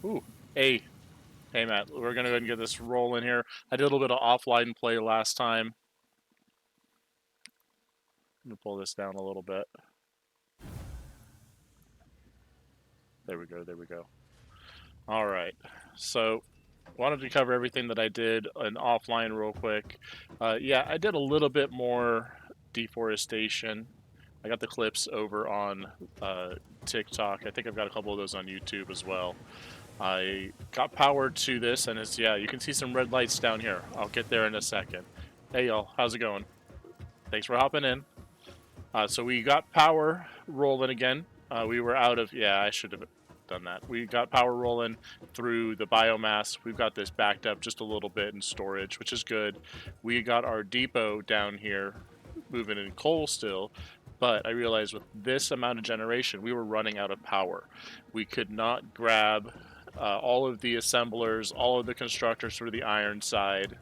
Ooh, hey, hey, Matt. We're gonna go ahead and get this rolling here. I did a little bit of offline play last time. Let me pull this down a little bit. There we go. There we go. All right. So, wanted to cover everything that I did in offline real quick. Yeah, I did a little bit more deforestation. I got the clips over on TikTok. I think I've got a couple of those on YouTube as well. I got power to this, and it's yeah. You can see some red lights down here. I'll get there in a second. Hey y'all, how's it going? Thanks for hopping in. So we got power rolling again. We were out of yeah. I should have done that. We got power rolling through the biomass. We've got this backed up just a little bit in storage, which is good. We got our depot down here moving in coal still, but I realized with this amount of generation, we were running out of power. We could not grab all of the assemblers, all of the constructors through the iron side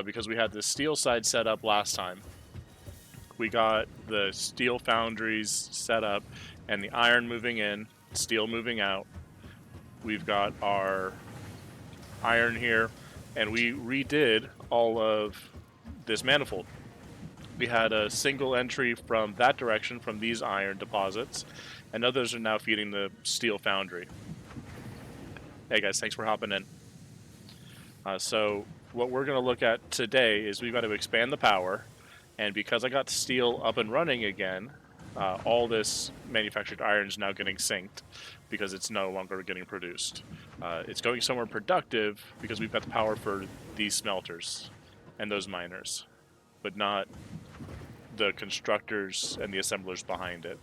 because we had the steel side set up last time. We got the steel foundries set up and the iron moving in, steel moving out. We've got our iron here, and we redid all of this manifold. We had a single entry from that direction from these iron deposits, and others are now feeding the steel foundry. Hey guys, thanks for hopping in. So what we're going to look at today is we've got to expand the power, and because I got steel up and running again, all this manufactured iron is now getting synced because it's no longer getting produced. It's going somewhere productive because we've got the power for these smelters and those miners, but not the constructors and the assemblers behind it.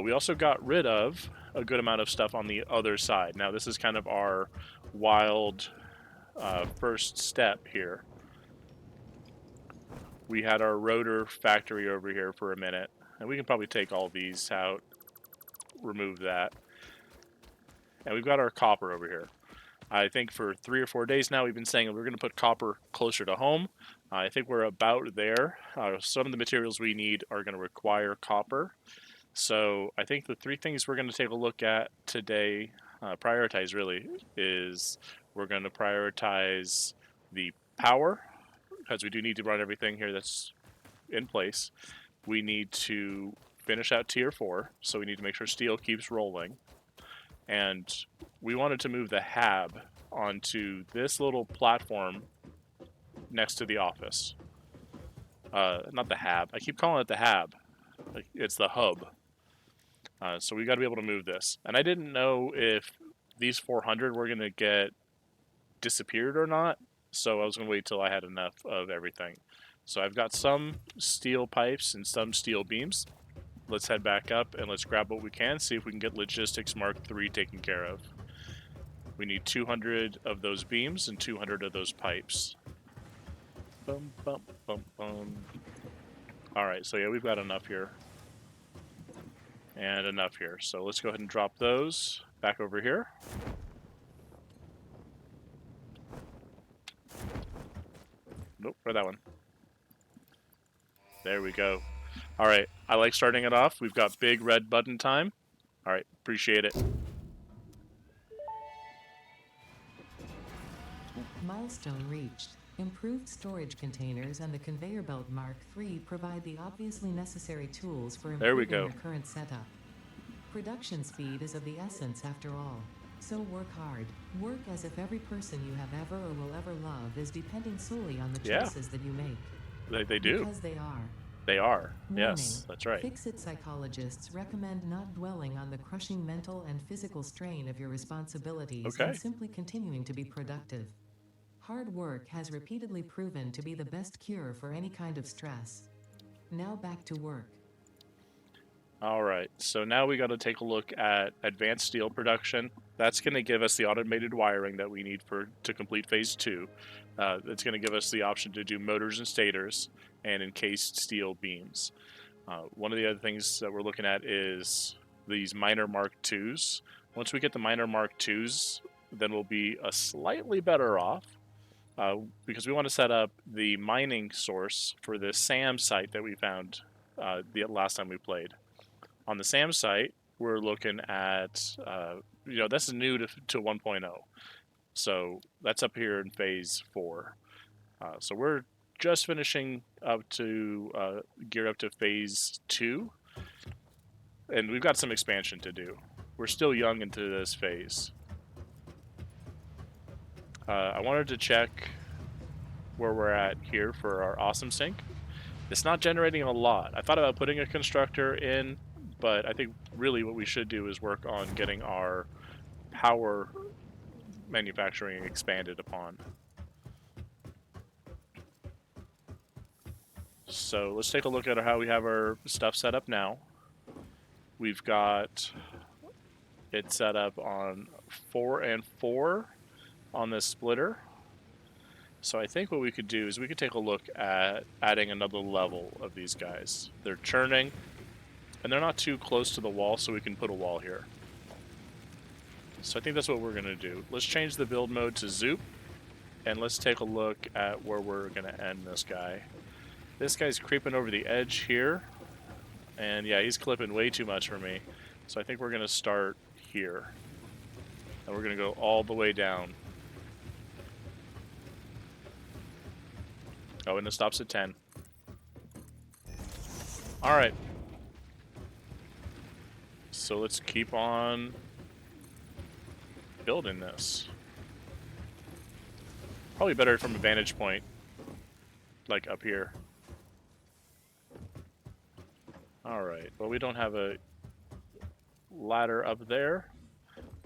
We also got rid of a good amount of stuff on the other side. Now this is kind of our wild first step here. We had our rotor factory over here for a minute, and we can probably take all these out, remove that. And we've got our copper over here. I think for 3 or 4 days now we've been saying we're going to put copper closer to home. I think we're about there. Some of the materials we need are going to require copper. So I think the 3 things we're going to take a look at today, prioritize really, is we're going to prioritize the power, because we do need to run everything here that's in place. We need to finish out tier 4, so we need to make sure steel keeps rolling. And we wanted to move the hab onto this little platform next to the office. Not the hab. I keep calling it the hab. It's the hub. So we got to be able to move this. And I didn't know if these 400 were going to get disappeared or not. So I was going to wait till I had enough of everything. So I've got some steel pipes and some steel beams. Let's head back up and let's grab what we can, see if we can get Logistics Mark III taken care of. We need 200 of those beams and 200 of those pipes. Bum, bum, bum, bum. Alright, so yeah, we've got enough here. And enough here. So let's go ahead and drop those back over here. Nope, for that one. There we go. Alright, I like starting it off. We've got big red button time. Alright, appreciate it. Milestone reached. Improved storage containers and the conveyor belt Mark III provide the obviously necessary tools for improving your current setup. Production speed is of the essence after all. So work hard. Work as if every person you have ever or will ever love is depending solely on the choices that you make. They do. Because they are. They are. Warning. Yes, that's right. Fix-it psychologists recommend not dwelling on the crushing mental and physical strain of your responsibilities and simply continuing to be productive. Hard work has repeatedly proven to be the best cure for any kind of stress. Now back to work. Alright, so now we got to take a look at advanced steel production. That's going to give us the automated wiring that we need to complete phase 2. It's going to give us the option to do motors and stators and encased steel beams. One of the other things that we're looking at is these minor Mark IIs. Once we get the minor Mark IIs, then we'll be a slightly better off. Because we want to set up the mining source for the SAM site that we found the last time we played. On the SAM site, we're looking at, this is new to 1.0. So that's up here in phase 4. So we're just finishing up to gear up to phase 2, and we've got some expansion to do. We're still young into this phase. I wanted to check where we're at here for our awesome sink. It's not generating a lot. I thought about putting a constructor in, but I think really what we should do is work on getting our power manufacturing expanded upon. So let's take a look at how we have our stuff set up now. We've got it set up on 4 and 4 on this splitter. So I think what we could do is we could take a look at adding another level of these guys. They're churning, and they're not too close to the wall, so we can put a wall here. So I think that's what we're going to do. Let's change the build mode to Zoop, and let's take a look at where we're going to end this guy. This guy's creeping over the edge here, and yeah, he's clipping way too much for me. So I think we're going to start here, and we're going to go all the way down. Oh, and it stops at 10. Alright. So let's keep on building this. Probably better from a vantage point, like up here. Alright, well we don't have a ladder up there.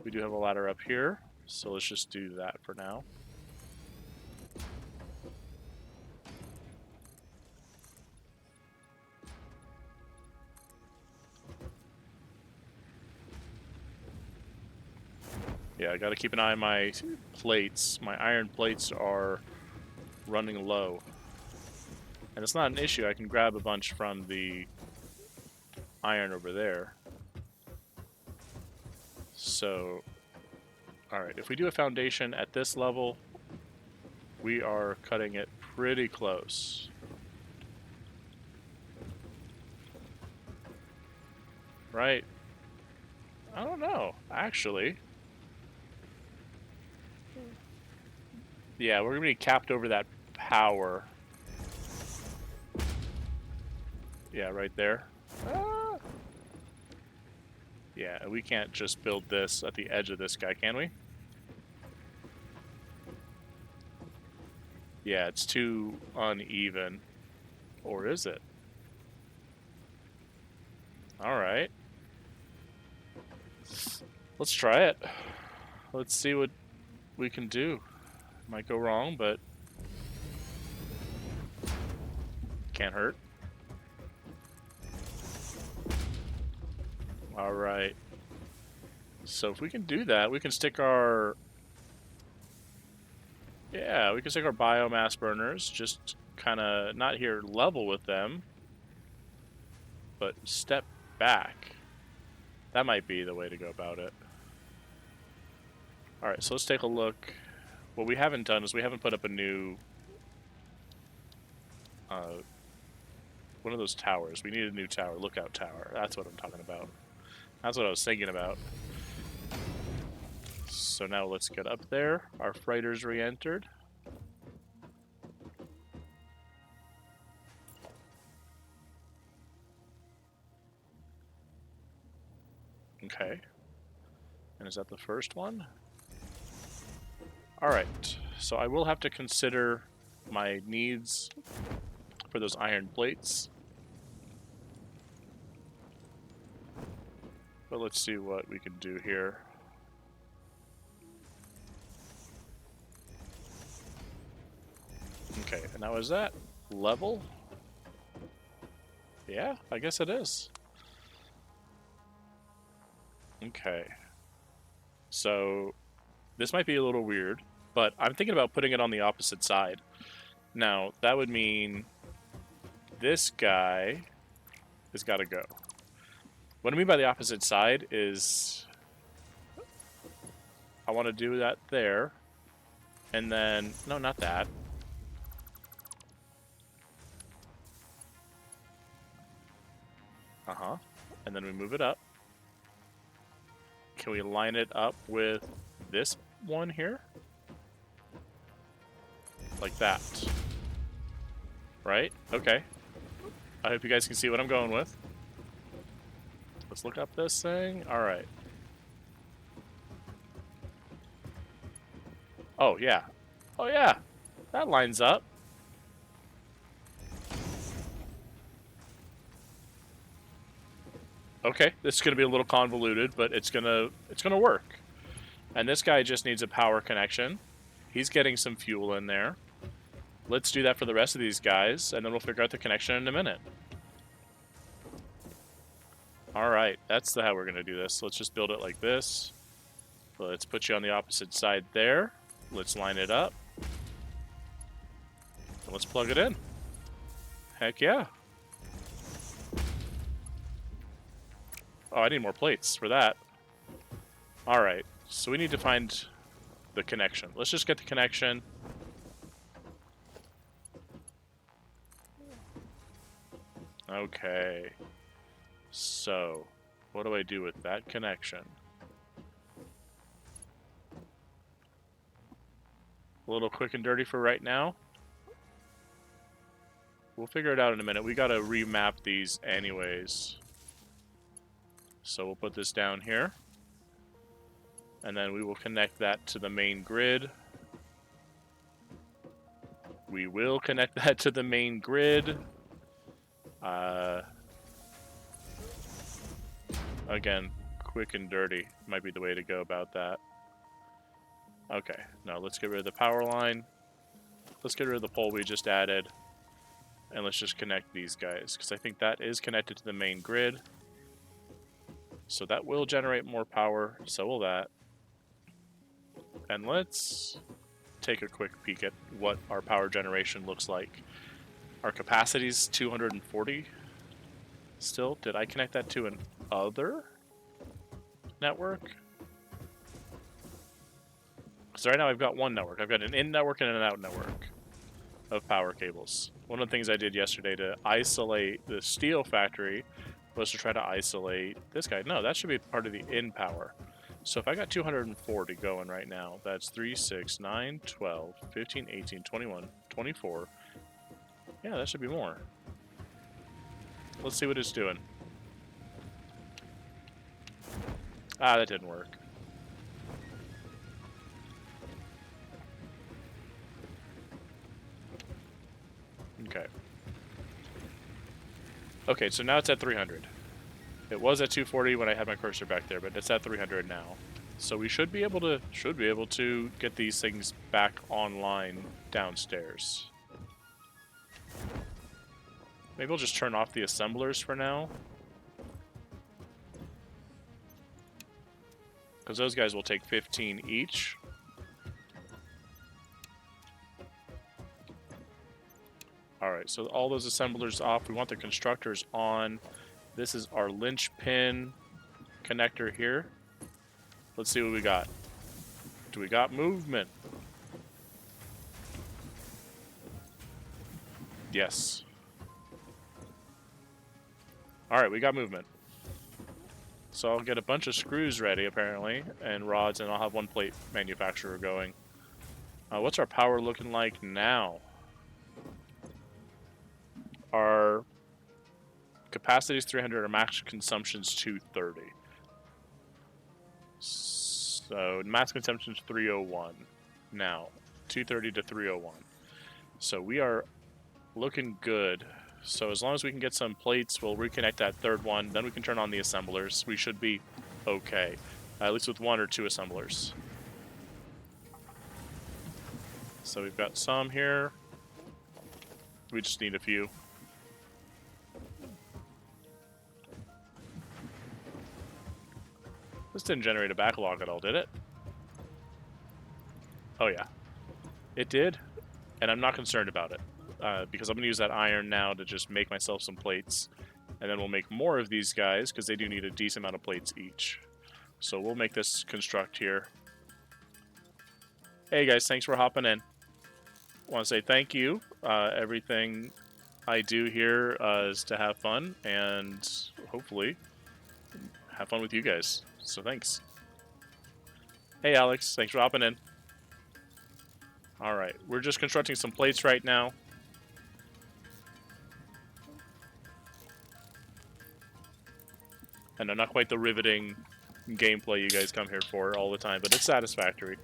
We do have a ladder up here, so let's just do that for now. Yeah, I gotta keep an eye on my plates. My iron plates are running low. And it's not an issue, I can grab a bunch from the iron over there. So, alright, if we do a foundation at this level, we are cutting it pretty close. Right? I don't know, actually. Yeah, we're gonna be capped over that power. Yeah, right there. Ah! Yeah, we can't just build this at the edge of this guy, can we? Yeah, it's too uneven. Or is it? Alright. Let's try it. Let's see what we can do. Might go wrong, but can't hurt. Alright. So if we can do that, we can stick our... Yeah, we can stick our biomass burners, just kind of not here level with them, but step back. That might be the way to go about it. Alright, so let's take a look. What we haven't done is we haven't put up a new... one of those towers. We need a new tower, lookout tower. That's what I'm talking about. That's what I was thinking about. So now let's get up there. Our freighters re-entered. Okay. And is that the first one? Alright, so I will have to consider my needs for those iron plates. But let's see what we can do here. Okay, and now is that level? Yeah, I guess it is. Okay. So, this might be a little weird, but I'm thinking about putting it on the opposite side. Now, that would mean this guy has got to go. What I mean by the opposite side is I want to do that there, and then, no, not that. Uh-huh. And then we move it up. can we line it up with this one here? Like that. Right? Okay. I hope you guys can see what I'm going with. Let's look up this thing. All right. Oh, yeah. Oh, yeah. That lines up. Okay, this is going to be a little convoluted, but it's going to work. And this guy just needs a power connection. He's getting some fuel in there. Let's do that for the rest of these guys, and then we'll figure out the connection in a minute. All right, that's how we're going to do this. Let's just build it like this. Let's put you on the opposite side there. Let's line it up. And let's plug it in. Heck yeah. Oh, I need more plates for that. All right, so we need to find the connection. Let's just get the connection. Okay. So, what do I do with that connection? A little quick and dirty for right now. We'll figure it out in a minute. We gotta remap these anyways. So we'll put this down here. And then we will connect that to the main grid. We will connect that to the main grid. Again, quick and dirty might be the way to go about that. Okay, now let's get rid of the power line. Let's get rid of the pole we just added. And let's just connect these guys, because I think that is connected to the main grid. So that will generate more power, so will that. And let's take a quick peek at what our power generation looks like. Our capacity is 240 still. Did I connect that to an other network? Because right now I've got one network. I've got an in network and an out network of power cables. One of the things I did yesterday to isolate the steel factory was to try to isolate this guy. No, that should be part of the in power. So if I got 240 going right now, that's 3, 6, 9, 12, 15, 18, 21, 24. Yeah, that should be more. Let's see what it's doing. Ah, that didn't work. Okay. Okay, so now it's at 300. It was at 240 when I had my cursor back there, but it's at 300 now. So we should be able to get these things back online downstairs. Maybe we'll just turn off the assemblers for now. Because those guys will take 15 each. Alright, so all those assemblers off. We want the constructors on. This is our linchpin connector here. Let's see what we got. Do we got movement? Yes. Alright, we got movement. So I'll get a bunch of screws ready, apparently, and rods, and I'll have one plate manufacturer going. What's our power looking like now? Our capacity is 300, our max consumption is 230. So max consumption is 301 now. 230 to 301. So we are looking good. So as long as we can get some plates, we'll reconnect that third one. Then we can turn on the assemblers. We should be okay. At least with one or two assemblers. So we've got some here. We just need a few. This didn't generate a backlog at all, did it? Oh yeah. It did, and I'm not concerned about it. Because I'm going to use that iron now to just make myself some plates. And then we'll make more of these guys, because they do need a decent amount of plates each. So we'll make this construct here. Hey guys, thanks for hopping in. I want to say thank you. Everything I do here is to have fun, and hopefully have fun with you guys. So thanks. Hey, Alex. Thanks for hopping in. All right. We're just constructing some plates right now. And not quite the riveting gameplay you guys come here for all the time, but it's satisfactory.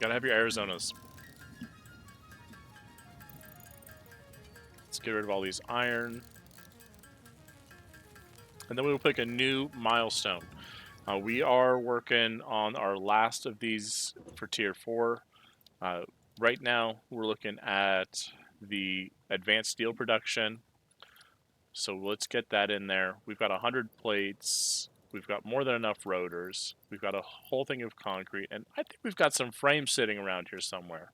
Gotta have your Arizonas. Let's get rid of all these iron. And then we will pick a new milestone. We are working on our last of these for Tier 4. Right now, we're looking at the advanced steel production. So let's get that in there. We've got 100 plates. We've got more than enough rotors. We've got a whole thing of concrete. And I think we've got some frames sitting around here somewhere.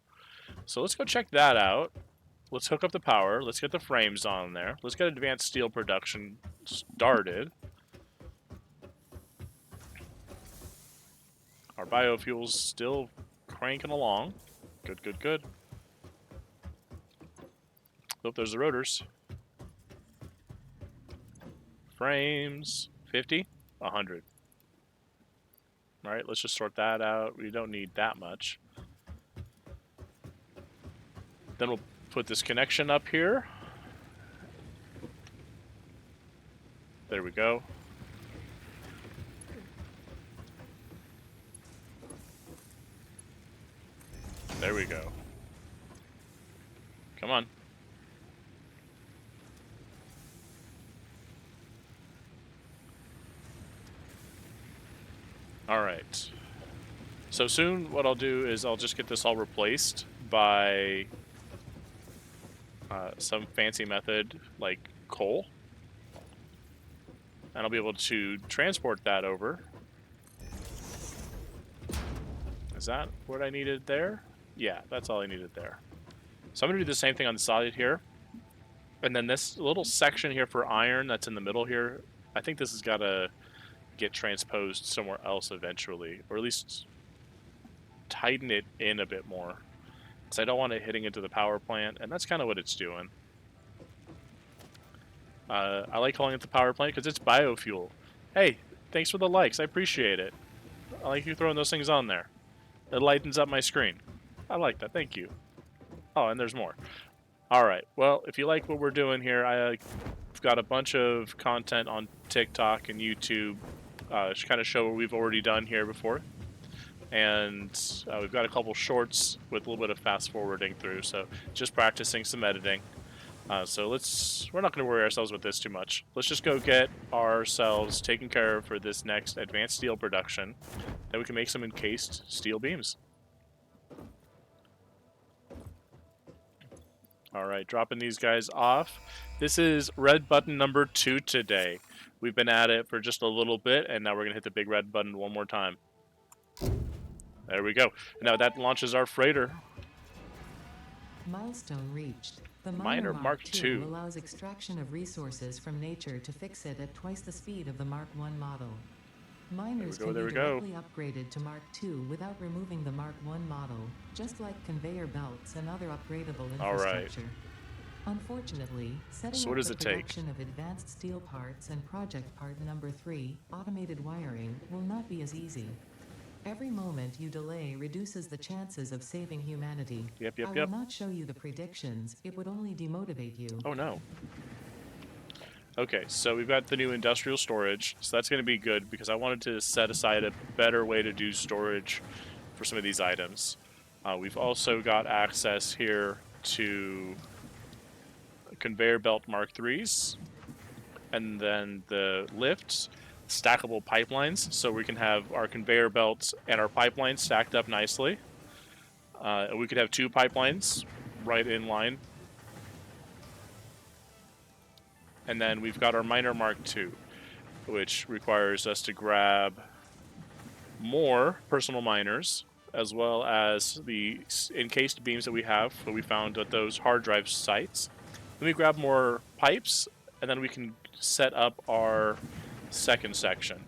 So let's go check that out. Let's hook up the power. Let's get the frames on there. Let's get advanced steel production started. Our biofuel's still cranking along. Good, good, good. Oh, there's the rotors. Frames. 50? 100. Alright, let's just sort that out. We don't need that much. Then we'll put this connection up here. There we go. There we go. Come on. Alright. So soon what I'll do is I'll just get this all replaced by some fancy method like coal. And I'll be able to transport that over. Is that what I needed there? Yeah, that's all I needed there. So I'm going to do the same thing on the side here. And then this little section here for iron that's in the middle here, I think this has got to get transposed somewhere else eventually. Or at least tighten it in a bit more. Because I don't want it hitting into the power plant, and that's kind of what it's doing. I like calling it the power plant because it's biofuel. Hey, thanks for the likes. I appreciate it. I like you throwing those things on there. It lightens up my screen. I like that. Thank you. Oh, and there's more. Alright, well, if you like what we're doing here, I've got a bunch of content on TikTok and YouTube to kind of show what we've already done here before. And we've got a couple shorts with a little bit of fast forwarding through, so just practicing some editing. So we're not going to worry ourselves with this too much. Let's just go get ourselves taken care of for this next advanced steel production. Then we can make some encased steel beams. Alright, dropping these guys off. This is red button number 2 today. We've been at it for just a little bit, and now we're going to hit the big red button one more time. There we go. Now that launches our freighter. Milestone reached. The Miner Mark II allows extraction of resources from nature to fix it at twice the speed of the Mark I model. Miners can be directly upgraded to Mark II without removing the Mark I model, just like conveyor belts and other upgradable infrastructure. Unfortunately, setting up the production of advanced steel parts and project part number 3, automated wiring, will not be as easy. Every moment you delay reduces the chances of saving humanity. Yep. I will not show you the predictions, it would only demotivate you. Oh no. Okay, so we've got the new industrial storage, so that's going to be good because I wanted to set aside a better way to do storage for some of these items. We've also got access here to conveyor belt Mark IIIs, and then the lifts, stackable pipelines, so we can have our conveyor belts and our pipelines stacked up nicely. We could have 2 pipelines right in line. And then we've got our miner Mark II, which requires us to grab more personal miners, as well as the encased beams that we have that we found at those hard drive sites. Then we grab more pipes, and then we can set up our second section.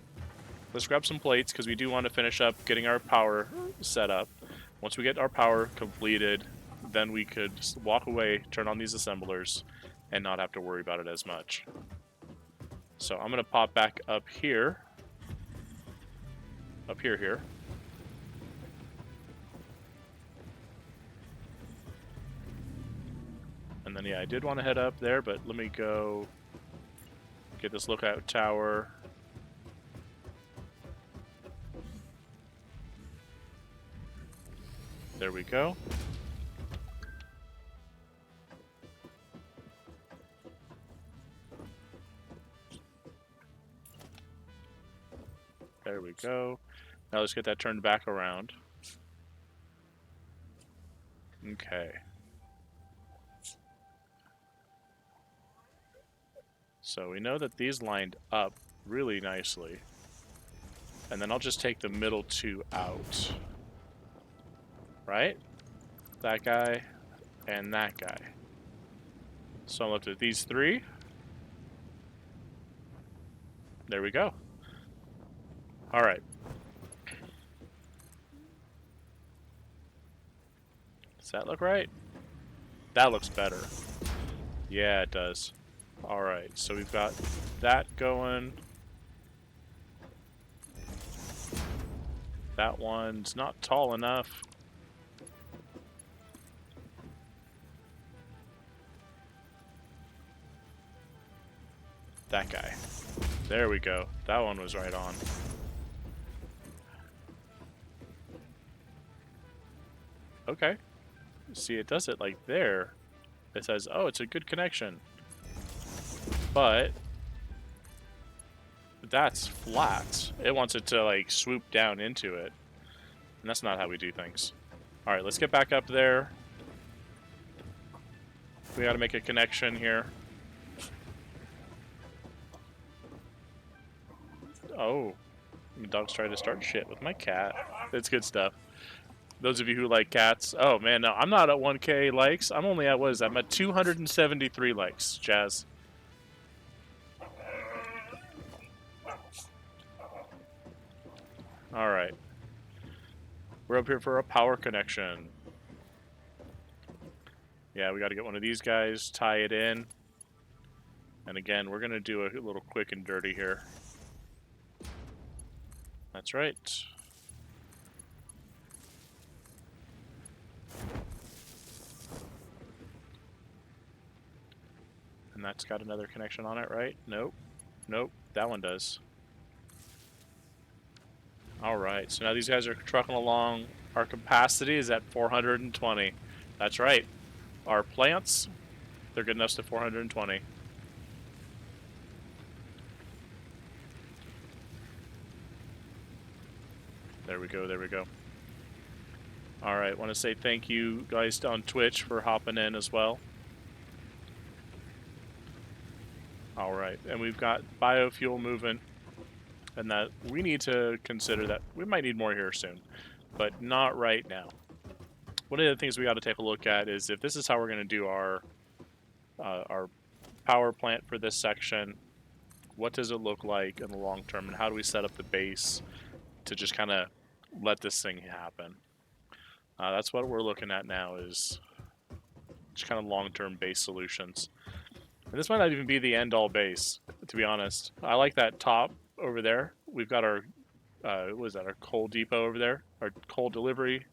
Let's grab some plates because we do want to finish up getting our power set up. Once we get our power completed, then we could just walk away, turn on these assemblers, and not have to worry about it as much. So I'm going to pop back up here. Up here. And then, yeah, I did want to head up there, but let me go get this lookout tower. There we go. There we go. Now let's get that turned back around. Okay. So we know that these lined up really nicely. And then I'll just take the middle two out. Right? That guy and that guy. So I'm left with these three. There we go. All right. Does that look right? That looks better. Yeah, it does. All right, so we've got that going. That one's not tall enough. That guy. There we go. That one was right on. Okay. See, it does it like there. It says, oh, it's a good connection. But that's flat. It wants it to, like, swoop down into it. And that's not how we do things. All right, let's get back up there. We got to make a connection here. Oh, my dog's trying to start shit with my cat. It's good stuff. Those of you who like cats, oh man, no, I'm not at 1K likes. I'm only at, what is that? I'm at 273 likes, Jazz. All right. We're up here for a power connection. Yeah, we got to get one of these guys, tie it in. And again, we're going to do a little quick and dirty here. That's right. And that's got another connection on it, right? Nope. Nope. That one does. Alright, so now these guys are trucking along. Our capacity is at 420. That's right. Our plants, they're good enough to 420. There we go, there we go. Alright, want to say thank you guys on Twitch for hopping in as well. Alright, and we've got biofuel moving. And that we need to consider that we might need more here soon, but not right now. One of the things we got to take a look at is if this is how we're going to do our power plant for this section, what does it look like in the long term, and how do we set up the base to just kind of let this thing happen? That's what we're looking at now, is just kind of long-term base solutions. And this might not even be the end-all base, to be honest. I like that top over there. We've got our, what is that, our coal depot over there, our coal delivery,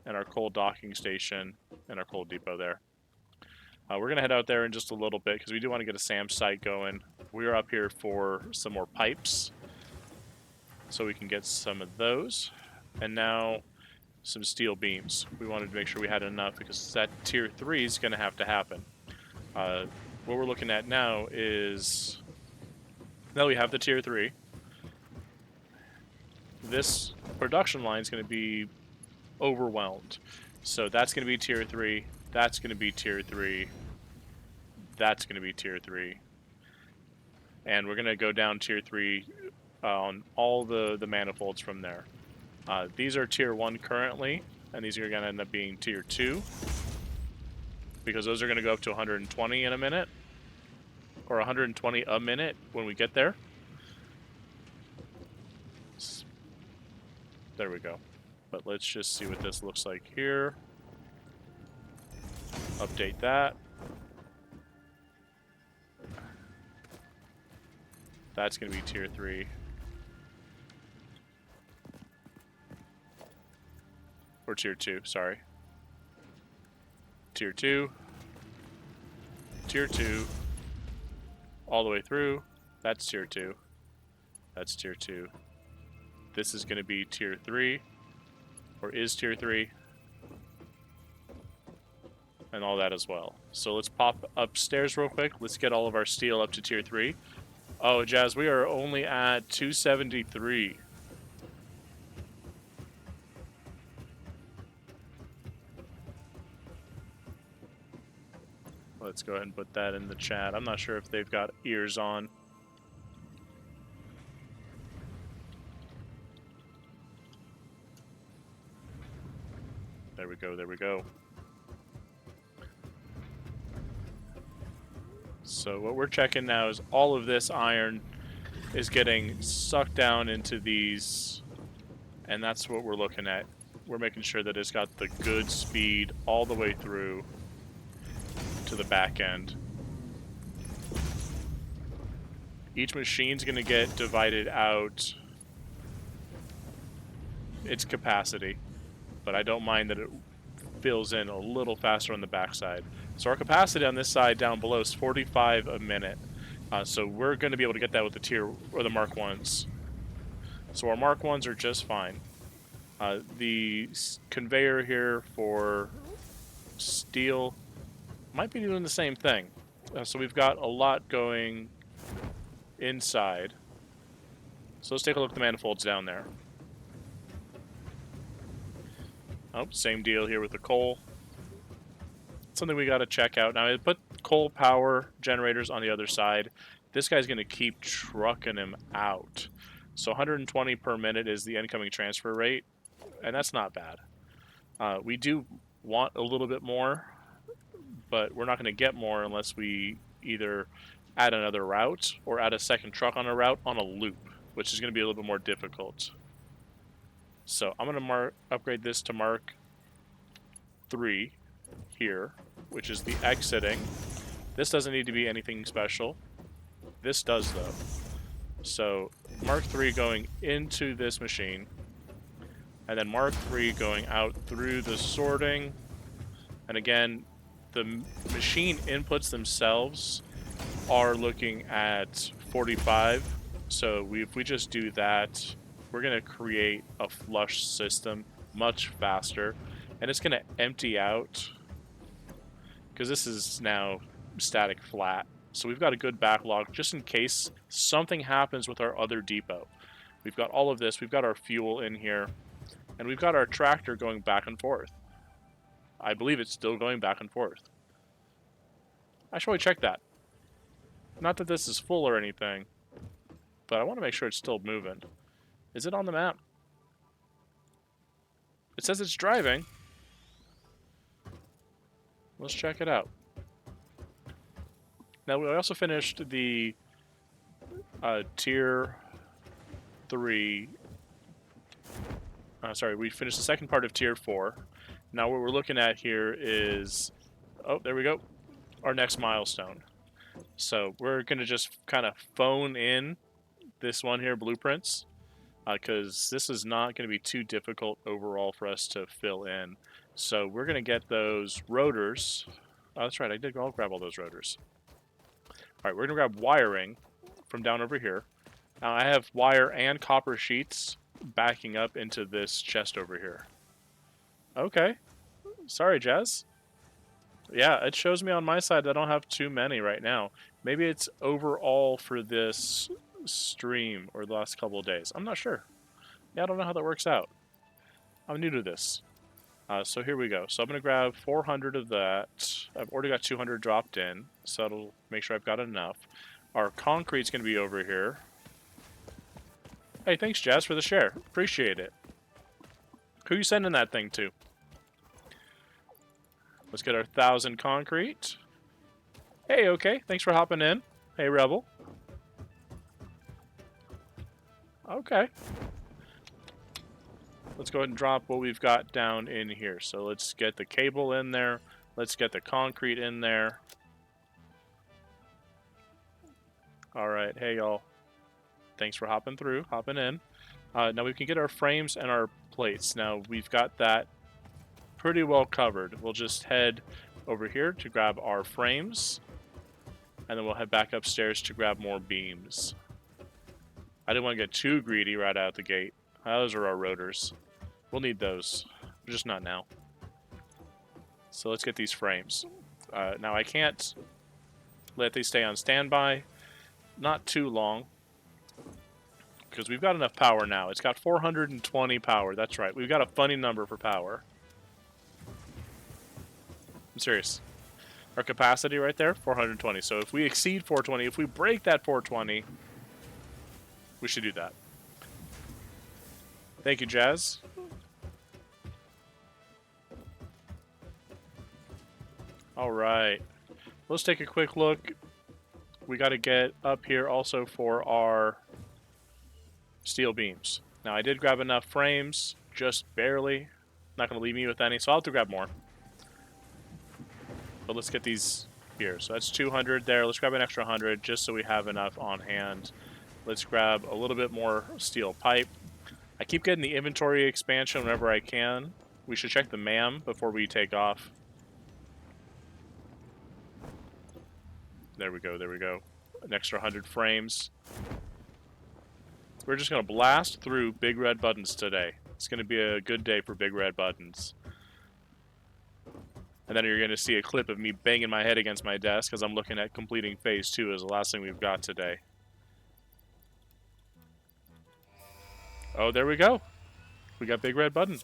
and our coal docking station, and our coal depot there. We're going to head out there in just a little bit, because we do want to get a SAM site going. We're up here for some more pipes, so we can get some of those. And now, some steel beams. We wanted to make sure we had enough, because that tier 3 is going to have to happen. What we're looking at now is, now we have the tier 3, this production line is going to be overwhelmed. So that's going to be tier 3, that's going to be tier 3, that's going to be tier 3. And we're going to go down tier 3 on all the manifolds from there. These are tier 1 currently, and these are going to end up being tier 2. Because those are going to go up to 120 in a minute. Or 120 a minute when we get there. There we go. But let's just see what this looks like here. Update that. That's going to be tier 3. Or tier 2, sorry. Tier 2. Tier 2. All the way through. That's tier 2. That's tier 2. This is going to be tier 3. Or is tier 3. And all that as well. So let's pop upstairs real quick. Let's get all of our steel up to tier 3. Oh, Jazz, we are only at 273. Let's go ahead and put that in the chat. I'm not sure if they've got ears on. There we go, there we go. So what we're checking now is all of this iron is getting sucked down into these, and that's what we're looking at. We're making sure that it's got the good speed all the way through to the back end. Each machine's going to get divided out its capacity, but I don't mind that it fills in a little faster on the backside. So our capacity on this side down below is 45 a minute. So we're going to be able to get that with the tier or the Mark 1s. So our Mark 1s are just fine. The conveyor here for steel might be doing the same thing. So we've got a lot going inside. So let's take a look at the manifolds down there. Oh, same deal here with the coal. Something we got to check out. Now, I put coal power generators on the other side. This guy's going to keep trucking him out. So 120 per minute is the incoming transfer rate, and that's not bad. We do want a little bit more, but we're not going to get more unless we either add another route or add a second truck on a route on a loop, which is going to be a little bit more difficult. So I'm going to upgrade this to Mark 3 here, which is the exiting. This doesn't need to be anything special. This does, though. So Mark 3 going into this machine, and then Mark 3 going out through the sorting. And again, the machine inputs themselves are looking at 45. So if we just do that, we're going to create a flush system much faster. And it's going to empty out, because this is now static flat. So we've got a good backlog just in case something happens with our other depot. We've got all of this. We've got our fuel in here. And we've got our tractor going back and forth. I believe it's still going back and forth. I should probably check that. Not that this is full or anything, but I want to make sure it's still moving. Is it on the map? It says it's driving. Let's check it out. Now, we also finished the tier 3. Sorry, we finished the second part of tier 4. Now what we're looking at here is, oh, there we go, our next milestone. So we're going to just kind of phone in this one here, blueprints, because this is not going to be too difficult overall for us to fill in. So we're going to get those rotors. Oh, that's right, I'll grab all those rotors. All right, we're going to grab wiring from down over here. Now I have wire and copper sheets backing up into this chest over here. Okay. Sorry, Jazz. Yeah, it shows me on my side that I don't have too many right now. Maybe it's overall for this stream or the last couple of days. I'm not sure. Yeah, I don't know how that works out. I'm new to this. So here we go. So I'm going to grab 400 of that. I've already got 200 dropped in, so that'll make sure I've got enough. Our concrete's going to be over here. Hey, thanks, Jazz, for the share. Appreciate it. Who you sending that thing to? Let's get our 1,000 concrete. Hey, okay. Thanks for hopping in. Hey, Rebel. Okay. Let's go ahead and drop what we've got down in here. So let's get the cable in there. Let's get the concrete in there. All right. Hey, y'all. Thanks for hopping in. Now we can get our frames and our plates. Now we've got that pretty well covered. We'll just head over here to grab our frames, and then we'll head back upstairs to grab more beams. I didn't want to get too greedy right out the gate. Those are our rotors. We'll need those, just not now. So let's get these frames. Now I can't let these stay on standby. Not too long, because we've got enough power now. It's got 420 power. That's right. We've got a funny number for power. I'm serious. Our capacity right there, 420. So if we exceed 420, if we break that 420, we should do that. Thank you, Jazz. All right. Let's take a quick look. We got to get up here also for our steel beams. Now, I did grab enough frames, just barely. Not going to leave me with any, so I'll have to grab more. But let's get these here. So that's 200 there. Let's grab an extra 100 just so we have enough on hand. Let's grab a little bit more steel pipe. I keep getting the inventory expansion whenever I can. We should check the MAM before we take off. There we go, there we go. An extra 100 frames. We're just going to blast through big red buttons today. It's going to be a good day for big red buttons. And then you're going to see a clip of me banging my head against my desk as I'm looking at completing phase 2 as the last thing we've got today. Oh, there we go. We got big red button.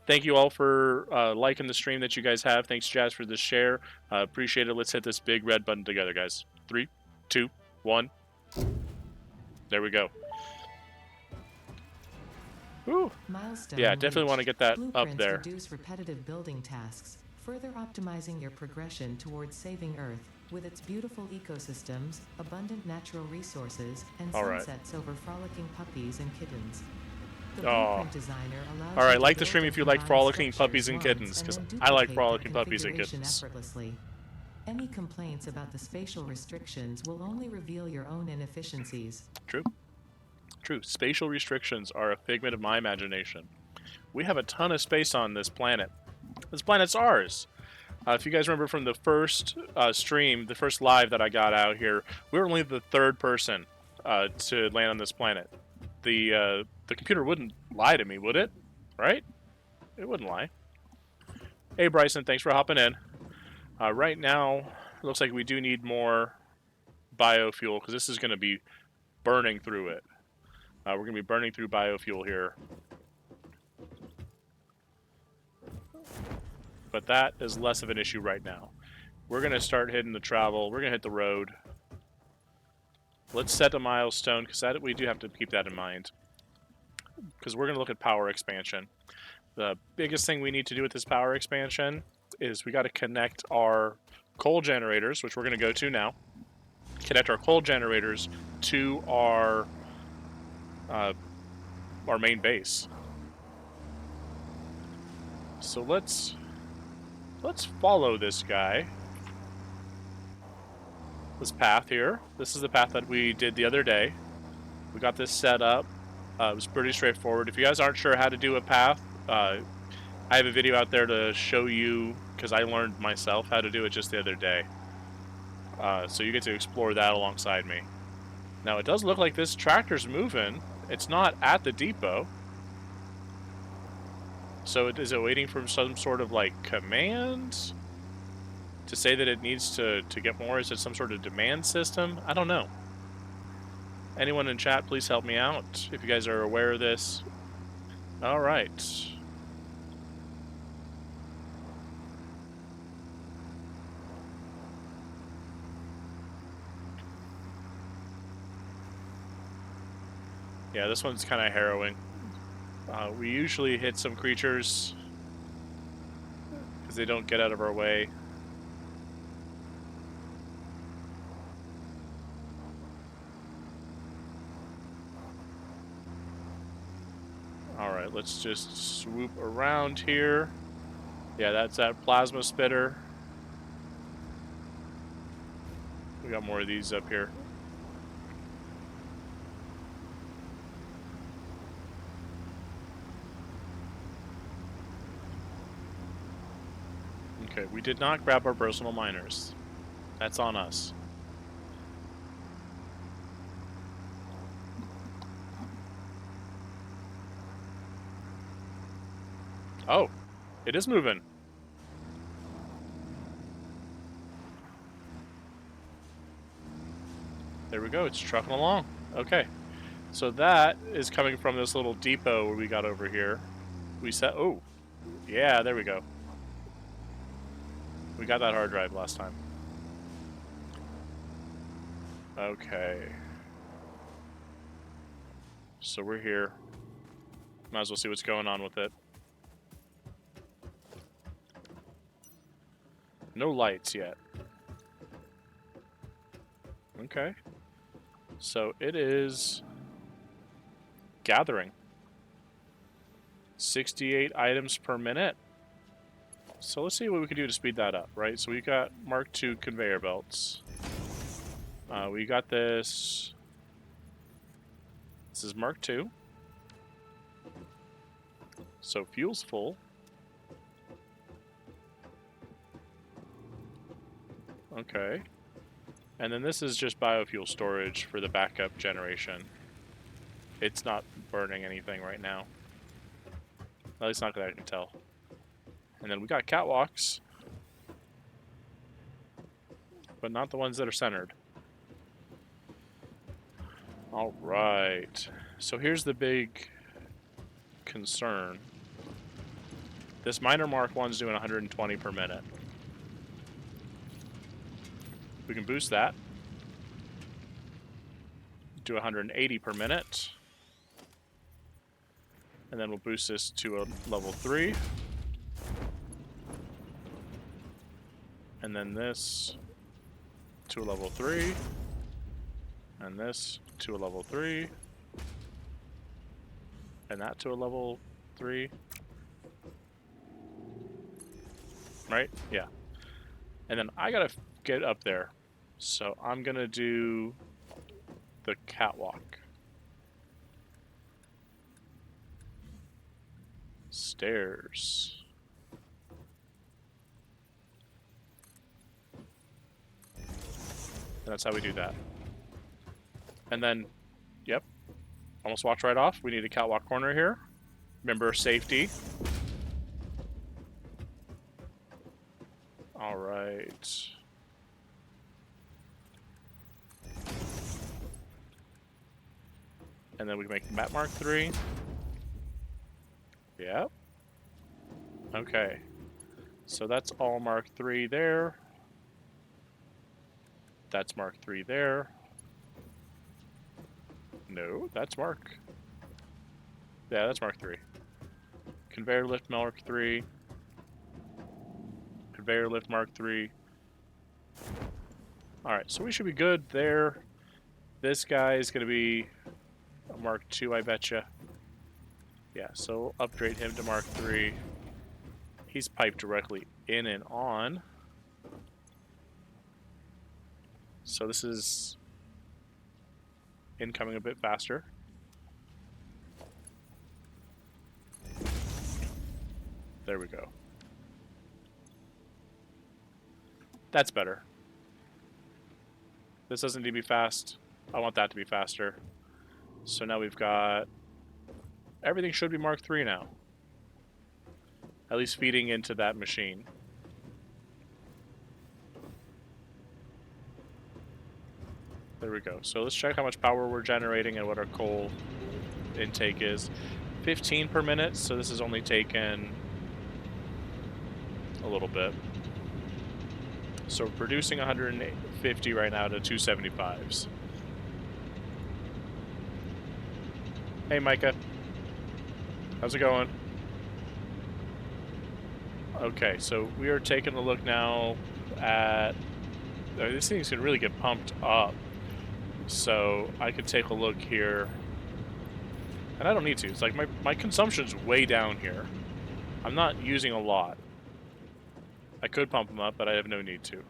Thank you all for liking the stream that you guys have. Thanks, Jazz, for the share. Appreciate it. Let's hit this big red button together, guys. 3, 2, 1. There we go. Woo. Milestone Yeah, definitely reached. want to get that Blueprints up there. Reduce repetitive building tasks, further optimizing your progression towards saving Earth with its beautiful ecosystems, abundant natural resources, and All right. sunsets over frolicking puppies and kittens. The Oh. blueprint designer allows All right, you to like the build stream and if you like combine frolicking structures puppies and once kittens, and 'cause then I like duplicate frolicking that puppies and configuration kittens. effortlessly. Any complaints about the spatial restrictions will only reveal your own inefficiencies. True. True. Spatial restrictions are a figment of my imagination. We have a ton of space on this planet. This planet's ours. If you guys remember from the first stream, the first live that I got out here, we were only the third person to land on this planet. The computer wouldn't lie to me, would it? Right? It wouldn't lie. Hey, Bryson, thanks for hopping in. Right now, it looks like we do need more biofuel, because this is going to be burning through it. We're going to be burning through biofuel here. But that is less of an issue right now. We're going to start hitting the travel. We're going to hit the road. Let's set a milestone, because we do have to keep that in mind. Because we're going to look at power expansion. The biggest thing we need to do with this power expansion is we got to connect our coal generators, which we're going to go to now. Connect our coal generators to our main base. So let's follow this guy. This path here. This is the path that we did the other day. We got this set up. It was pretty straightforward. If you guys aren't sure how to do a path, I have a video out there to show you, because I learned myself how to do it just the other day. So you get to explore that alongside me. Now, it does look like this tractor's moving. It's not at the depot. So is it waiting for some sort of, like, command to say that it needs to get more? Is it some sort of demand system? I don't know. Anyone in chat, please help me out if you guys are aware of this. All right. Yeah, this one's kind of harrowing. We usually hit some creatures because they don't get out of our way. Alright, let's just swoop around here. Yeah, that's that plasma spitter. We got more of these up here. Okay, we did not grab our personal miners. That's on us. Oh, it is moving. There we go. It's trucking along. Okay. So that is coming from this little depot where we got over here. We set... Oh, yeah, there we go. We got that hard drive last time. Okay. So we're here. Might as well see what's going on with it. No lights yet. Okay. So it is gathering. 68 items per minute. So let's see what we can do to speed that up, right? So we got Mark II conveyor belts. We got this. This is Mark II. So fuel's full. Okay. And then this is just biofuel storage for the backup generation. It's not burning anything right now. At least not that I can tell. And then we got catwalks. But not the ones that are centered. Alright. So here's the big concern. This miner Mark 1's doing 120 per minute. We can boost that. Do 180 per minute. And then we'll boost this to a level 3. And then this to a level 3. And this to a level 3. And that to a level 3. Right? Yeah. And then I gotta get up there. So I'm gonna do the catwalk. Stairs. And that's how we do that. And then, yep, almost walked right off. We need a catwalk corner here. Remember safety. All right. And then we can make the map Mark 3. Yep. Okay. So that's all Mark 3 there. That's Mark 3 there. No, that's Mark. Yeah, that's Mark 3. Conveyor lift Mark 3. Conveyor lift Mark 3. Alright, so we should be good there. This guy is going to be a Mark 2, I betcha. Yeah, so we'll upgrade him to Mark 3. He's piped directly in and on. So this is incoming a bit faster. There we go. That's better. This doesn't need to be fast. I want that to be faster. So now we've got... Everything should be Mark 3 now. At least feeding into that machine. There we go. So let's check how much power we're generating and what our coal intake is. 15 per minute, so this is only taken a little bit. So we're producing 150 right now to 275s. Hey Micah. How's it going? Okay, so we are taking a look now at... this thing's going to really get pumped up. So I could take a look here. And I don't need to. It's like my consumption's way down here. I'm not using a lot. I could pump them up, but I have no need to.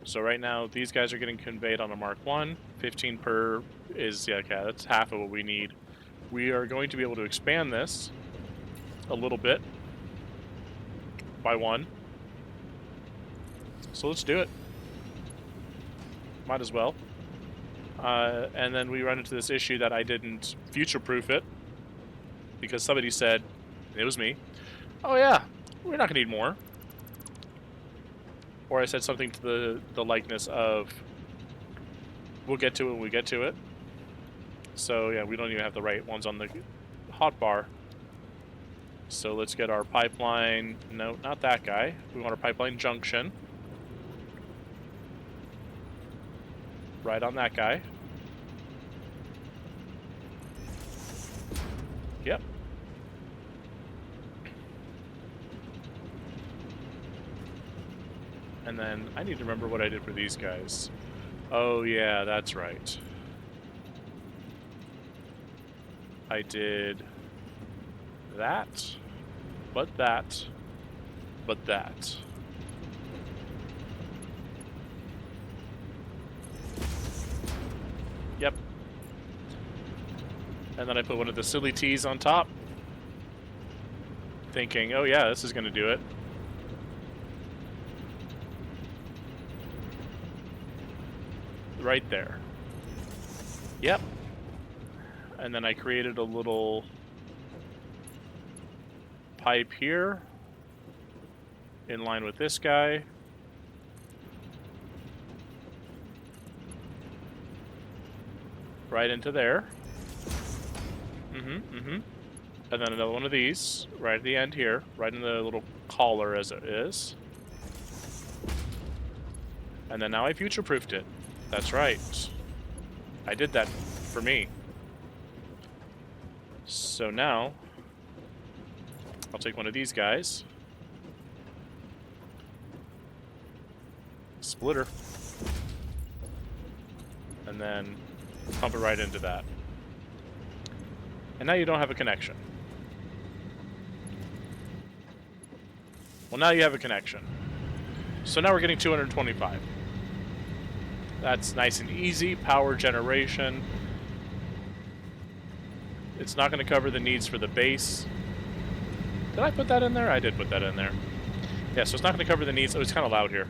So right now, these guys are getting conveyed on a Mark 1. 15 per is, yeah, okay, that's half of what we need. We are going to be able to expand this a little bit. by 1. So let's do it. Might as well. And then we run into this issue that I didn't future-proof it because somebody said, it was me, oh yeah, we're not going to need more. Or I said something to the likeness of, we'll get to it when we get to it. So yeah, we don't even have the right ones on the hotbar. So let's get our pipeline, no, not that guy. We want our pipeline junction. Right on that guy. Yep. And then I need to remember what I did for these guys. Oh yeah, that's right. I did that, but that, but that. Yep. And then I put one of the silly T's on top, thinking, oh yeah, this is going to do it. Right there. Yep. And then I created a little pipe here in line with this guy. Right into there. And then another one of these right at the end here, right in the little collar as it is. And then now I future-proofed it. That's right. I did that for me. So now, I'll take one of these guys. Splitter. And then pump it right into that. And now you don't have a connection. Well, now you have a connection. So now we're getting 225. That's nice and easy. Power generation. It's not going to cover the needs for the base. Did I put that in there? I did put that in there. Yeah, so it's not going to cover the needs. Oh, it's kind of loud here.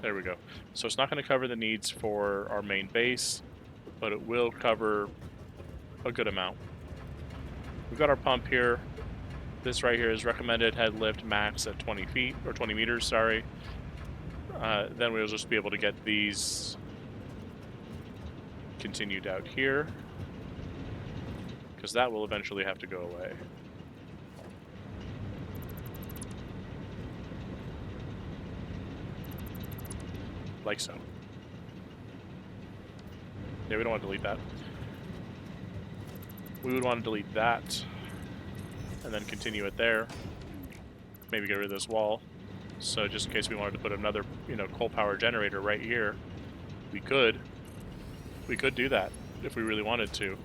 There we go. So it's not going to cover the needs for our main base, but it will cover a good amount. We've got our pump here. This right here is recommended head lift max at 20 feet, or 20 meters, sorry. Then we'll just be able to get these continued out here, because that will eventually have to go away. Like so. Yeah, we don't want to delete that. We would want to delete that, and then continue it there. Maybe get rid of this wall. So just in case we wanted to put another, coal power generator right here, we could. We could do that if we really wanted to.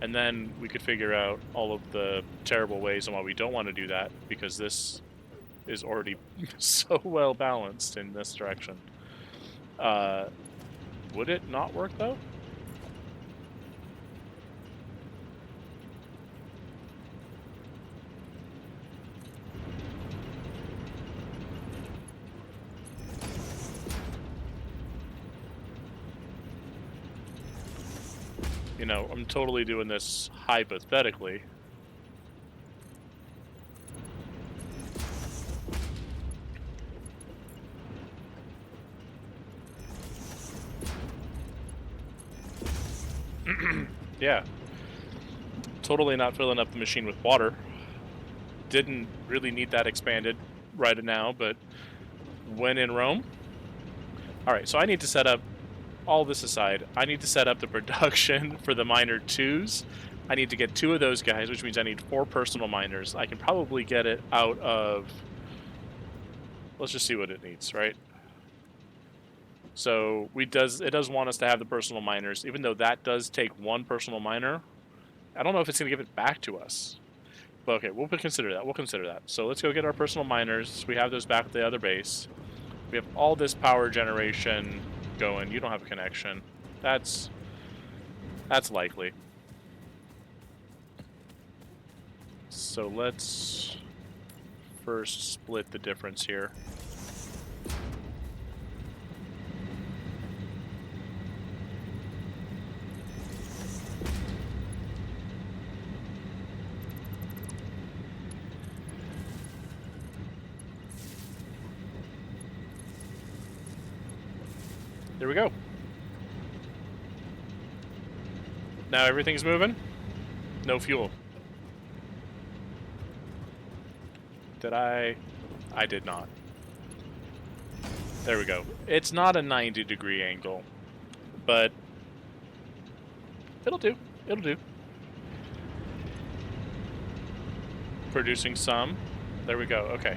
And then we could figure out all of the terrible ways on why we don't want to do that, because this is already so well balanced in this direction. Would it not work though? I'm totally doing this hypothetically. Yeah. Totally not filling up the machine with water. Didn't really need that expanded right now, but when in Rome. Alright, so I need to set up, all this aside, I need to set up the production for the miner 2s. I need to get 2 of those guys, which means I need 4 personal miners. I can probably get it out of, let's just see what it needs, right? So it does want us to have the personal miners, even though that does take 1 personal miner. I don't know if it's going to give it back to us. But okay, we'll consider that. We'll consider that. So let's go get our personal miners. We have those back at the other base. We have all this power generation going. You don't have a connection. That's likely. So let's first split the difference here. There we go. Now everything's moving. No fuel. Did I? I did not. There we go. It's not a 90-degree angle, but it'll do. It'll do. Producing some. There we go. Okay.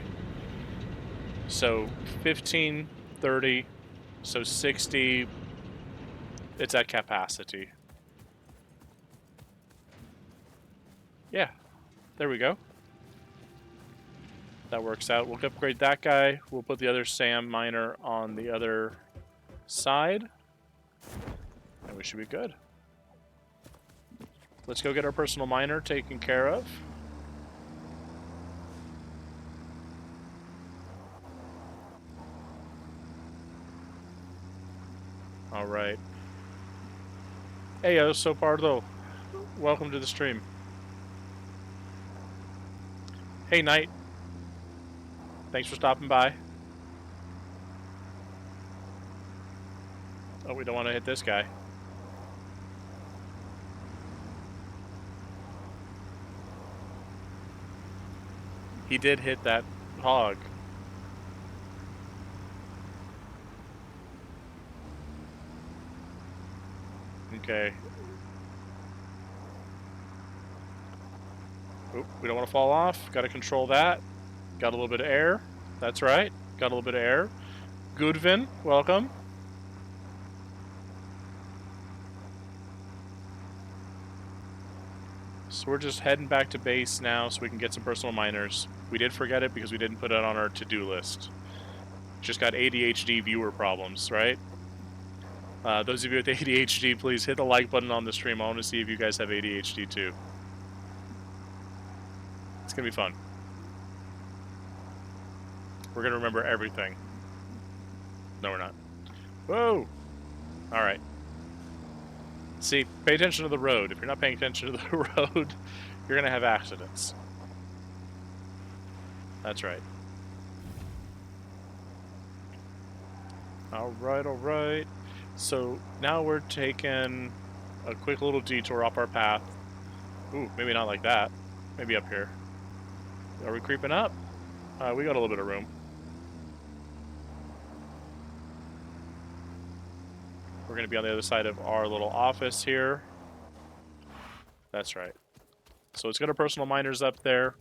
So 15, 30, so 60. It's at capacity. Yeah. There we go. That works out. We'll upgrade that guy. We'll put the other SAM miner on the other side. And we should be good. Let's go get our personal miner taken care of. Alright. Hey, yo, so Pardo. Welcome to the stream. Hey, Knight. Thanks for stopping by. Oh, we don't want to hit this guy. He did hit that hog. Okay. Oop, we don't want to fall off. Got to control that. Got a little bit of air. That's right. Got a little bit of air. Goodvin, welcome. So we're just heading back to base now so we can get some personal miners. We did forget it because we didn't put it on our to-do list. Just got ADHD viewer problems, right? Those of you with ADHD, please hit the like button on the stream. I want to see if you guys have ADHD too. It's going to be fun. We're going to remember everything. No, we're not. Whoa! Alright. See, pay attention to the road. If you're not paying attention to the road, you're going to have accidents. That's right. Alright, alright. So now we're taking a quick little detour off our path. Ooh, maybe not like that. Maybe up here. Are we creeping up? We got a little bit of room. We're going to be on the other side of our little office here. That's right. So it's got our personal miners up there.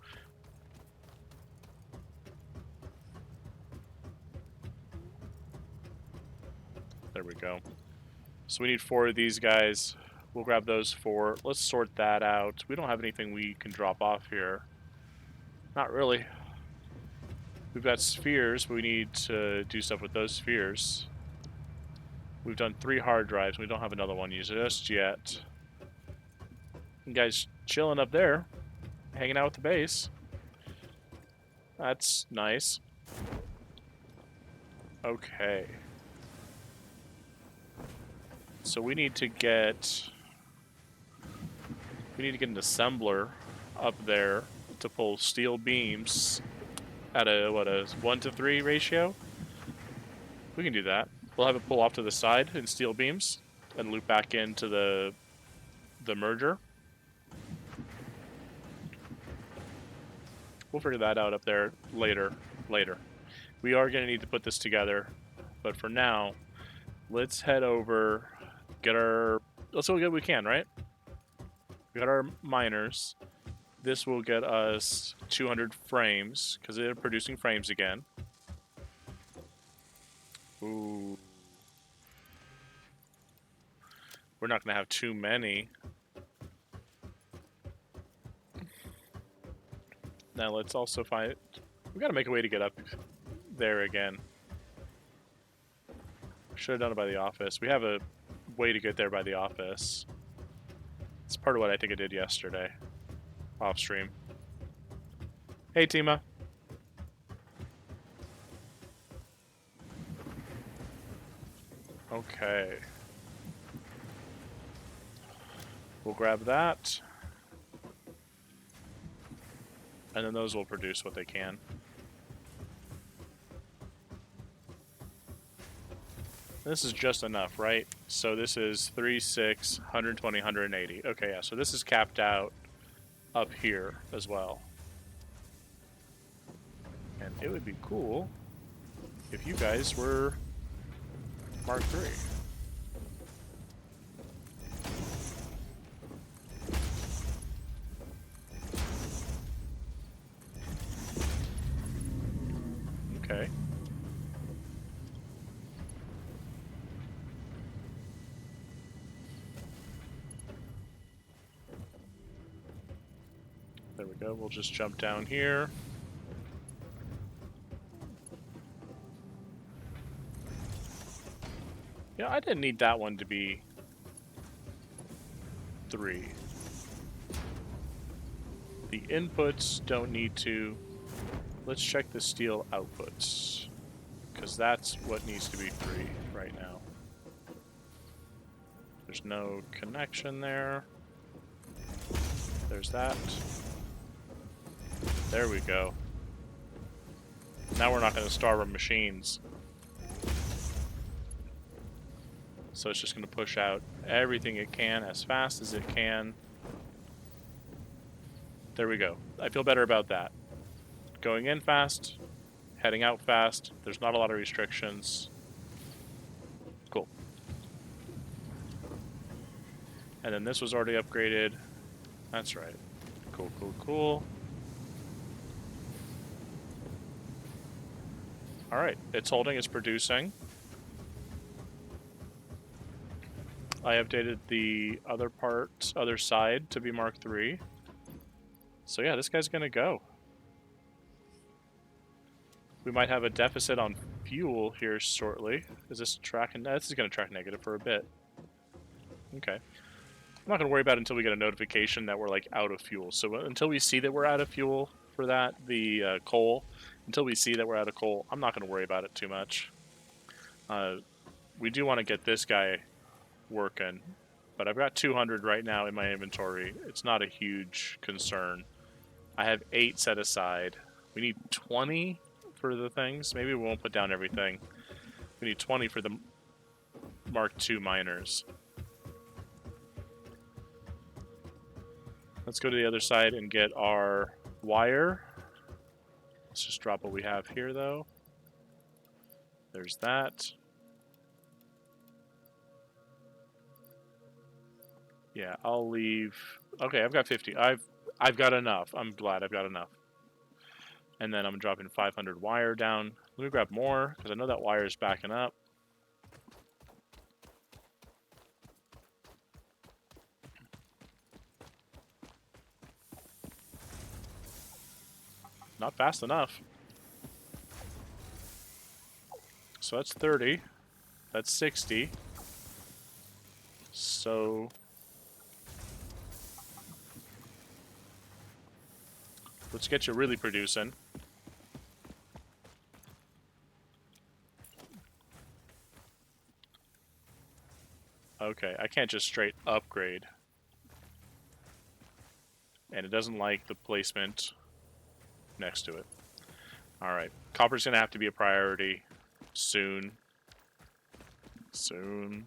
There we go. So we need 4 of these guys. We'll grab those 4. Let's sort that out. We don't have anything we can drop off here. Not really. We've got spheres, but we need to do stuff with those spheres. We've done 3 hard drives. We don't have another one just yet. You guys chilling up there, hanging out with the base. That's nice. Okay. So we need to get an assembler up there to pull steel beams at a 1-to-3 ratio. We can do that. We'll have it pull off to the side in steel beams and loop back into the merger. We'll figure that out up there later. We are going to need to put this together, but for now, let's head over, let's see what we can, right? We got our miners. This will get us 200 frames, because they're producing frames again. Ooh. We're not going to have too many. Now let's also find... We got to make a way to get up there again. Should have done it by the office. We have a way to get there by the office. It's part of what I think I did yesterday. Off stream. Hey, Tima. Okay. We'll grab that. And then those will produce what they can. This is just enough, right? So this is 3, 6, 120, 180. Okay, yeah, so this is capped out up here as well. And it would be cool if you guys were Mark III. Okay. There we go. We'll just jump down here. Yeah, I didn't need that one to be 3. The inputs don't need to. Let's check the steel outputs, because that's what needs to be 3 right now. There's no connection there. There's that. There we go. Now we're not going to starve our machines. So it's just going to push out everything it can as fast as it can. There we go. I feel better about that. Going in fast, heading out fast. There's not a lot of restrictions. Cool. And then this was already upgraded. That's right. Cool, cool, cool. Alright, it's holding, it's producing. I updated the other part, other side to be Mark III. So yeah, this guy's gonna go. We might have a deficit on fuel here shortly. Is this tracking? This is gonna track negative for a bit. Okay. I'm not gonna worry about it until we get a notification that we're like out of fuel. So until we see that we're out of fuel for that, the coal, until we see that we're out of coal, I'm not gonna worry about it too much. We do want to get this guy working, but I've got 200 right now in my inventory. It's not a huge concern. I have 8 set aside. We need 20 for the things. Maybe we won't put down everything. We need 20 for the Mark II miners. Let's go to the other side and get our wire. Let's just drop what we have here, though. There's that. Yeah, I'll leave. Okay, I've got 50. I've got enough. I'm glad I've got enough. And then I'm dropping 500 wire down. Let me grab more, because I know that wire is backing up. Not fast enough. So that's 30. That's 60. So let's get you really producing. Okay, I can't just straight upgrade. And it doesn't like the placement next to it. Alright, copper's gonna have to be a priority soon. Soon.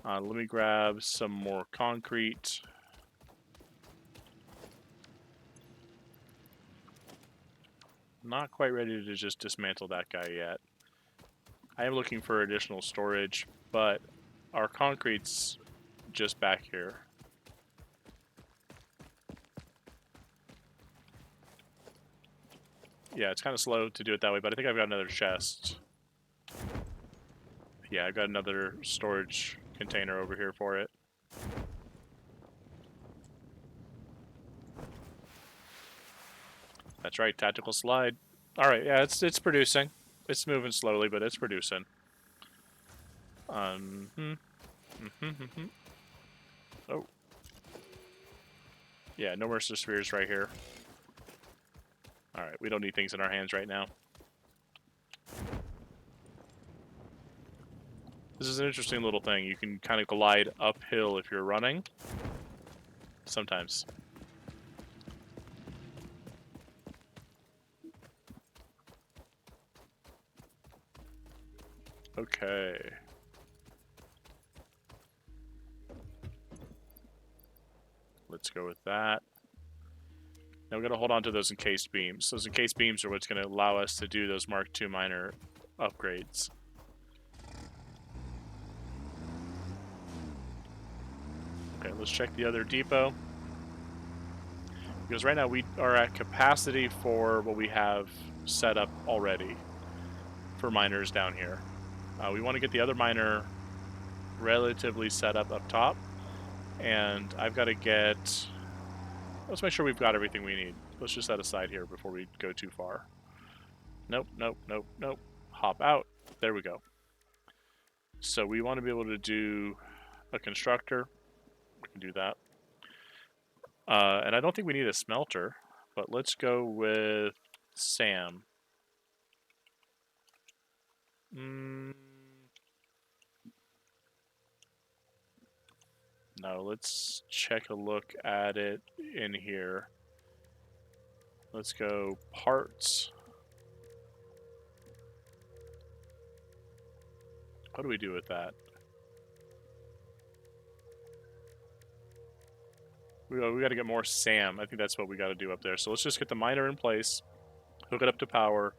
Let me grab some more concrete. Not quite ready to just dismantle that guy yet. I am looking for additional storage, but our concrete's just back here. Yeah, it's kind of slow to do it that way, but I think I've got another chest. Yeah, I've got another storage container over here for it. That's right, tactical slide. Alright, yeah, it's producing. It's moving slowly, but it's producing. Oh. Yeah, no mercer spheres right here. Alright, we don't need things in our hands right now. This is an interesting little thing. You can kind of glide uphill if you're running. Sometimes. Okay. Let's go with that. Now we're going to hold on to those encased beams. Those encased beams are what's going to allow us to do those Mark II miner upgrades. Okay, let's check the other depot. Because right now we are at capacity for what we have set up already for miners down here. We want to get the other miner relatively set up top. And I've got to get... Let's make sure we've got everything we need. Let's just set aside here before we go too far. Nope, nope, nope, nope. Hop out. There we go. So we want to be able to do a constructor. We can do that. And I don't think we need a smelter, but let's go with Sam. No, let's check a look at it in here. Let's go parts. What do we do with that? We got to get more SAM. I think that's what we got to do up there. So let's just get the miner in place, hook it up to power,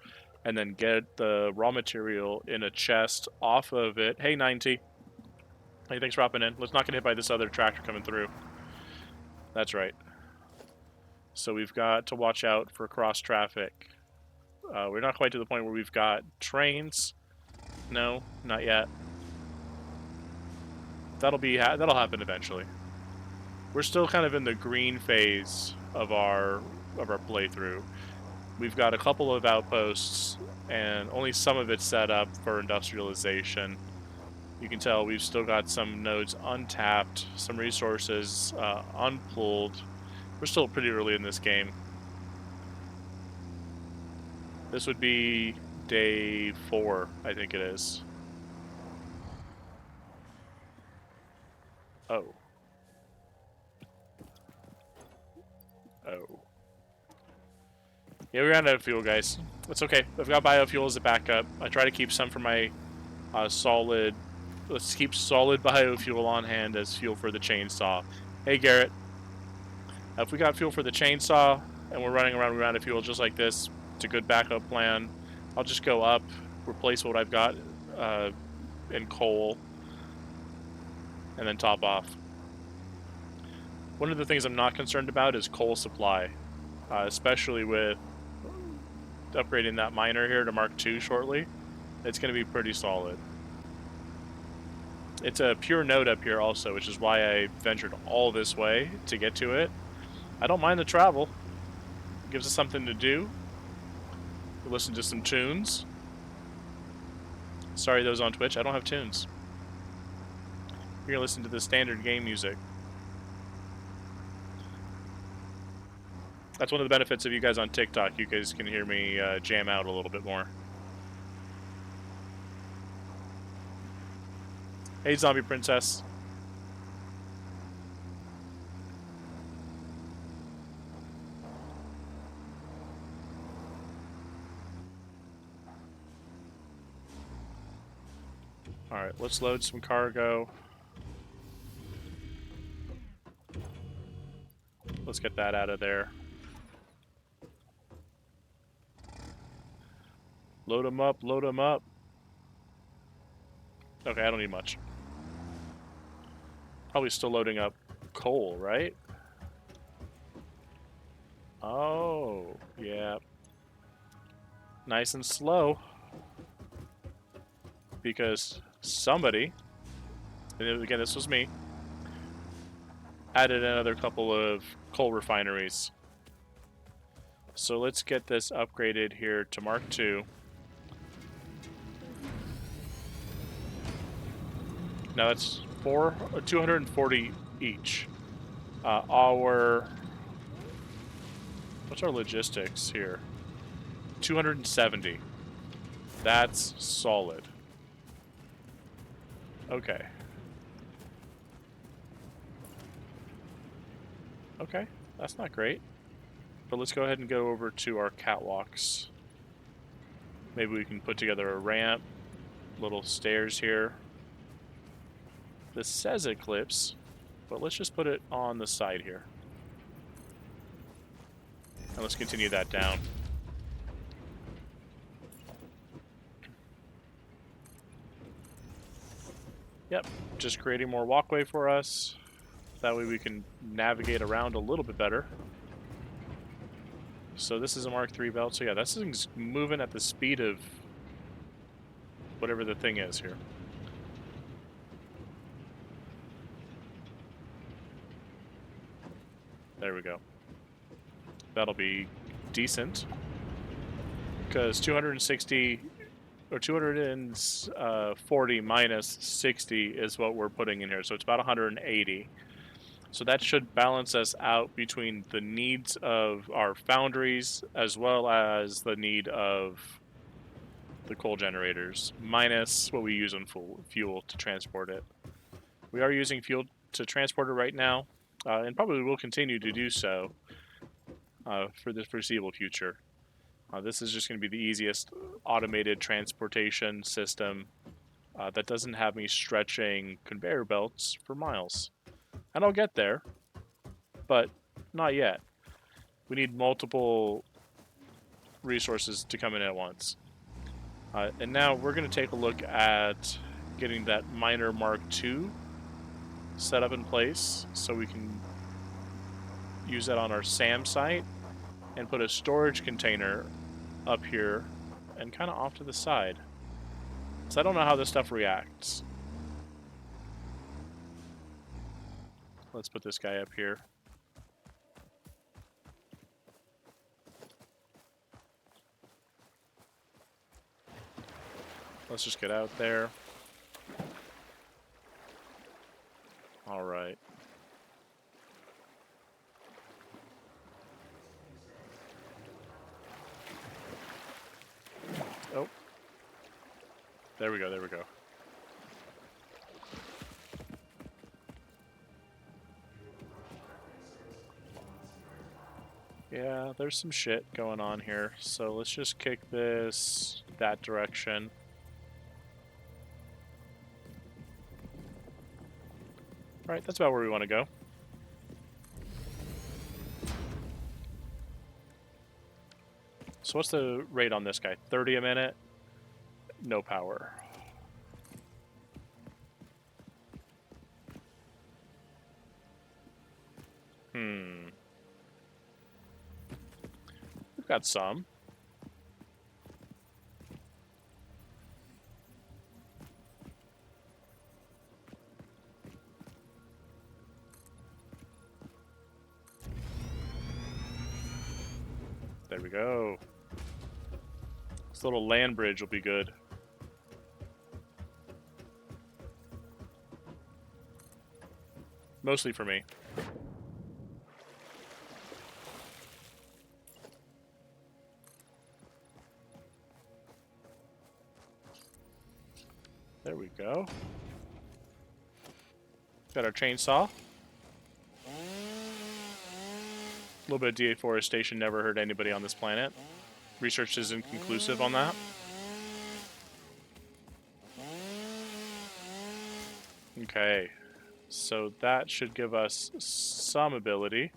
and then get the raw material in a chest off of it. Hey, 90. Hey, thanks for hopping in. Let's not get hit by this other tractor coming through. That's right. So we've got to watch out for cross traffic. We're not quite to the point where we've got trains. No, not yet. That'll happen eventually. We're still kind of in the green phase of our playthrough. We've got a couple of outposts, and only some of it's set up for industrialization. You can tell we've still got some nodes untapped, some resources unpulled. We're still pretty early in this game. This would be day 4, I think it is. Oh. Oh. Yeah, we ran out of fuel, guys. It's okay. I've got biofuel as a backup. I try to keep some for my solid... Let's keep solid biofuel on hand as fuel for the chainsaw. Hey, Garrett. If we got fuel for the chainsaw and we're running around, we ran out of fuel just like this, it's a good backup plan. I'll just go up, replace what I've got in coal, and then top off. One of the things I'm not concerned about is coal supply, especially with upgrading that miner here to Mark II shortly. It's going to be pretty solid. It's a pure node up here also, which is why I ventured all this way to get to it. I don't mind the travel. It gives us something to do. We listen to some tunes. Sorry, those on Twitch, I don't have tunes. You're gonna listen to the standard game music. That's one of the benefits of you guys on TikTok. You guys can hear me jam out a little bit more. Hey, Zombie Princess. Alright, let's load some cargo. Let's get that out of there. Load them up, load them up. Okay, I don't need much. Probably still loading up coal, right? Oh, yeah. Nice and slow. Because somebody, and again, this was me, added another couple of coal refineries. So let's get this upgraded here to Mark II. Now that's 240 each. What's our logistics here? 270. That's solid. Okay. Okay, that's not great. But let's go ahead and go over to our catwalks. Maybe we can put together a ramp, little stairs here. This says Eclipse, but let's just put it on the side here. And let's continue that down. Yep, just creating more walkway for us. That way we can navigate around a little bit better. So this is a Mark III belt. So yeah, this thing's moving at the speed of whatever the thing is here. There we go. That'll be decent. Because 260 or 240 minus 60 is what we're putting in here. So it's about 180. So that should balance us out between the needs of our foundries as well as the need of the coal generators, minus what we use on fuel to transport it. We are using fuel to transport it right now, and probably will continue to do so for the foreseeable future. This is just going to be the easiest automated transportation system that doesn't have me stretching conveyor belts for miles. And I'll get there, but not yet. We need multiple resources to come in at once. And now we're going to take a look at getting that miner Mark II set up in place so we can use that on our SAM site and put a storage container up here and kind of off to the side. So I don't know how this stuff reacts. Let's put this guy up here. Let's just get out there. All right. Oh. There we go, there we go. Yeah, there's some shit going on here. So let's just kick this that direction. Alright, that's about where we want to go. So what's the rate on this guy? 30 a minute? No power. We've got some. There we go. This little land bridge will be good. Mostly for me. There we go. Got our chainsaw. A little bit of deforestation never hurt anybody on this planet. Research is inconclusive on that. Okay, so that should give us some ability.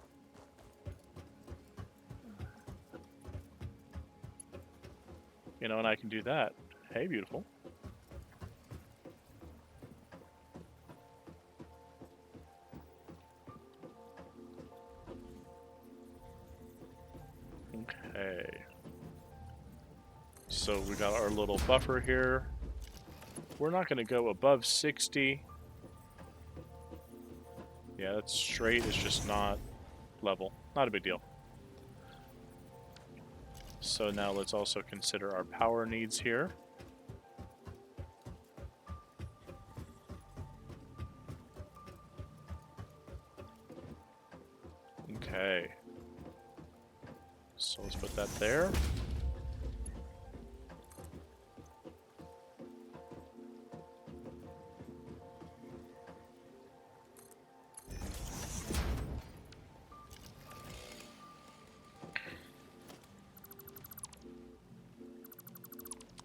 You know, and I can do that. Hey, beautiful. Okay. So we got our little buffer here. We're not going to go above 60. Yeah, that's straight. It's just not level. Not a big deal. So now let's also consider our power needs here. Okay. So let's put that there.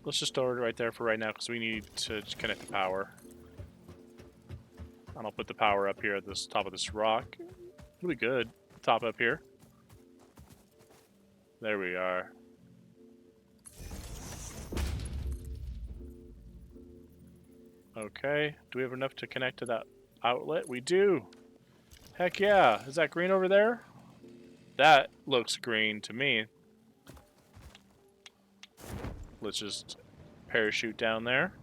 let's just store it right there for right now because we need to connect the power. And I'll put the power up here at this top of this rock. It'll be good. Top up here. There we are. Okay. Do we have enough to connect to that outlet? We do. Heck yeah. Is that green over there? That looks green to me. Let's just parachute down there.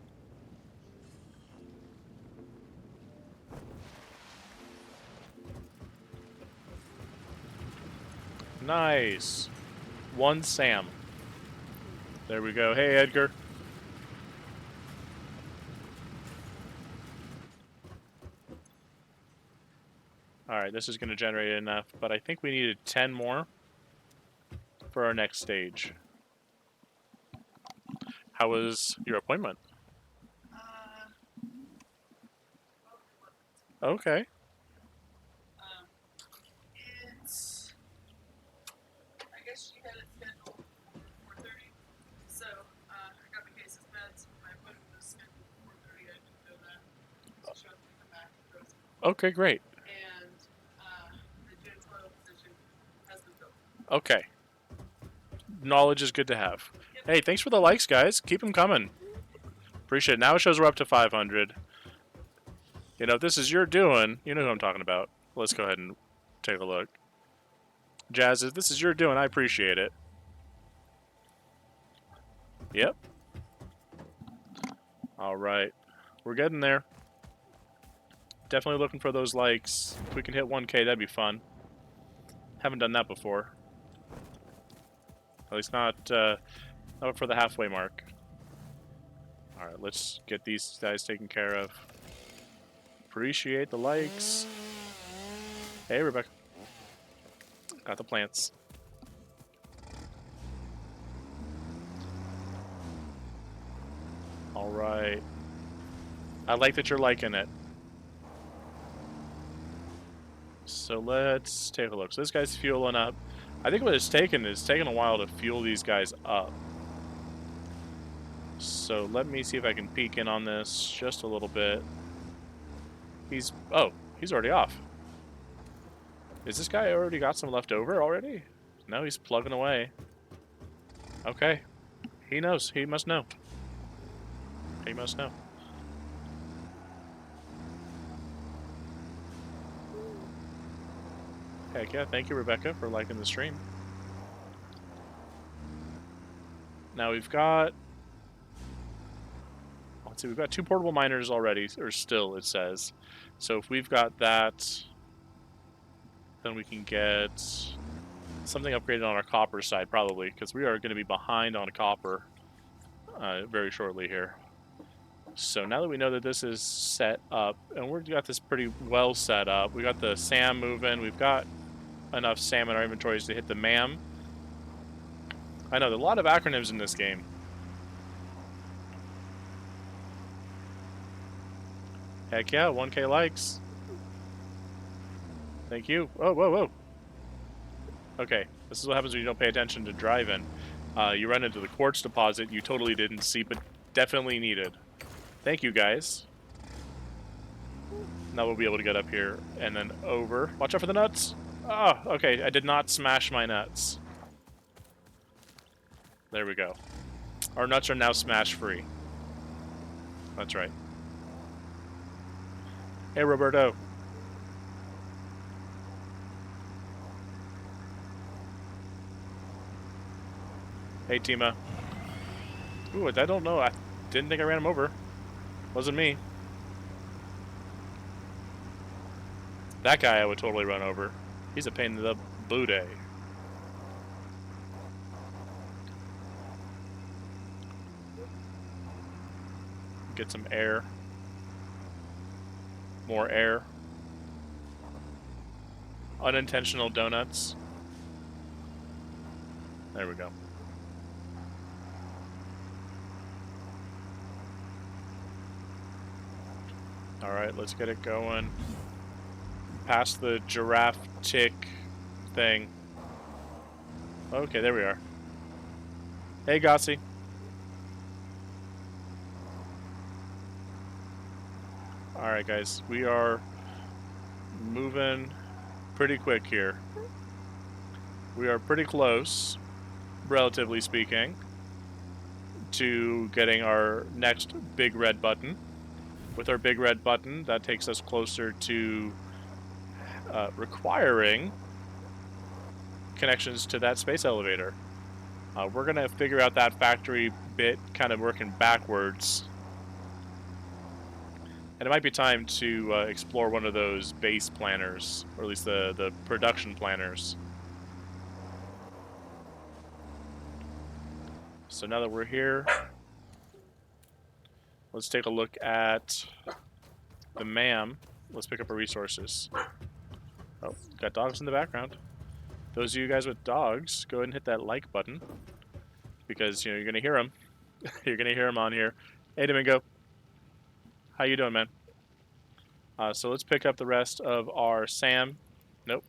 Nice. One Sam. There we go. Hey, Edgar. Alright, this is going to generate enough, but I think we needed 10 more for our next stage. How was your appointment? Okay. It's. I guess she had it scheduled for 4:30, so I got the case of meds. My appointment was scheduled for 4:30. I didn't know that. So she wants me to come back and go. Okay, great. And the June 12th position has been filled. Okay. Knowledge is good to have. Yep. Hey, thanks for the likes, guys. Keep them coming. Appreciate it. Now it shows we're up to 500. You know, if this is your doing, you know who I'm talking about. Let's go ahead and take a look. Jazz, if this is your doing, I appreciate it. Yep. All right. We're getting there. Definitely looking for those likes. If we can hit 1K, that'd be fun. Haven't done that before. At least not for the halfway mark. All right, let's get these guys taken care of. Appreciate the likes. Hey, Rebecca. Got the plants. All right. I like that you're liking it. So let's take a look. So this guy's fueling up. I think what it's taken is taking a while to fuel these guys up. So let me see if I can peek in on this just a little bit. He's already off. Is this guy already got some left over already? No, he's plugging away. Okay. He knows. He must know. He must know. Heck yeah, thank you, Rebecca, for liking the stream. Now we've got... Let's see, we've got 2 portable miners already, or still, it says. So if we've got that, then we can get something upgraded on our copper side, probably, because we are going to be behind on copper very shortly here. So now that we know that this is set up, and we've got this pretty well set up, we got the SAM moving, we've got enough SAM in our inventories to hit the MAM. I know, there are a lot of acronyms in this game. Heck yeah, 1K likes. Thank you. Oh, whoa, whoa. Okay, this is what happens when you don't pay attention to driving. You run into the quartz deposit you totally didn't see, but definitely needed. Thank you, guys. Now we'll be able to get up here and then over. Watch out for the nuts. Oh, okay, I did not smash my nuts. There we go. Our nuts are now smash free. That's right. Hey, Roberto. Hey, Tima. Ooh, I don't know. I didn't think I ran him over. Wasn't me. That guy I would totally run over. He's a pain in the booty. Get some air. More air. Unintentional donuts. There we go. Alright, let's get it going. Past the giraffe tick thing. Okay, there we are. Hey, Gossi. Alright, guys. We are moving pretty quick here. We are pretty close, relatively speaking, to getting our next big red button. With our big red button, that takes us closer to requiring connections to that space elevator. We're going to figure out that factory bit kind of working backwards. And it might be time to explore one of those base planners, or at least the production planners. So now that we're here, let's take a look at the MAM. Let's pick up our resources. Oh, got dogs in the background. Those of you guys with dogs, go ahead and hit that like button, because you're gonna hear them. You're gonna hear them on here. Hey, Domingo, how you doing, man? So let's pick up the rest of our SAM. Nope,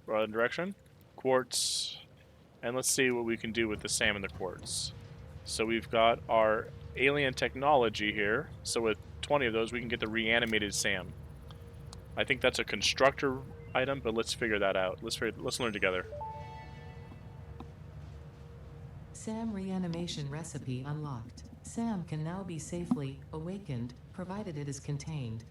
wrong direction. Quartz, and let's see what we can do with the SAM and the quartz. So we've got our alien technology here. So with 20 of those, we can get the reanimated SAM. I think that's a constructor item, but let's figure that out. Let's learn together. SAM reanimation recipe unlocked. SAM can now be safely awakened, provided it is contained.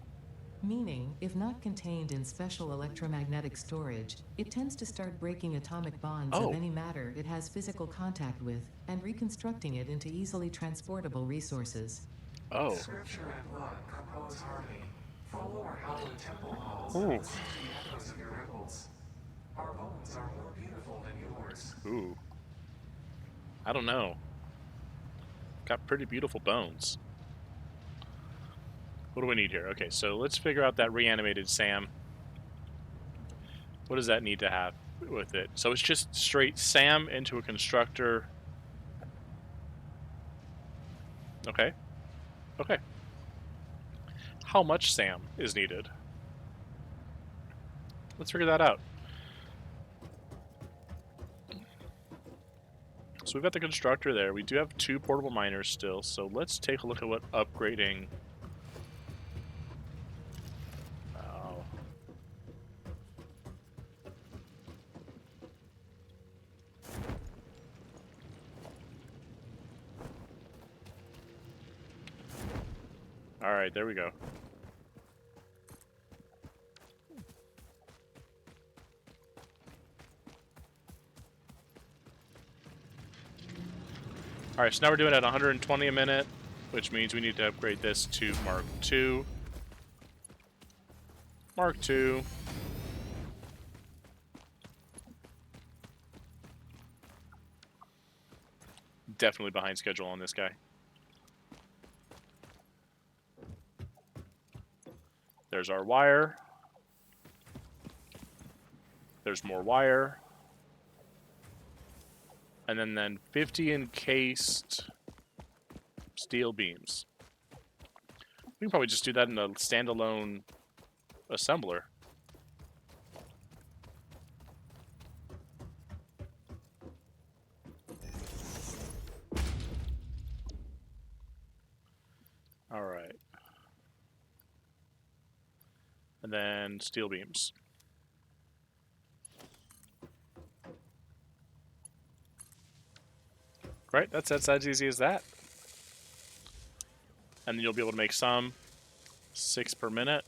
Meaning, if not contained in special electromagnetic storage, it tends to start breaking atomic bonds of any matter it has physical contact with, and reconstructing it into easily transportable resources. Oh. Scripture and blood compose harmony. Follow our hallowed temple halls Ooh. and listen to the echoes of your ripples. Our bones are more beautiful than yours. Ooh. I don't know. Got pretty beautiful bones. What do we need here? Okay, so let's figure out that reanimated SAM. What does that need to have with it? So it's just straight SAM into a constructor. Okay. Okay. How much SAM is needed? Let's figure that out. So we've got the constructor there. We do have 2 portable miners still, so let's take a look at what upgrading... Oh. Alright, there we go. Alright, so now we're doing it at 120 a minute, which means we need to upgrade this to Mark II. Mark II. Definitely behind schedule on this guy. There's our wire. There's more wire. And then 50 encased steel beams. We can probably just do that in a standalone assembler. Alright. And then steel beams. Right, that's as easy as that. And then you'll be able to make some 6 per minute.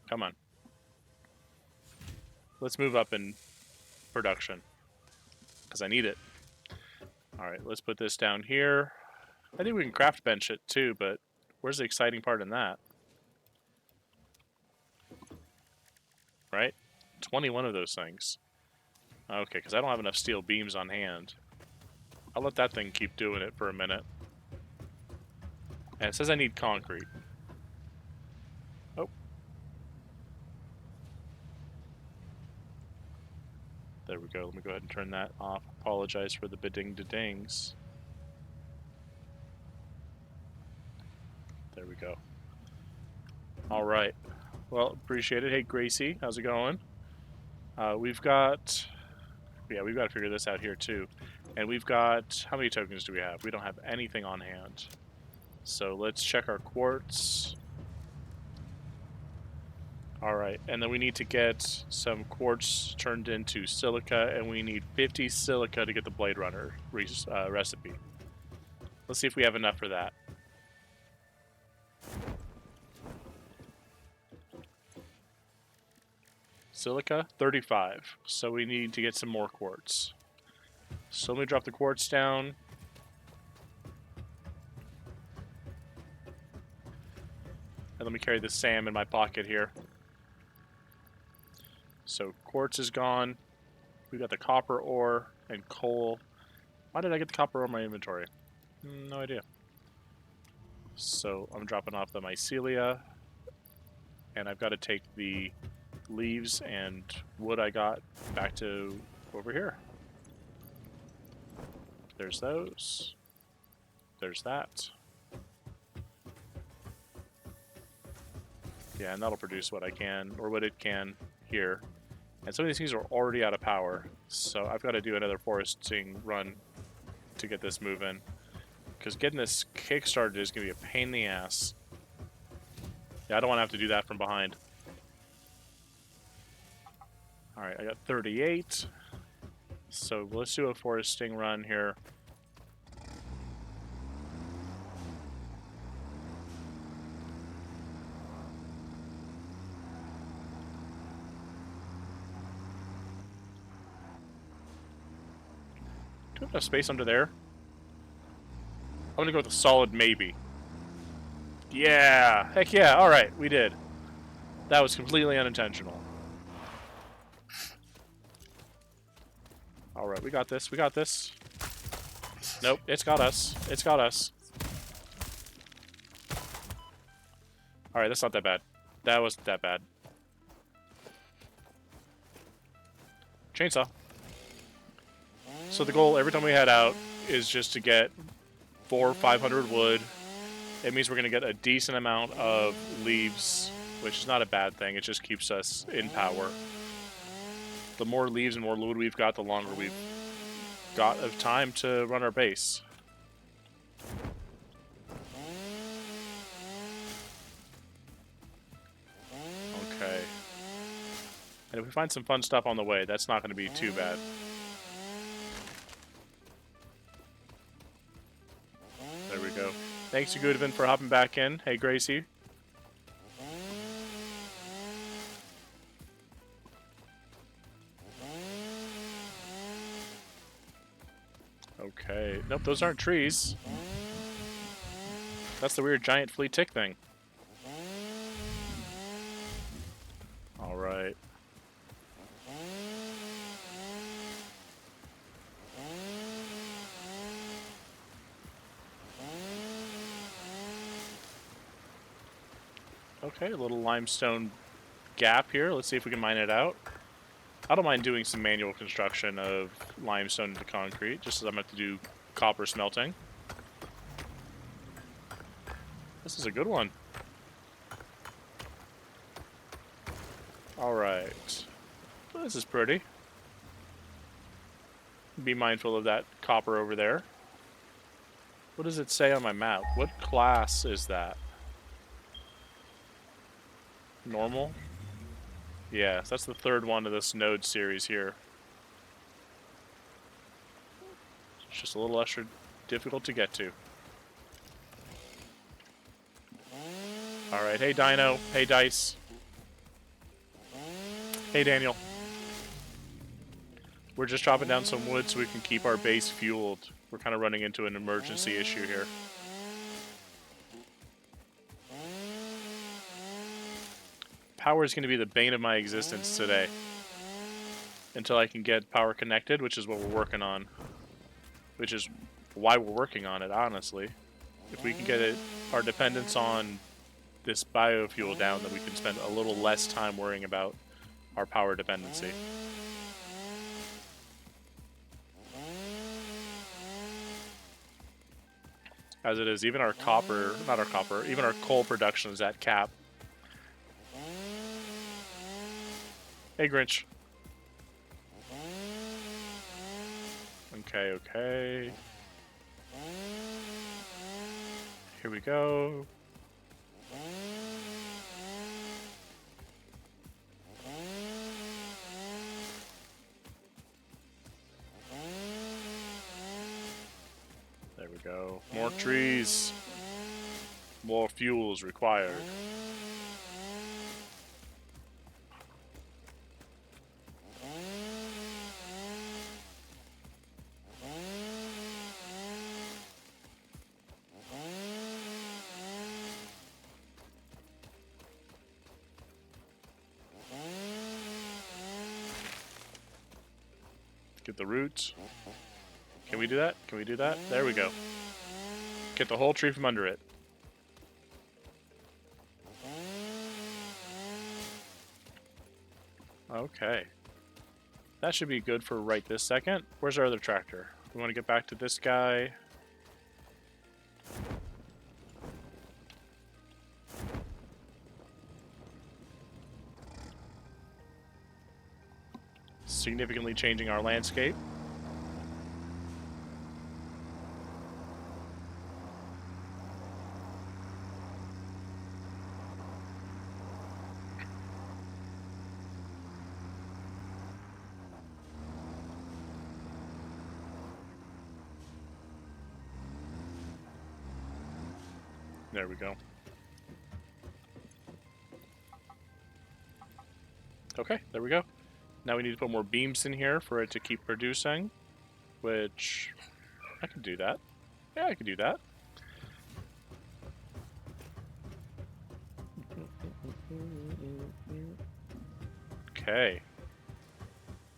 Come on. Let's move up in production, because I need it. Alright, let's put this down here. I think we can craft bench it too, but where's the exciting part in that? Right? 21 of those things. Okay, because I don't have enough steel beams on hand. I'll let that thing keep doing it for a minute. And it says I need concrete. Oh. There we go. Let me go ahead and turn that off. Apologize for the ba-ding-da-dings. There we go. Alright. Well, appreciate it. Hey, Gracie. How's it going? We've got... Yeah, we've got to figure this out here, too. And we've got... How many tokens do we have? We don't have anything on hand. So let's check our quartz. Alright, and then we need to get some quartz turned into silica, and we need 50 silica to get the Blade Runner recipe. Let's see if we have enough for that. Silica, 35. So we need to get some more quartz. So let me drop the quartz down. And let me carry the SAM in my pocket here. So quartz is gone. We got the copper ore and coal. Why did I get the copper ore in my inventory? No idea. So I'm dropping off the mycelia. And I've got to take the leaves and wood I got back to over here. There's those. There's that. Yeah, and that'll produce what I can, or what it can here. And some of these things are already out of power, so I've got to do another foresting run to get this moving. Because getting this kick-started is going to be a pain in the ass. Yeah, I don't want to have to do that from behind. Alright, I got 38. So let's do a foresting run here. Do we have enough space under there? I'm gonna go with a solid maybe. Yeah! Heck yeah! Alright, we did. That was completely unintentional. Alright, we got this. We got this. Nope, it's got us. It's got us. Alright, that's not that bad. That wasn't that bad. Chainsaw. So the goal every time we head out is just to get 400 or 500 wood. It means we're going to get a decent amount of leaves, which is not a bad thing. It just keeps us in power. The more leaves and more wood we've got, the longer we've got of time to run our base. Okay. And if we find some fun stuff on the way, that's not going to be too bad. There we go. Thanks to Goodvin for hopping back in. Hey, Gracie. Okay. Nope, those aren't trees. That's the weird giant flea tick thing. Alright. Okay, a little limestone gap here. Let's see if we can mine it out. I don't mind doing some manual construction of limestone into concrete, just as I'm going to have to do copper smelting. This is a good one. Alright. Well, this is pretty. Be mindful of that copper over there. What does it say on my map? What class is that? Normal? Yeah, that's the third one of this node series here. It's just a little extra difficult to get to. Alright, hey Dino. Hey Dice. Hey Daniel. We're just chopping down some wood so we can keep our base fueled. We're kind of running into an emergency issue here. Power is going to be the bane of my existence today. Until I can get power connected, which is what we're working on. Which is why we're working on it, honestly. If we can get our dependence on this biofuel down, then we can spend a little less time worrying about our power dependency. As it is, even our copper, not our copper, even our coal production is at cap. Hey, Grinch. Okay, okay. Here we go. There we go. More trees. More fuels required. Get the roots. Can we do that? Can we do that? There we go. Get the whole tree from under it. Okay. That should be good for right this second. Where's our other tractor? We want to get back to this guy. Significantly changing our landscape. There we go. Okay, there we go. Now we need to put more beams in here for it to keep producing, which I can do that. Yeah, I can do that. Okay.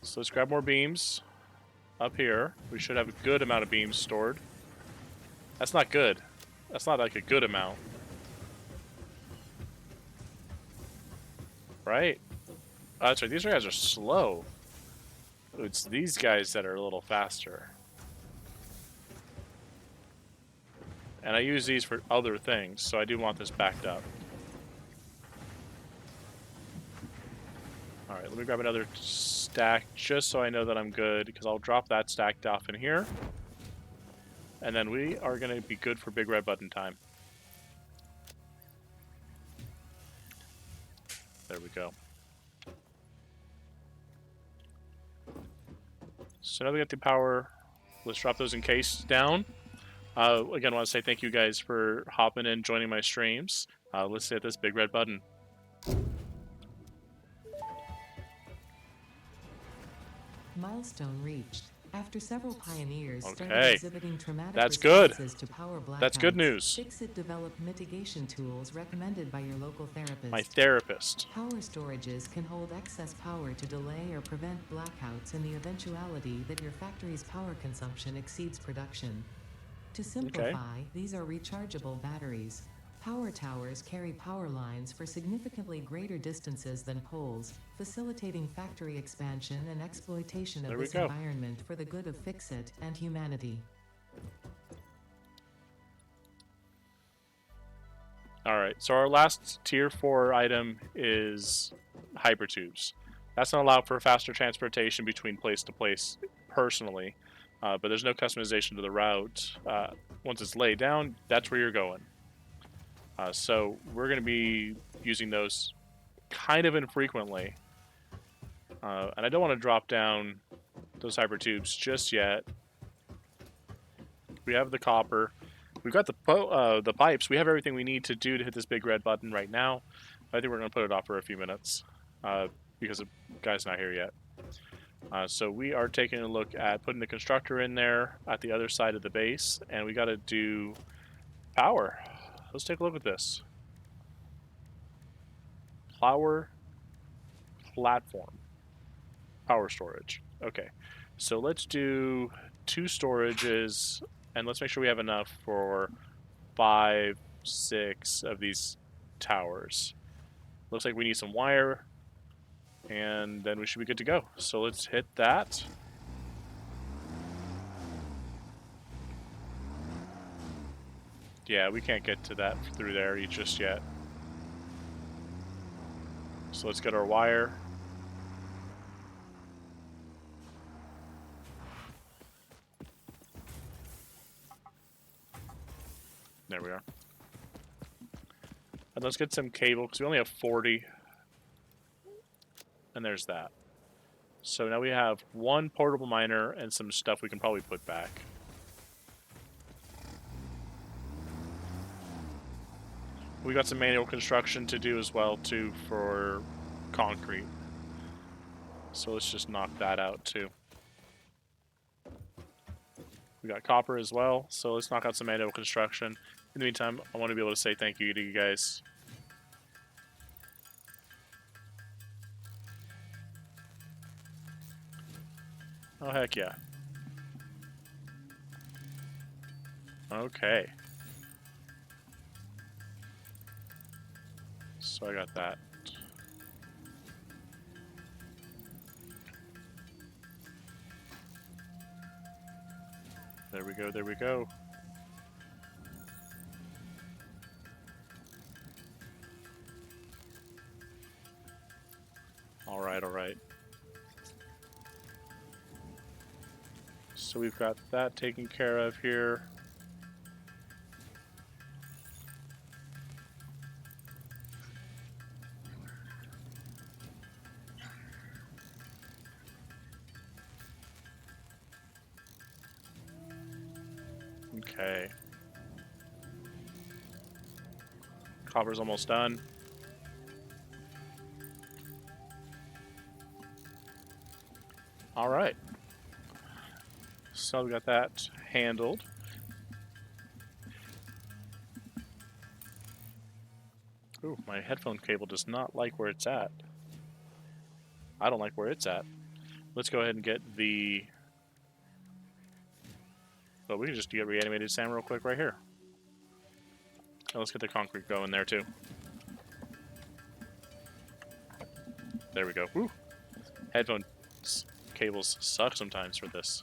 So let's grab more beams up here. We should have a good amount of beams stored. That's not good. That's not like a good amount. Right? Oh, that's right. These guys are slow. It's these guys that are a little faster. And I use these for other things, so I do want this backed up. Alright, let me grab another stack just so I know that I'm good, because I'll drop that stacked off in here. And then we are going to be good for big red button time. There we go. So now we got the power. Let's drop those in case down. Again, I want to say thank you guys for hopping in, joining my streams. Let's hit this big red button. Milestone reached. After several pioneers started Okay. exhibiting traumatic That's good. responses to power blackouts, That's good news. Fixit developed mitigation tools recommended by your local therapist. My therapist. Power storages can hold excess power to delay or prevent blackouts in the eventuality that your factory's power consumption exceeds production. To simplify, these are rechargeable batteries. Power towers carry power lines for significantly greater distances than poles, facilitating factory expansion and exploitation of this environment for the good of Fixit and humanity. Alright, so our last tier 4 item is hypertubes. That's not allowed for faster transportation between place to place personally, but there's no customization to the route. Once it's laid down, that's where you're going. So we're going to be using those kind of infrequently. And I don't want to drop down those hypertubes just yet. We have the copper. We've got the pipes. We have everything we need to do to hit this big red button right now. I think we're going to put it off for a few minutes because the guy's not here yet. So we are taking a look at putting the constructor in there at the other side of the base. And we got to do power. Let's take a look at this. Power platform. Power storage. Okay. So let's do 2 storages, and let's make sure we have enough for 5, 6 of these towers. Looks like we need some wire, and then we should be good to go. So let's hit that. Yeah, we can't get to that through there just yet. So let's get our wire. There we are. And let's get some cable, because we only have 40. And there's that. So now we have one portable miner and some stuff we can probably put back. We got some manual construction to do as well, too, for concrete. So let's just knock that out, too. We got copper as well, so let's knock out some manual construction. In the meantime, I want to be able to say thank you to you guys. Oh, heck yeah. Okay. So I got that. There we go, there we go. Alright, alright. So we've got that taken care of here. Okay. Copper's almost done. Alright. So we got that handled. Ooh, my headphone cable does not like where it's at. I don't like where it's at. Let's go ahead and get the... Well, we can just get reanimated Sam real quick right here. And let's get the concrete going there too. There we go. Woo! Headphone cables suck sometimes for this.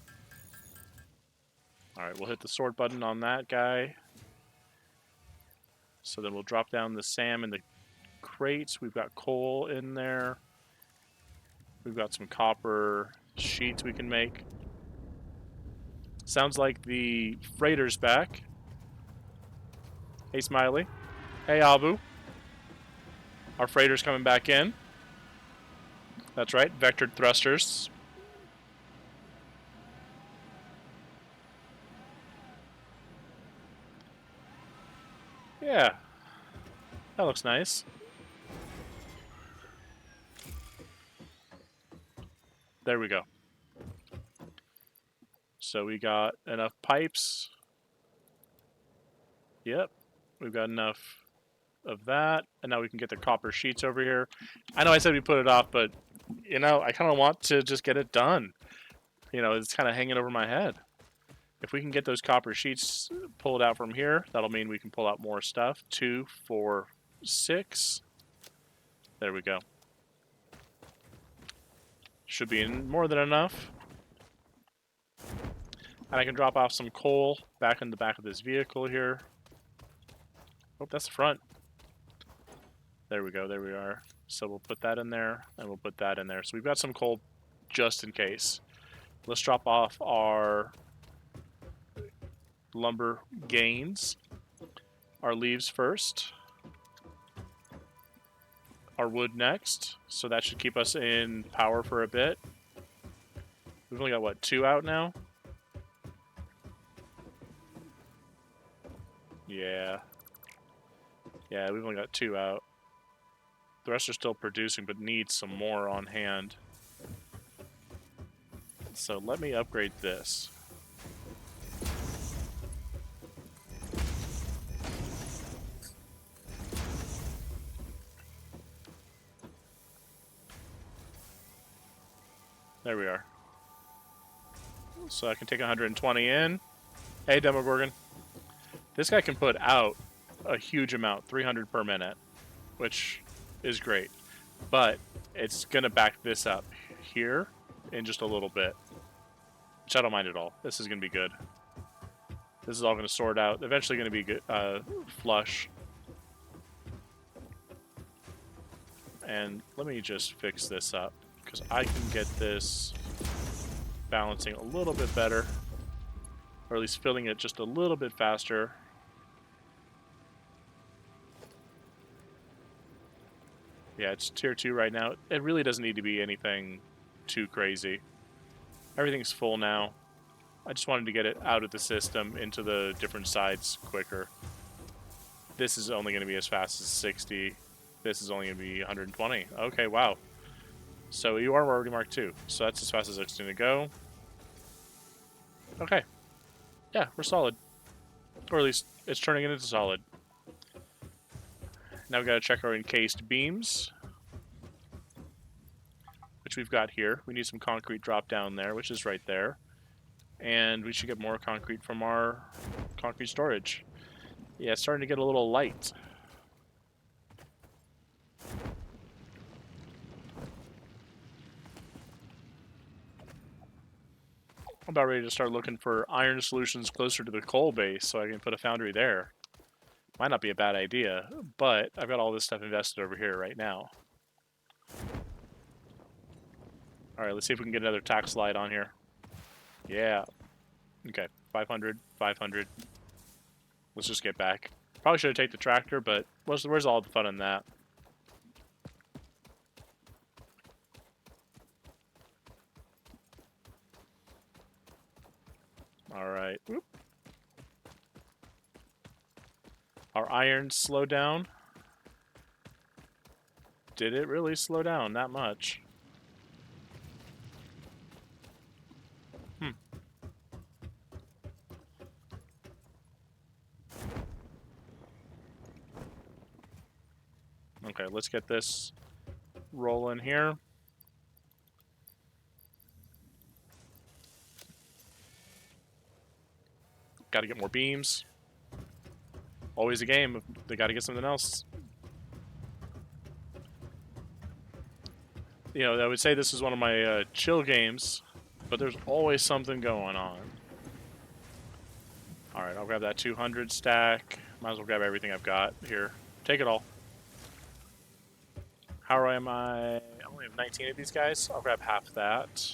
Alright, we'll hit the sort button on that guy. So then we'll drop down the SAM in the crates. We've got coal in there. We've got some copper sheets we can make. Sounds like the freighter's back. Hey, Smiley. Hey, Abu. Our freighter's coming back in. That's right, vectored thrusters. Yeah. That looks nice. There we go. So we got enough pipes. Yep. We've got enough of that. And now we can get the copper sheets over here. I know I said we put it off, but, you know, I kind of want to just get it done. You know, it's kind of hanging over my head. If we can get those copper sheets pulled out from here, that'll mean we can pull out more stuff. 2, 4, 6. There we go. Should be more than enough. And I can drop off some coal back in the back of this vehicle here. Oh, that's the front. There we go, there we are. So we'll put that in there, and we'll put that in there. So we've got some coal just in case. Let's drop off our lumber gains. Our leaves first. Our wood next. So that should keep us in power for a bit. We've only got, what, 2 out now? Yeah. Yeah, we've only got 2 out. The rest are still producing, but need some more on hand. So let me upgrade this. There we are. So I can take 120 in. Hey, Demogorgon. This guy can put out a huge amount, 300 per minute, which is great. But it's going to back this up here in just a little bit, which I don't mind at all. This is going to be good. This is all going to sort out. Eventually going to be good, flush. And let me just fix this up, because I can get this balancing a little bit better, or at least filling it just a little bit faster. Yeah, it's tier 2 right now. It really doesn't need to be anything too crazy. Everything's full now. I just wanted to get it out of the system into the different sides quicker. This is only going to be as fast as 60. This is only going to be 120. Okay, wow. So you are already Mark 2. So that's as fast as it's going to go. Okay. Yeah, we're solid. Or at least it's turning it into solid. Now we got to check our encased beams, which we've got here. We need some concrete drop down there, which is right there. And we should get more concrete from our concrete storage. Yeah, it's starting to get a little light. I'm about ready to start looking for iron solutions closer to the coal base so I can put a foundry there. Might not be a bad idea, but I've got all this stuff invested over here right now. Alright, let's see if we can get another tax slide on here. Yeah. Okay, 500, 500. Let's just get back. Probably should have taken the tractor, but where's all the fun in that? Alright. Our iron slowed down. Did it really slow down that much? Okay, let's get this rolling here. Got to get more beams. Always a game. They got to get something else. You know, I would say this is one of my chill games, but there's always something going on. Alright, I'll grab that 200 stack. Might as well grab everything I've got here. Take it all. How am I? I only have 19 of these guys. I'll grab half that.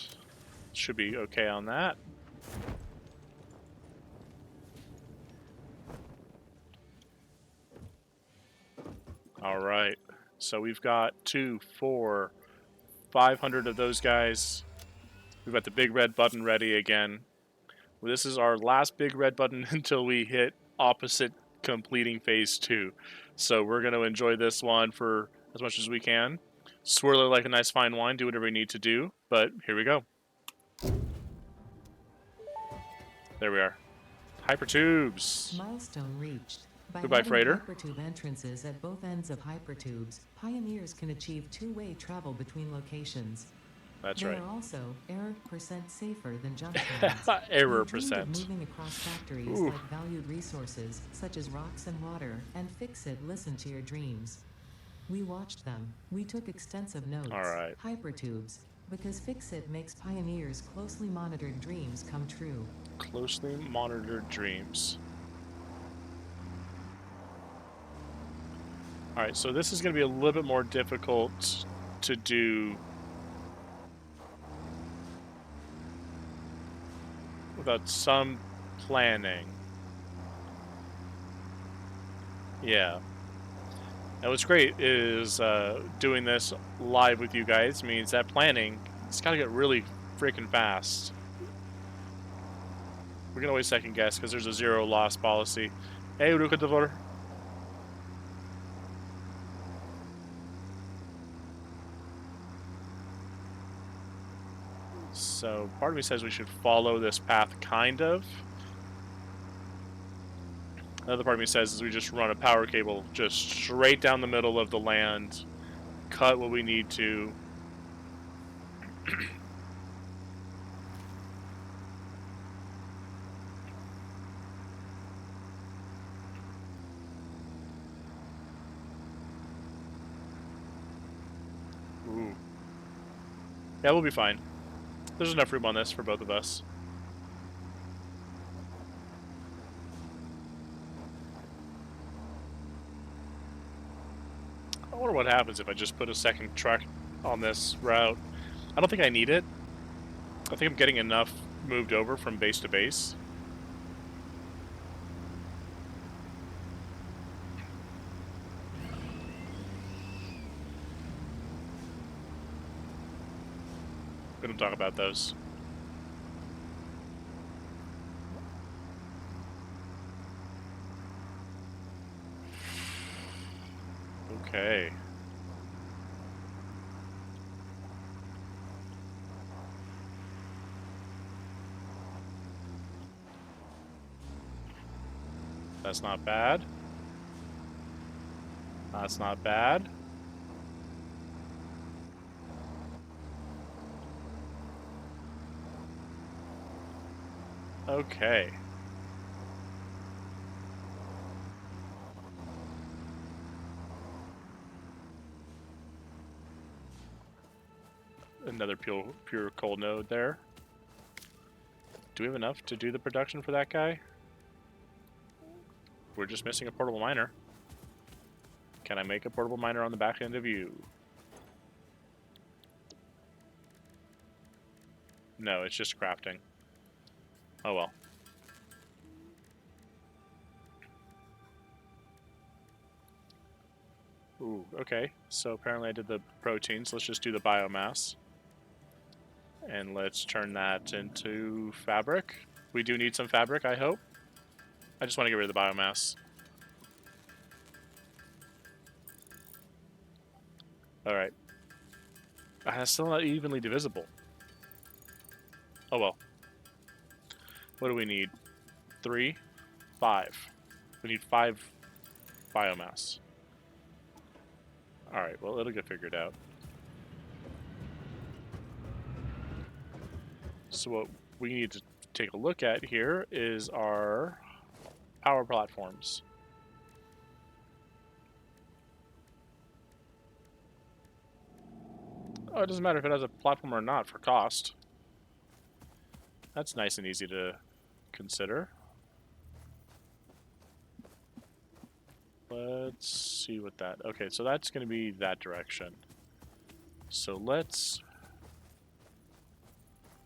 Should be okay on that. Alright. So we've got 2, 4, 500 of those guys. We've got the big red button ready again. This is our last big red button until we hit opposite completing phase 2. So we're going to enjoy this one for as much as we can. Swirl it like a nice fine wine, do whatever you need to do, but here we go. There we are. Hypertubes. Milestone reached. By Goodbye, adding freighter. hypertube entrances at both ends of hypertubes, pioneers can achieve two-way travel between locations. That's They right. are also error percent safer than jump pads. Error You dreamed of percent. moving across factories Ooh. like valued resources, such as rocks and water, and Fix-It listened to your dreams. We watched them. We took extensive notes. All right. Hypertubes. Because Fix-It makes pioneers' closely monitored dreams come true. Closely monitored dreams. Alright, so this is going to be a little bit more difficult to do without some planning. Yeah. Now what's great is doing this live with you guys means that planning, it's got to get really freaking fast. We can always second guess because there's a zero loss policy. Hey, Urukadavor. So part of me says we should follow this path, kind of. Another part of me says is we just run a power cable just straight down the middle of the land, cut what we need to. Ooh. Yeah, we'll be fine. There's enough room on this for both of us. I wonder what happens if I just put a second truck on this route. I don't think I need it. I think I'm getting enough moved over from base to base. We don't talk about those. Okay. That's not bad. That's not bad. Okay. Another pure coal node there. Do we have enough to do the production for that guy? We're just missing a portable miner. Can I make a portable miner on the back end of you? No, it's just crafting. Oh well. Ooh, okay. So apparently I did the proteins. Let's just do the biomass. And let's turn that into fabric. We do need some fabric, I hope. I just want to get rid of the biomass. Alright. It's still not evenly divisible. Oh well. What do we need? 3? 5. We need 5 biomass. Alright, well, it'll get figured out. So what we need to take a look at here is our power platforms. Oh, it doesn't matter if it has a platform or not for cost. That's nice and easy to consider. Let's see what that... Okay, so that's going to be that direction. So let's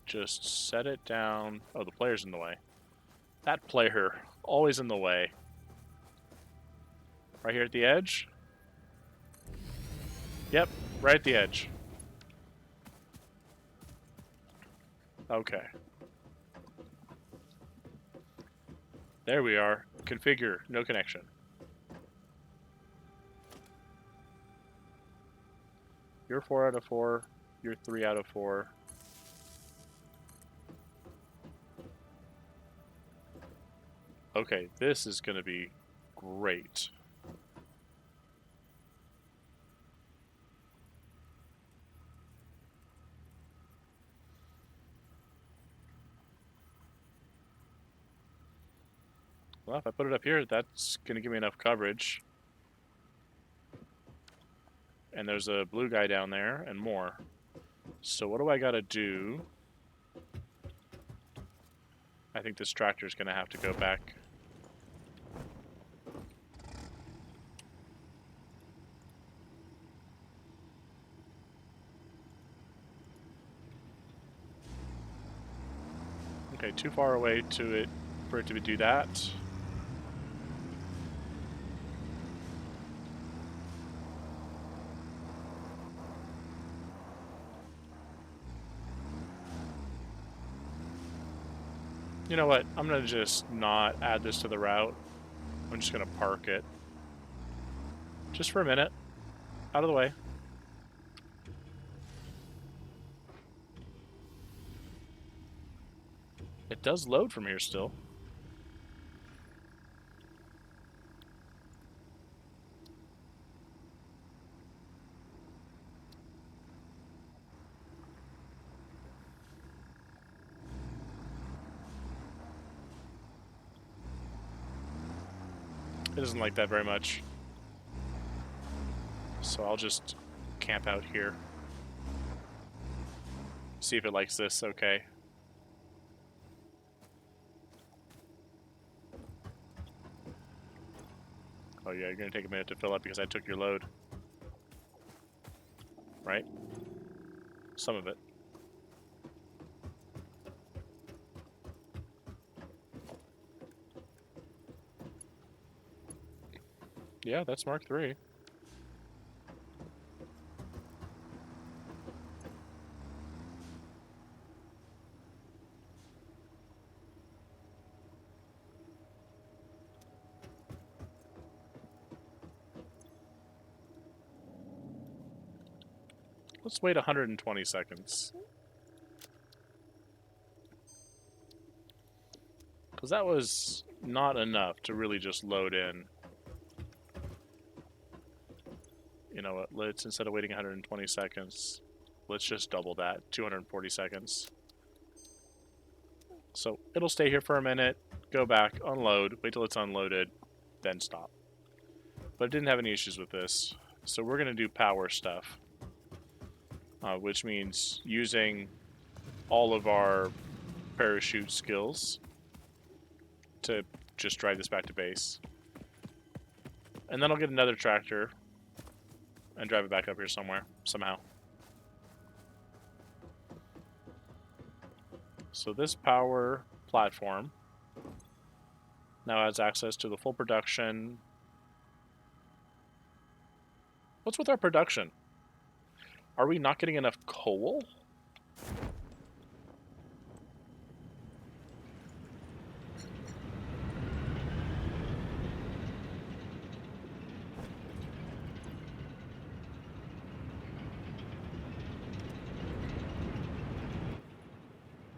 just set it down. Oh, the player's in the way. That player, always in the way. Right here at the edge? Yep, right at the edge. Okay. There we are. Configure, no connection. You're 4 out of 4. You're 3 out of 4. Okay, this is going to be great. Well, if I put it up here, that's going to give me enough coverage. And there's a blue guy down there and more. So what do I got to do? I think this tractor's going to have to go back. Okay, too far away for it to do that. You know what? I'm going to just not add this to the route. I'm just going to park it. Just for a minute. Out of the way. It does load from here still. It doesn't like that very much. So I'll just camp out here. See if it likes this, okay. Oh yeah, you're gonna take a minute to fill up because I took your load. Right? Some of it. Yeah, that's Mark III. Let's wait 120 seconds. Because that was not enough to really just load in. You know what, let's, instead of waiting 120 seconds, let's just double that, 240 seconds. So it'll stay here for a minute, go back, unload, wait till it's unloaded, then stop. But it didn't have any issues with this. So we're going to do power stuff, which means using all of our parachute skills to just drive this back to base. And then I'll get another tractor and drive it back up here somewhere, somehow. So this power platform now has access to the full production. What's with our production? Are we not getting enough coal?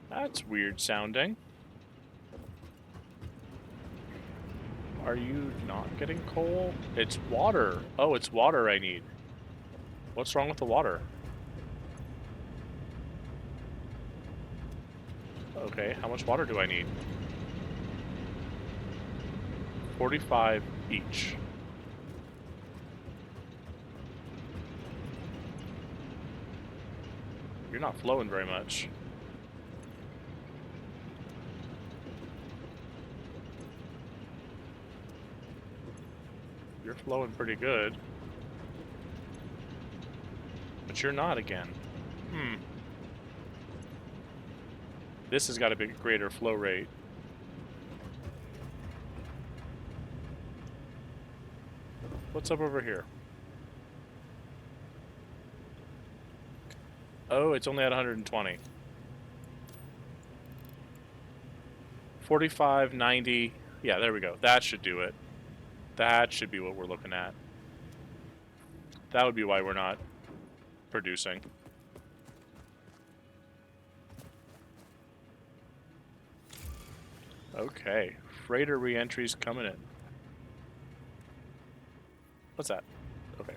That's weird sounding. Are you not getting coal? It's water. Oh, it's water I need. What's wrong with the water? Okay, how much water do I need? 45 each. You're not flowing very much. You're flowing pretty good. But you're not again. This has got a bit greater flow rate. What's up over here? Oh, it's only at 120. 45, 90. Yeah, there we go. That should do it. That should be what we're looking at. That would be why we're not producing. Okay, freighter re-entry's coming in. What's that? Okay.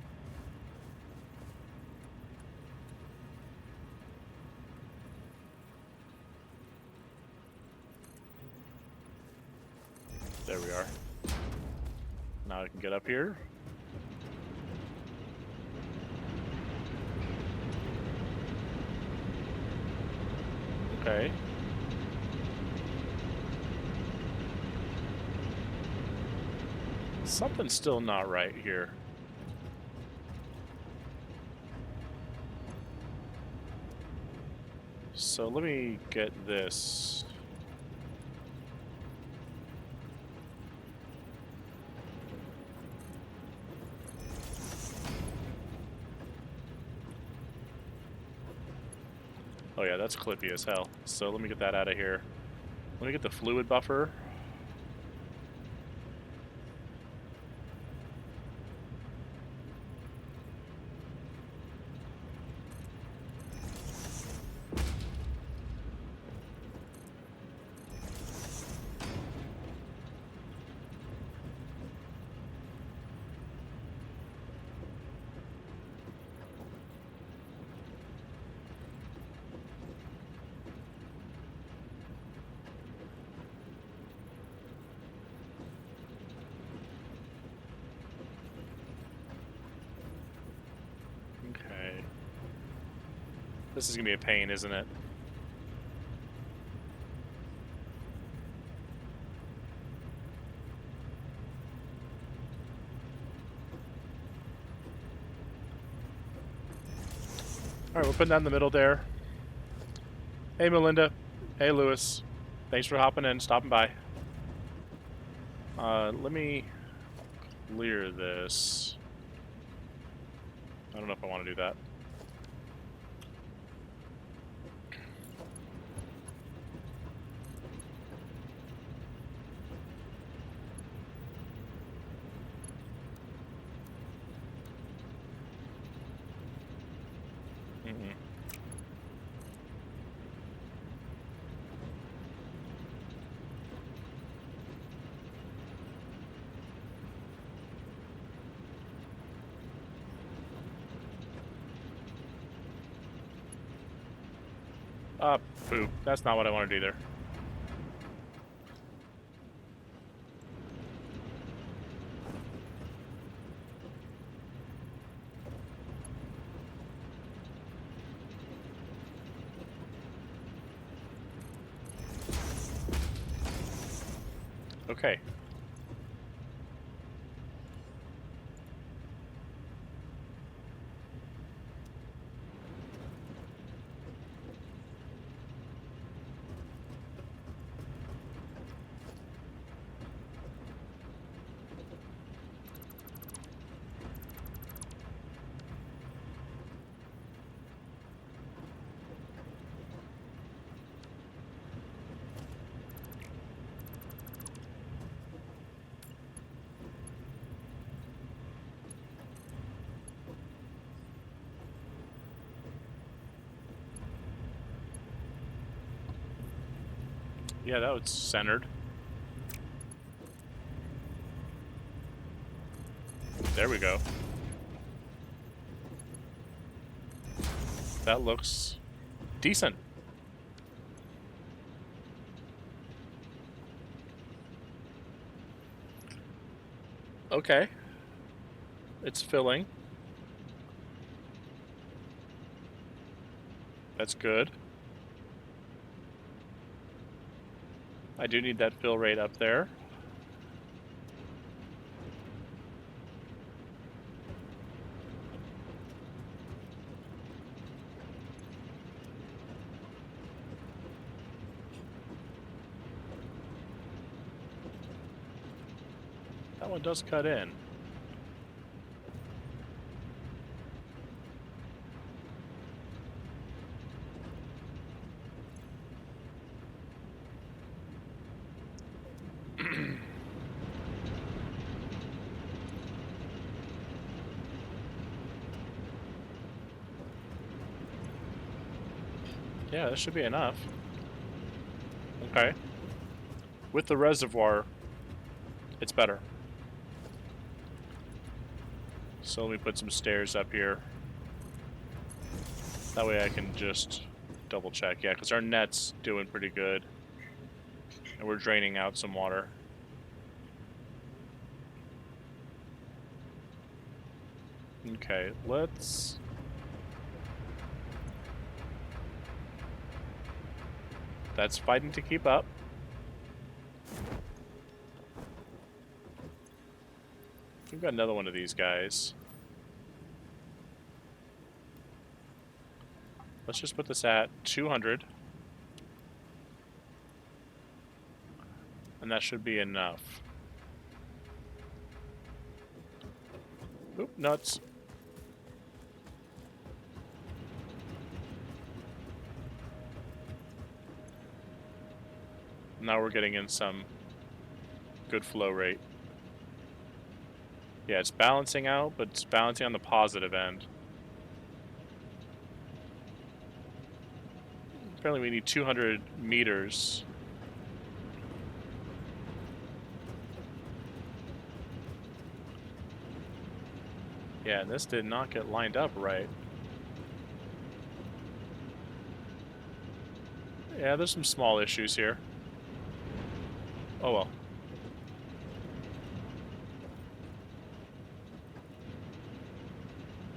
There we are. Now I can get up here. Okay. Something's still not right here. So let me get this. Oh yeah, that's clippy as hell. So let me get that out of here. Let me get the fluid buffer. Okay. This is gonna be a pain, isn't it? Alright, we're putting that in the middle there. Hey Melinda. Hey Lewis. Thanks for hopping in, stopping by. Let me clear this. I don't know if I want to do that. Mm-mm. Poop. That's not what I wanted either. Okay. Yeah, that was centered. There we go. That looks decent. Okay. It's filling. That's good. I do need that fill rate up there. That one does cut in. Yeah, that should be enough. Okay. With the reservoir, it's better. So let me put some stairs up here. That way I can just double check. Yeah, because our net's doing pretty good. And we're draining out some water. Okay, let's... That's fighting to keep up. We've got another one of these guys. Let's just put this at 200. And that should be enough. Oop, nuts. Now we're getting in some good flow rate. Yeah, it's balancing out, but it's balancing on the positive end. Apparently we need 200 meters. Yeah, and this did not get lined up right. Yeah, there's some small issues here. Oh well.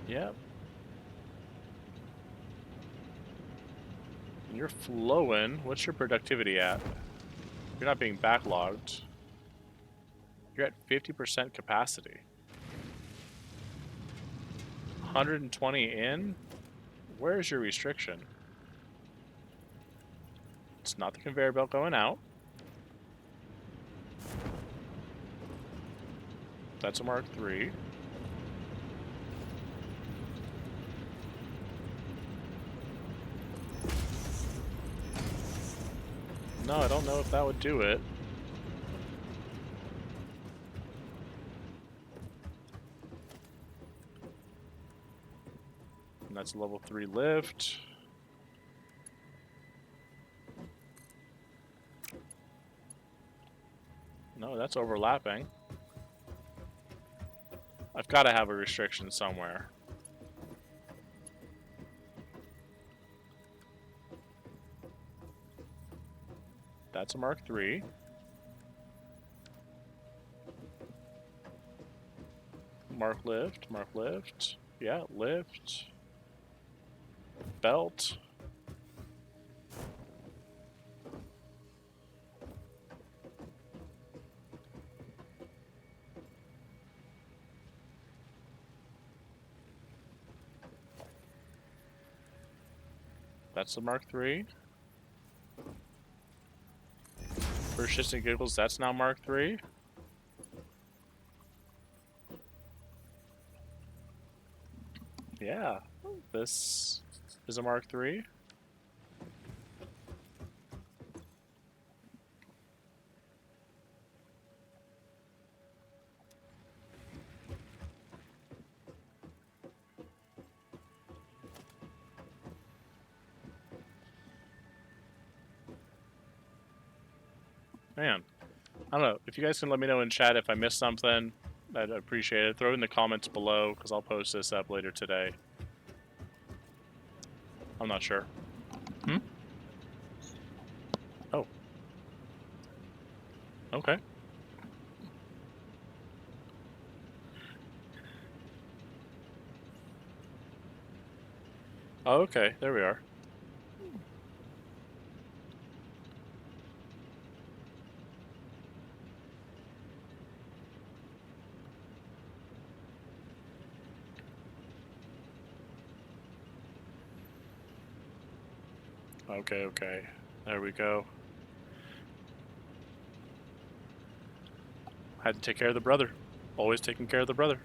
Yep. You're flowing. What's your productivity at? You're not being backlogged. You're at 50% capacity. 120 in? Where's your restriction? It's not the conveyor belt going out. That's a Mark III. No, I don't know if that would do it. And that's a level 3 lift. No, that's overlapping. I've got to have a restriction somewhere. That's a Mark III. Mark lift, Mark lift. Yeah, lift. Belt. That's the Mark III. For shits and giggles, that's now Mark III. Yeah, this is a Mark III. Man, I don't know. If you guys can let me know in chat if I missed something, I'd appreciate it. Throw it in the comments below, because I'll post this up later today. I'm not sure. Hmm? Oh. Okay. Oh, okay. There we are. Okay, okay. There we go. Had to take care of the brother. Always taking care of the brother.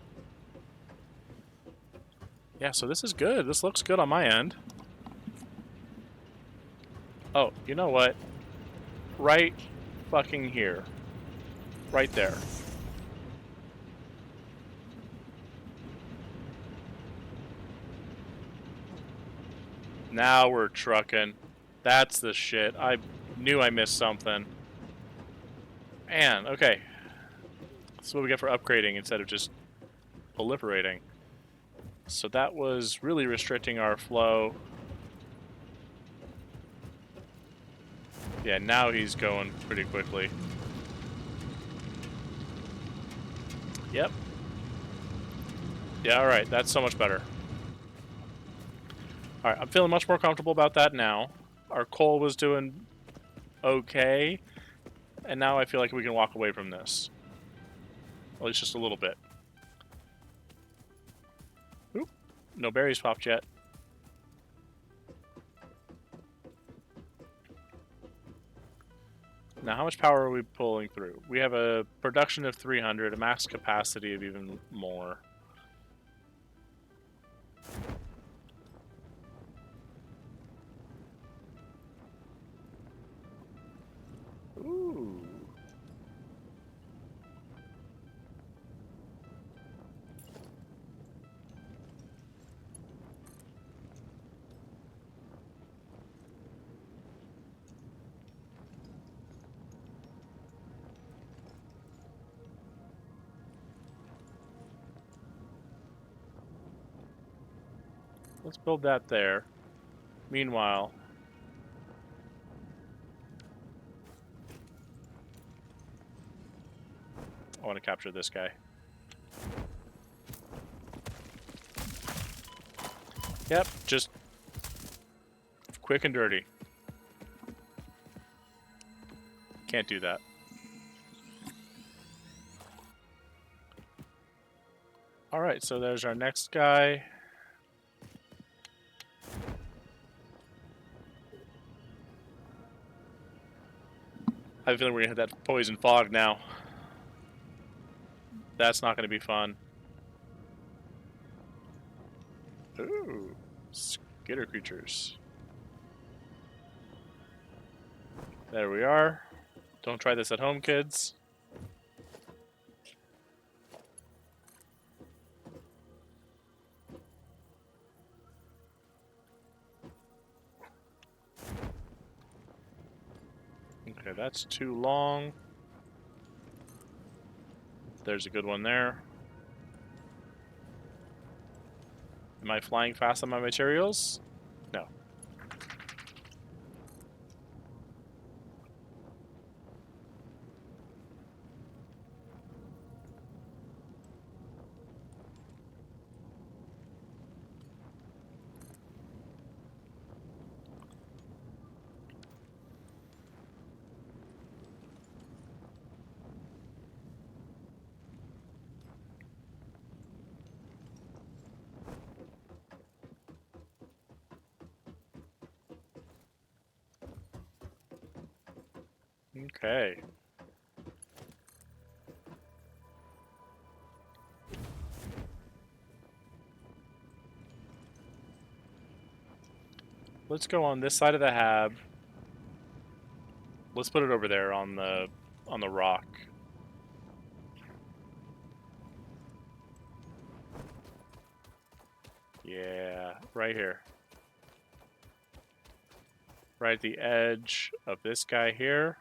Yeah, so this is good. This looks good on my end. Oh, you know what? Right fucking here. Right there. Now we're trucking. That's the shit. I knew I missed something. Man, okay. That's what we get for upgrading instead of just proliferating. So that was really restricting our flow. Yeah, now he's going pretty quickly. Yep. Yeah, alright, that's so much better. Alright, I'm feeling much more comfortable about that now. Our coal was doing okay, and now I feel like we can walk away from this. At least just a little bit. Oop, no berries popped yet. Now, how much power are we pulling through? We have a production of 300, a max capacity of even more. Ooh. Let's build that there. Meanwhile, I want to capture this guy. Yep, just quick and dirty. Can't do that. Alright, so there's our next guy. I have a feeling we're going to hit that poison fog now. That's not going to be fun. Ooh, skitter creatures. There we are. Don't try this at home, kids. Okay, that's too long. There's a good one there. Am I flying fast on my materials? No. Okay. Let's go on this side of the hab. Let's put it over there on the rock. Yeah, right here. Right at the edge of this guy here.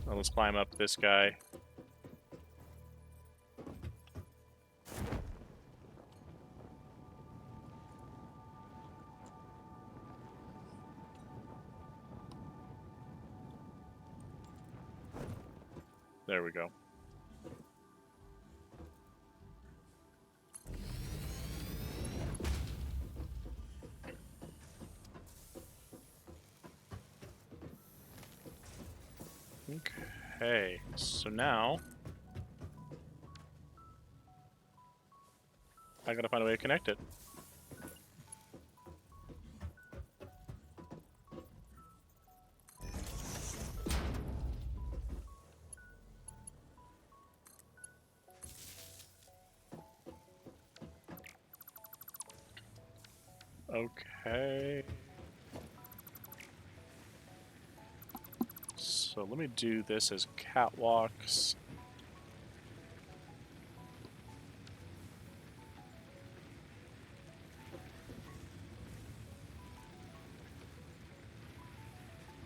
And let's climb up this guy. There we go. Okay, so now I gotta find a way to connect it. Okay. So let me do this as catwalks.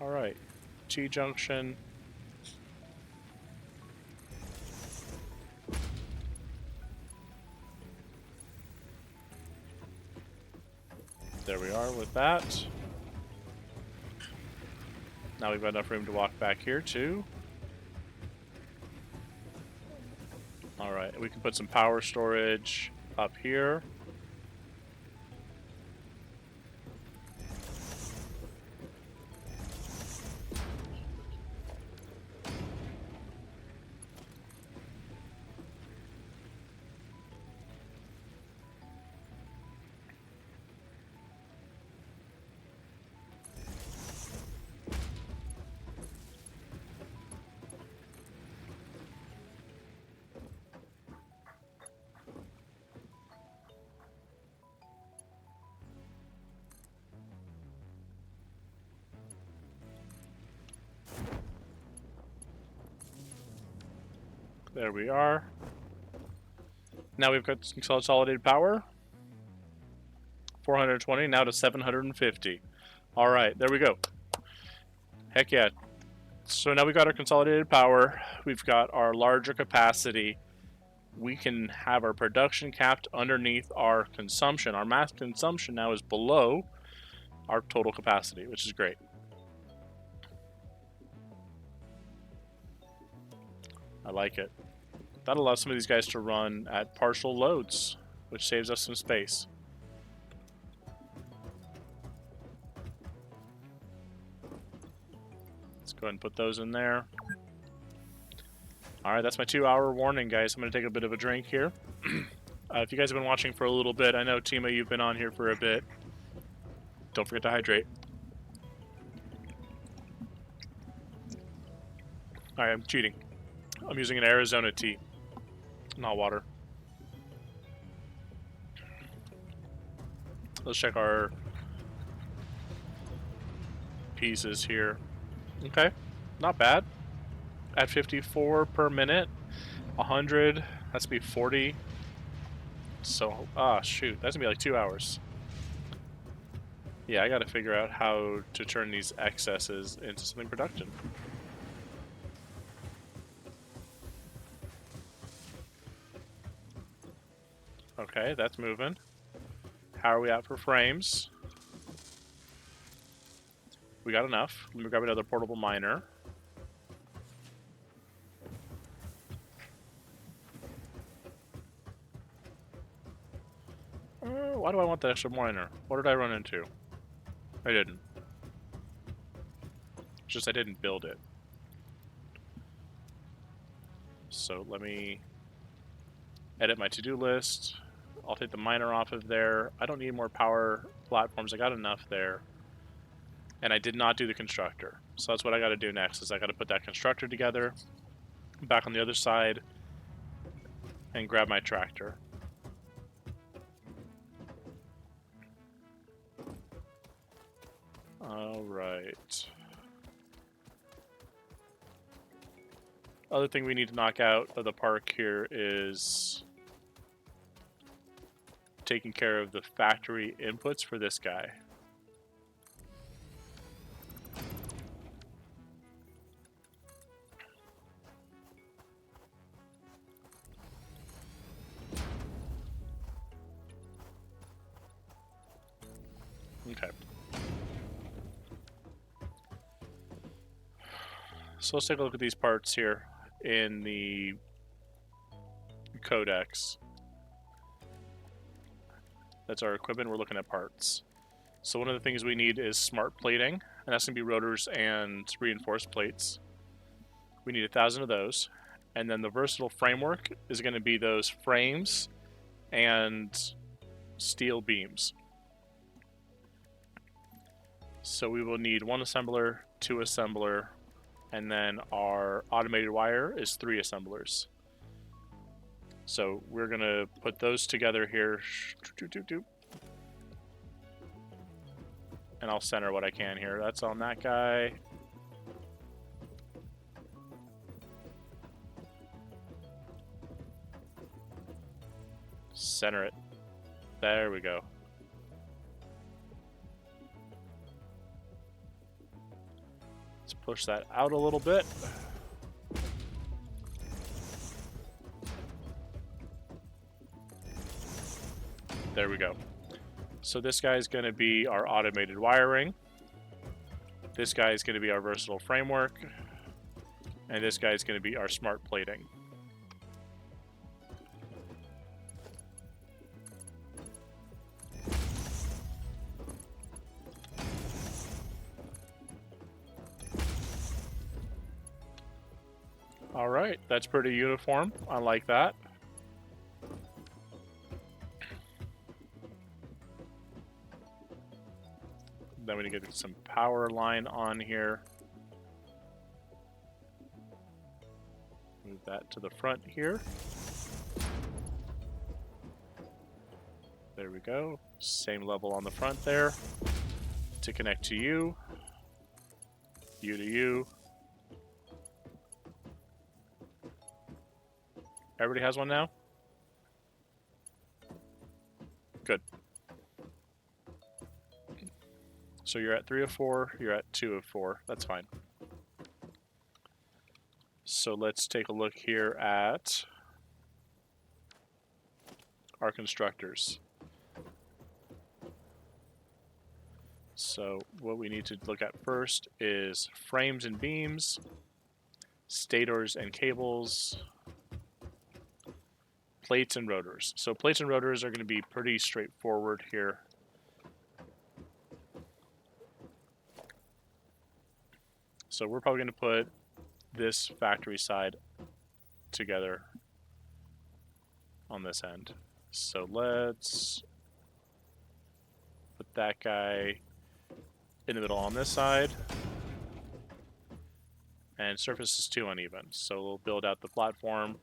Alright. T-junction. There we are with that. Now we've got enough room to walk back here too. Alright, we can put some power storage up here. There we are. Now we've got consolidated power. 420 now to 750. Alright, there we go. Heck yeah. So now we've got our consolidated power. We've got our larger capacity. We can have our production capped underneath our consumption. Our mass consumption now is below our total capacity, which is great. I like it. That allows some of these guys to run at partial loads, which saves us some space. Let's go ahead and put those in there. Alright, that's my 2-hour warning, guys. I'm going to take a bit of a drink here. If you guys have been watching for a little bit, I know, Tima, you've been on here for a bit. Don't forget to hydrate. Alright, I'm cheating. I'm using an Arizona tea, not water. Let's check our pieces here. Okay, not bad. At 54 per minute, 100, that's be 40. So, shoot, that's gonna be like 2 hours. Yeah, I got to figure out how to turn these excesses into something productive. Okay, that's moving. How are we at for frames? We got enough. Let me grab another portable miner. Why do I want that extra miner? What did I run into? I didn't. It's just I didn't build it. So let me edit my to-do list. I'll take the miner off of there. I don't need more power platforms. I got enough there. And I did not do the constructor. So that's what I got to do next, is I got to put that constructor together, back on the other side, and grab my tractor. Alright. Other thing we need to knock out of the park here is taking care of the factory inputs for this guy. Okay. So let's take a look at these parts here in the codex. That's our equipment. We're looking at parts. So one of the things we need is smart plating, and that's going to be rotors and reinforced plates. We need 1,000 of those. And then the versatile framework is going to be those frames and steel beams. So we will need 1 assembler, 2 assembler, and then our automated wire is 3 assemblers. So we're going to put those together here. And I'll center what I can here. That's on that guy. Center it. There we go. Let's push that out a little bit. There we go. So this guy is going to be our automated wiring. This guy is going to be our versatile framework. And this guy is going to be our smart plating. Alright, that's pretty uniform. I like that. Then we need to get some power line on here. Move that to the front here. There we go. Same level on the front there. To connect to you. You to you. Everybody has one now? Good. So you're at 3 of 4, you're at 2 of 4. That's fine. So let's take a look here at our constructors. So what we need to look at first is frames and beams, stators and cables, plates and rotors. So plates and rotors are going to be pretty straightforward here. So we're probably going to put this factory side together on this end. So let's put that guy in the middle on this side. And surface is too uneven, so we'll build out the platform.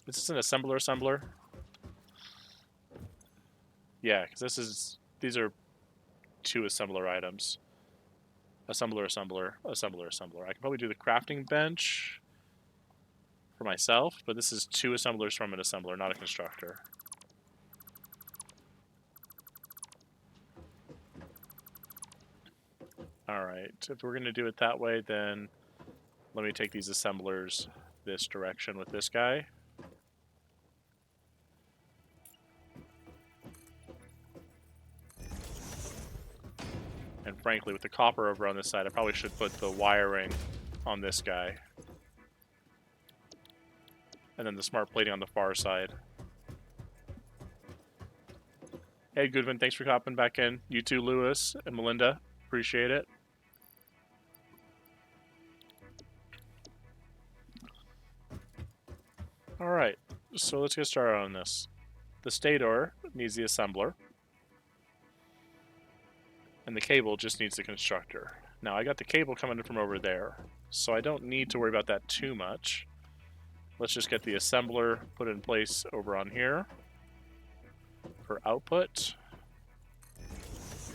Is this an assembler? Yeah, because these are 2 assembler items. Assembler. I can probably do the crafting bench for myself, but this is 2 assemblers from an assembler, not a constructor. Alright, if we're going to do it that way, then let me take these assemblers this direction with this guy. And frankly, with the copper over on this side, I probably should put the wiring on this guy. And then the smart plating on the far side. Hey, Goodwin, thanks for hopping back in. You too, Lewis and Melinda. Appreciate it. Alright, so let's get started on this. The stator needs the assembler. And the cable just needs the constructor. Now, I got the cable coming in from over there, so I don't need to worry about that too much. Let's just get the assembler put in place over on here for output.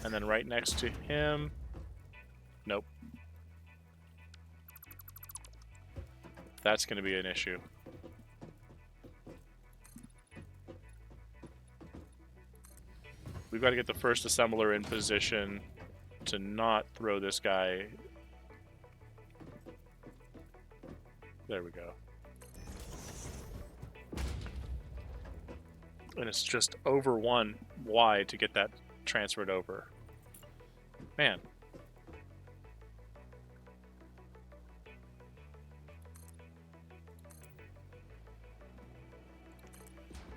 And then right next to him... Nope. That's going to be an issue. We've got to get the first assembler in position to not throw this guy. There we go. And it's just over 1 wide to get that transferred over. Man.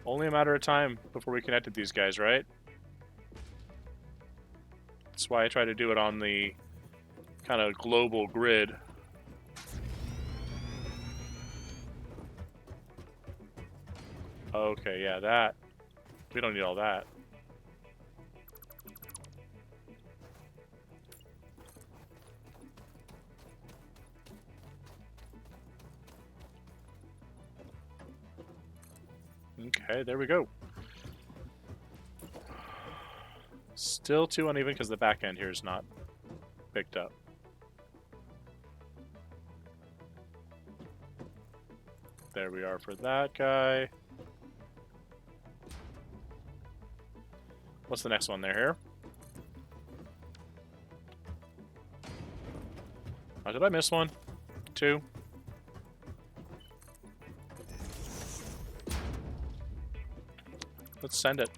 Only a matter of time before we connected these guys, right? That's why I try to do it on the kind of global grid. Okay, yeah, that. We don't need all that. Okay, there we go. Still too uneven because the back end here is not picked up. There we are for that guy. What's the next one there here? Oh, did I miss one? 2? Let's send it.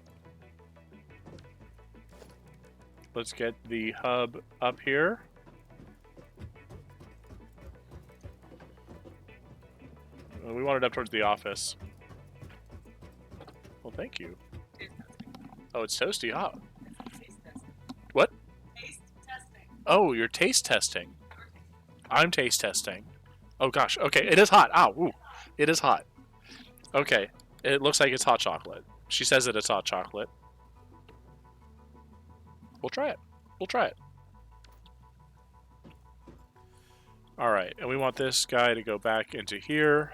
Let's get the hub up here. We want it up towards the office. Well, thank you. Oh, it's toasty hot. Taste testing. What? Taste testing. Oh, you're taste testing. I'm taste testing. Oh gosh. Okay, it is hot. Ow. Ooh. It is hot. Okay. It looks like it's hot chocolate. She says that it's hot chocolate. We'll try it. We'll try it. Alright, and we want this guy to go back into here.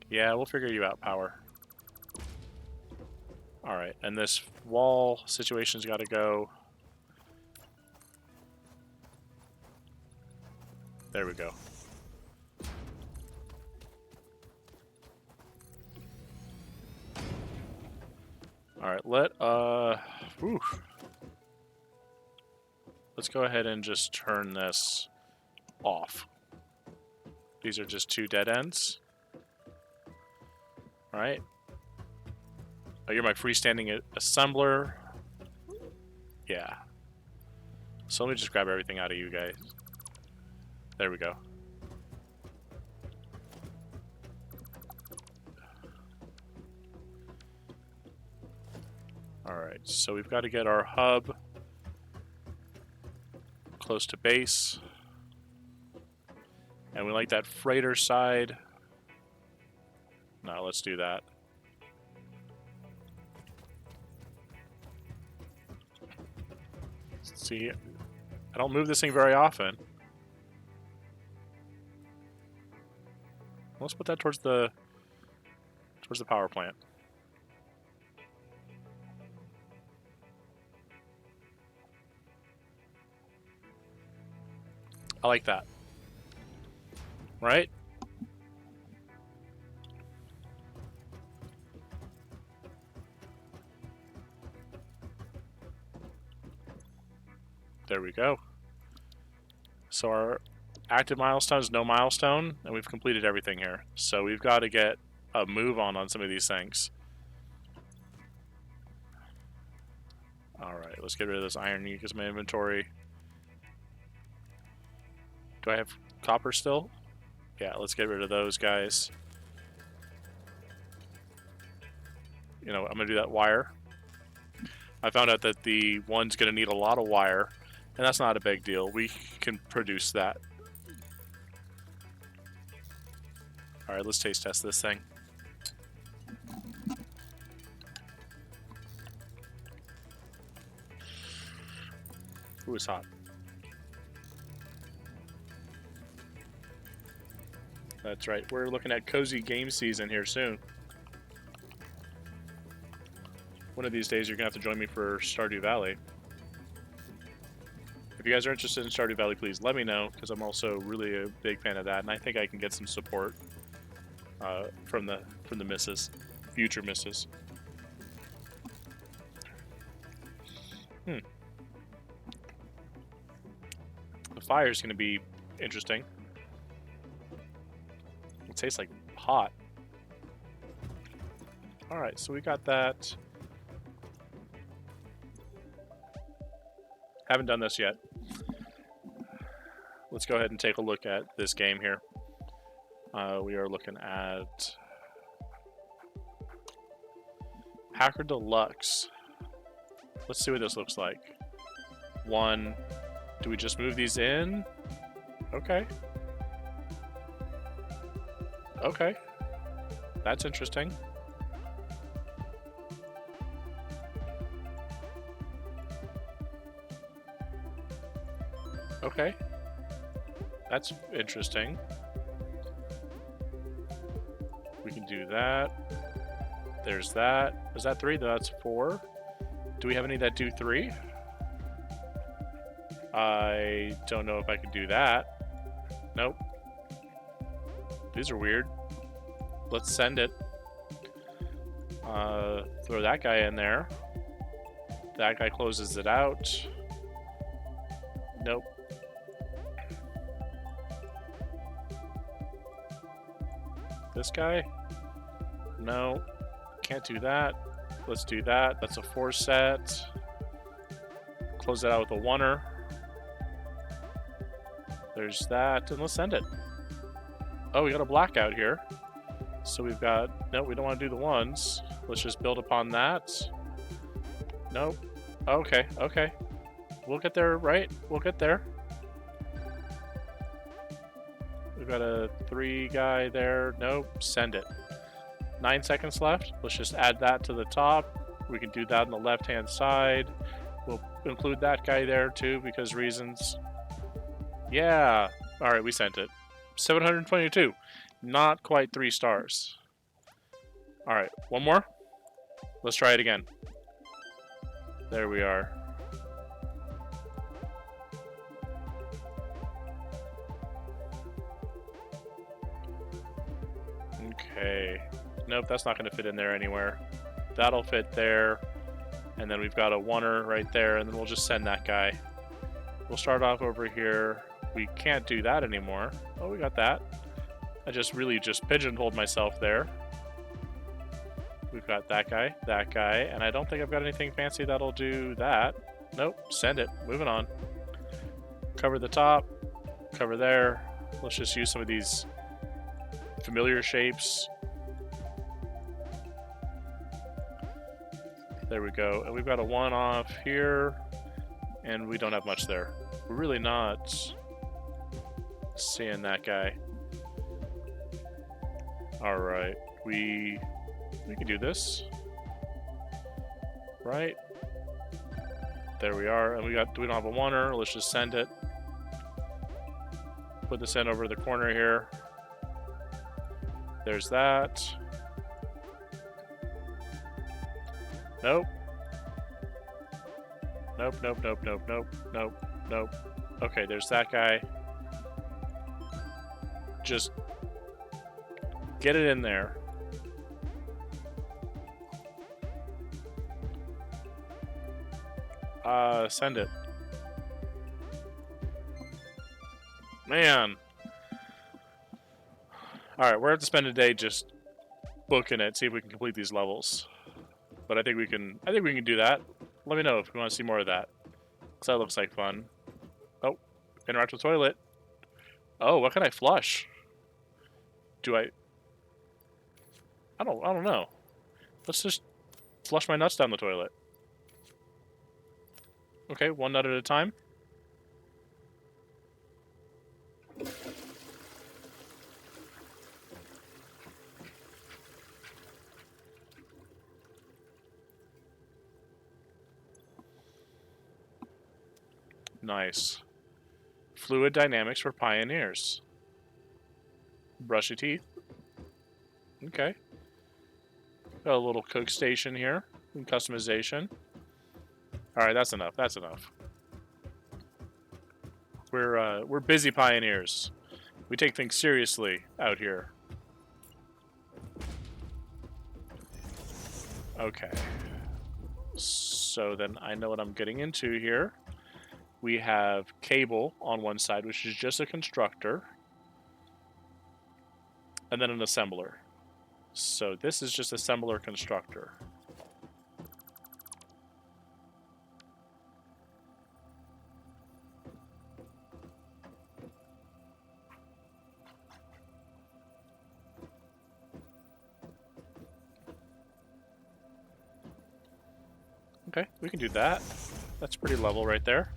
Yeah, we'll figure you out, Power. Alright, and this wall situation's got to go. There we go. Alright, let's go ahead and just turn this off. These are just 2 dead ends. Alright. Oh, you're my freestanding assembler. Yeah. So let me just grab everything out of you guys. There we go. Alright, so we've got to get our hub close to base. And we like that freighter side. No, let's do that. See, I don't move this thing very often. Let's put that towards the Where's the power plant? I like that. Right? There we go. So our active milestone is no milestone, and we've completed everything here. So we've got to get a move on some of these things. Alright, let's get rid of this iron because my inventory. Do I have copper still? Yeah, let's get rid of those guys. You know, I'm going to do that wire. I found out that the one's going to need a lot of wire, and that's not a big deal. We can produce that. Alright, let's taste test this thing. Ooh, it's hot. That's right. We're looking at cozy game season here soon. One of these days, you're going to have to join me for Stardew Valley. If you guys are interested in Stardew Valley, please let me know, because I'm also really a big fan of that, and I think I can get some support from the missus, future missus. The fire is going to be interesting. It tastes like hot. Alright, so we got that. Haven't done this yet. Let's go ahead and take a look at this game here. We are looking at Hacker Deluxe. Let's see what this looks like. One. Do we just move these in? Okay. Okay. That's interesting. Okay. That's interesting. We can do that. There's that. Is that 3? That's 4. Do we have any that do 3? I don't know if I could do that. Nope. These are weird. Let's send it. Throw that guy in there. That guy closes it out. Nope. This guy? No. Can't do that. Let's do that. That's a 4 set. Close that out with a 1-er. There's that. And let's send it. Oh, we got a blackout here. So we've got... No, we don't want to do the 1s. Let's just build upon that. Nope. Okay, okay. We'll get there, right? We'll get there. We've got a 3 guy there. Nope. Send it. 9 seconds left. Let's just add that to the top. We can do that on the left-hand side. We'll include that guy there too because reasons. Yeah. Alright, we sent it. 722. Not quite 3 stars. Alright, one more. Let's try it again. There we are. Okay. Nope, that's not going to fit in there anywhere. That'll fit there. And then we've got a 1-er right there, and then we'll just send that guy. We'll start off over here. We can't do that anymore. Oh, we got that. I really just pigeonholed myself there. We've got that guy, and I don't think I've got anything fancy that'll do that. Nope, send it. Moving on. Cover the top. Cover there. Let's just use some of these familiar shapes. There we go. And we've got a 1 off here, and we don't have much there. We're really not seeing that guy. Alright, we can do this. Right? There we are. And we don't have a 1-er. Let's just send it. Put this in over the corner here. There's that. Nope. Nope, nope, nope, nope, nope, nope, nope. Okay, there's that guy. Just get it in there. Send it. Man. Alright, we're going to have to spend a day just booking it, see if we can complete these levels. But I think we can do that. Let me know if you want to see more of that. Because that looks like fun. Oh, interact with toilet. Oh, what can I flush? Do I don't know. Let's just flush my nuts down the toilet. Okay, one nut at a time. Nice. Fluid dynamics for pioneers. Brush your teeth. Okay. Got a little cook station here. And customization. Alright, that's enough. That's enough. We're busy pioneers. We take things seriously out here. Okay. So then I know what I'm getting into here. We have cable on one side, which is just a constructor. And then an assembler. So this is just assembler constructor. Okay, we can do that. That's pretty level right there.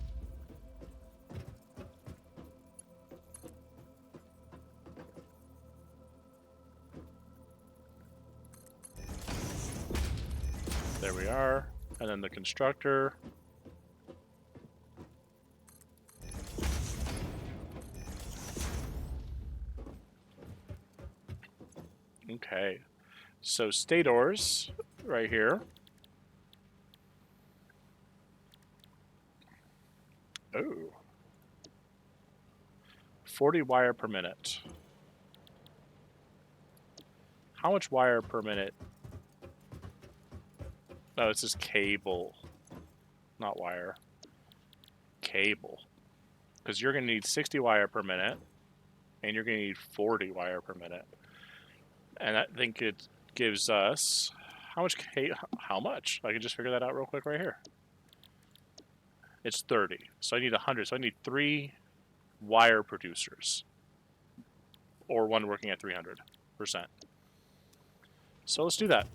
There we are. And then the constructor. Okay. So stators right here. Oh. 40 wire per minute. How much wire per minute? No, it's just cable. Not wire. Cable. Because you're going to need 60 wire per minute. And you're going to need 40 wire per minute. And I think it gives us... How much? I can just figure that out real quick right here. It's 30. So I need 100. So I need 3 wire producers. Or one working at 300%. So let's do that.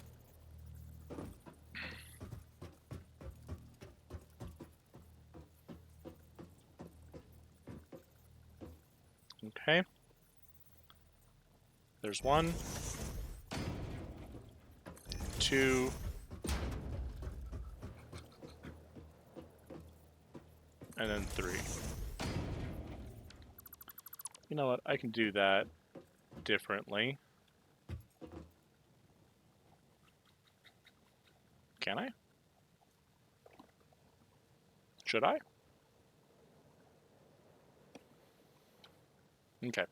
Okay. There's 1, 2, and then 3. You know what? I can do that differently. Can I? Should I? Okay.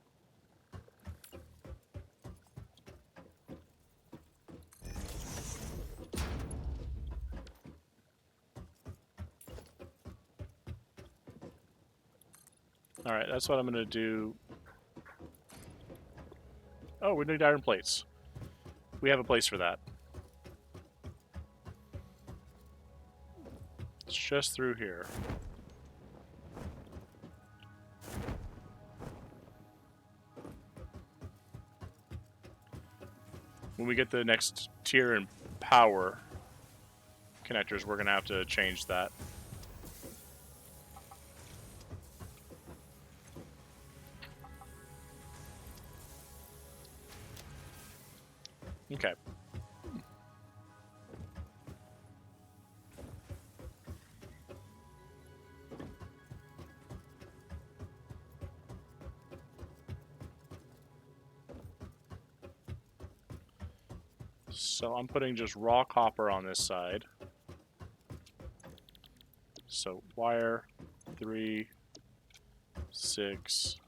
Alright, that's what I'm going to do. Oh, we need iron plates. We have a place for that. It's just through here. When we get the next tier in power connectors, we're going to have to change that. Okay. So I'm putting just raw copper on this side. So wire 3, 6,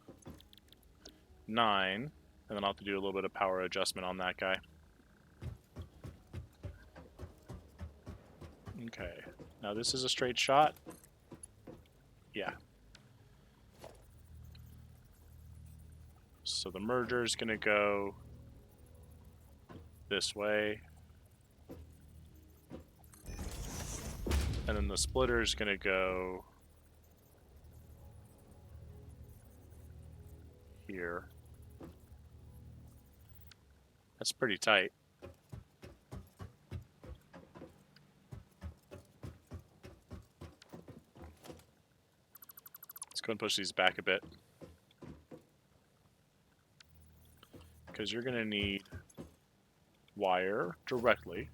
9, and then I'll have to do a little bit of power adjustment on that guy. Okay, now this is a straight shot. Yeah. So the merger is going to go this way. And then the splitter is going to go here. That's pretty tight. Let's go and push these back a bit. Because you're going to need wire directly.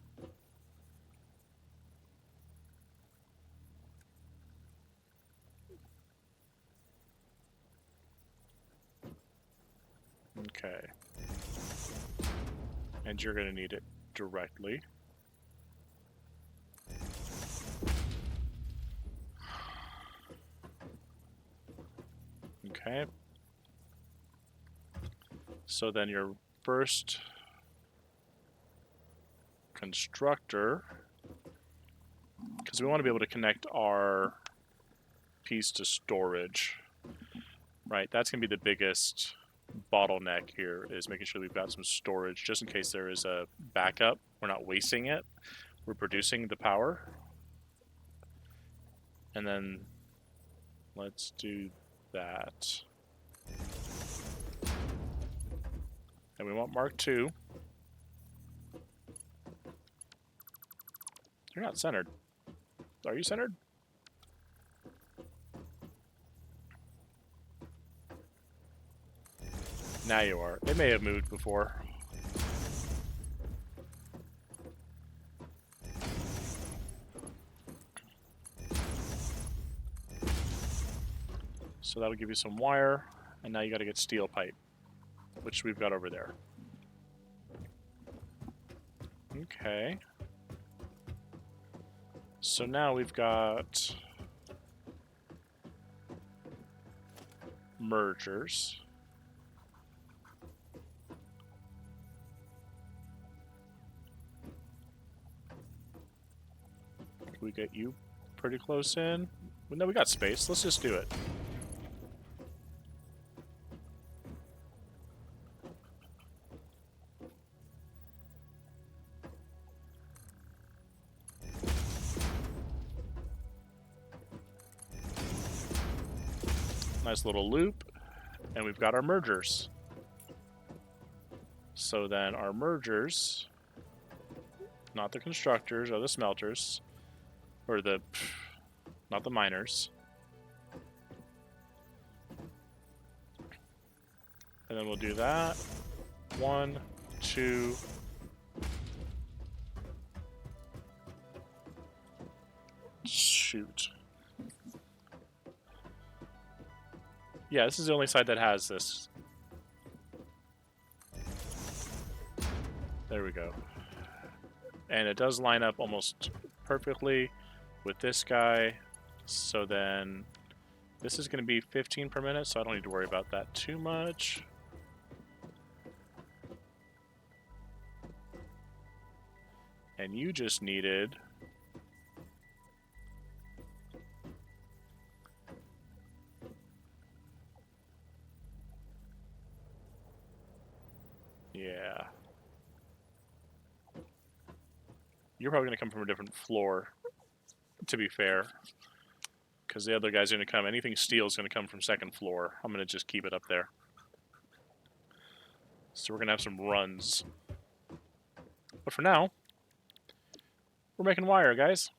Okay. And you're going to need it directly. Okay. So then your first constructor, because we want to be able to connect our piece to storage, right? That's going to be the biggest bottleneck here, is making sure we've got some storage just in case there is a backup. We're not wasting it. We're producing the power. And then let's do that. And we want Mark II. You're not centered. Are you centered? Now you are. It may have moved before. So that'll give you some wire, and now you got to get steel pipe, which we've got over there. Okay. So now we've got mergers. Can we get you pretty close in? Well, no, we got space. Let's just do it. Nice little loop, and we've got our mergers. So then our mergers, not the constructors or the smelters, or the, not the miners. And then we'll do that. 1, 2. Shoot. Yeah, this is the only side that has this. There we go. And it does line up almost perfectly with this guy. So then this is going to be 15 per minute, so I don't need to worry about that too much. And you just needed yeah. You're probably going to come from a different floor, to be fair. Because the other guy's going to come. Anything steel is going to come from second floor. I'm going to just keep it up there. So we're going to have some runs. But for now, we're making wire, guys.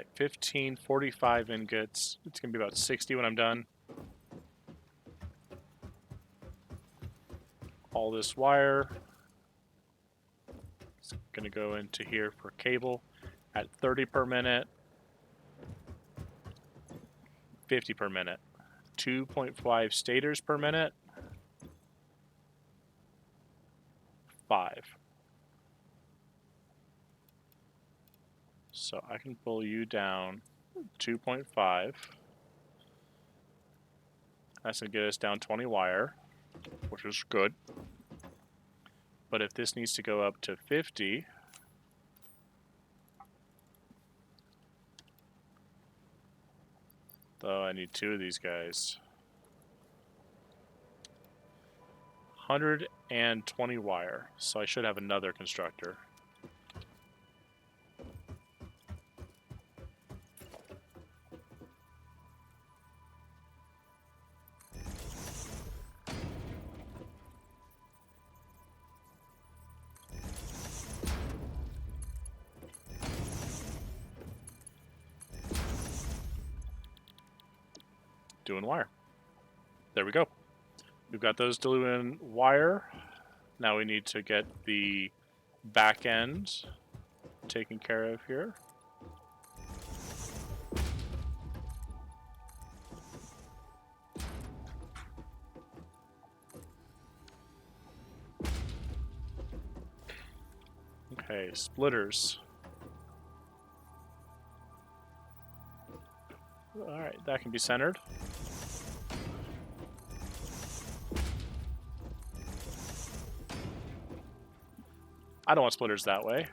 right, 15, 45 ingots. It's going to be about 60 when I'm done. All this wire is going to go into here for cable at 30 per minute, 50 per minute, 2.5 stators per minute, 5. So I can pull you down 2.5. That's going to get us down 20 wire, which is good. But if this needs to go up to 50, though I need 2 of these guys. 120 wire, so I should have another constructor. Doing wire. There we go. We've got those doing wire. Now we need to get the back end taken care of here. Okay, splitters. Alright, that can be centered. I don't want splitters that way.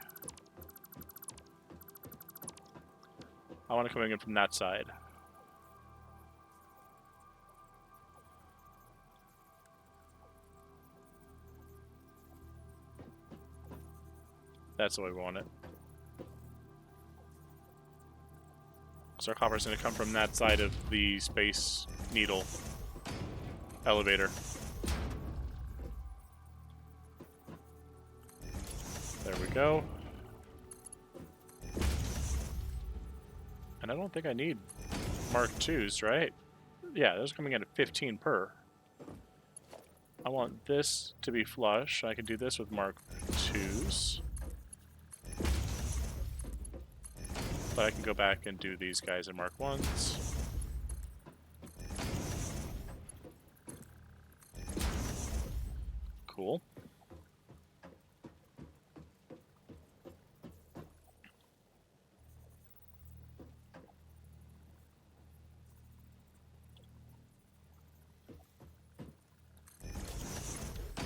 I want to come in from that side. That's the way we want it. So our copper is going to come from that side of the Space Needle elevator. There we go. And I don't think I need Mark IIs, right? Yeah, those are coming in at 15 per. I want this to be flush. I can do this with Mark IIs. But I can go back and do these guys in Mark 1s. Cool.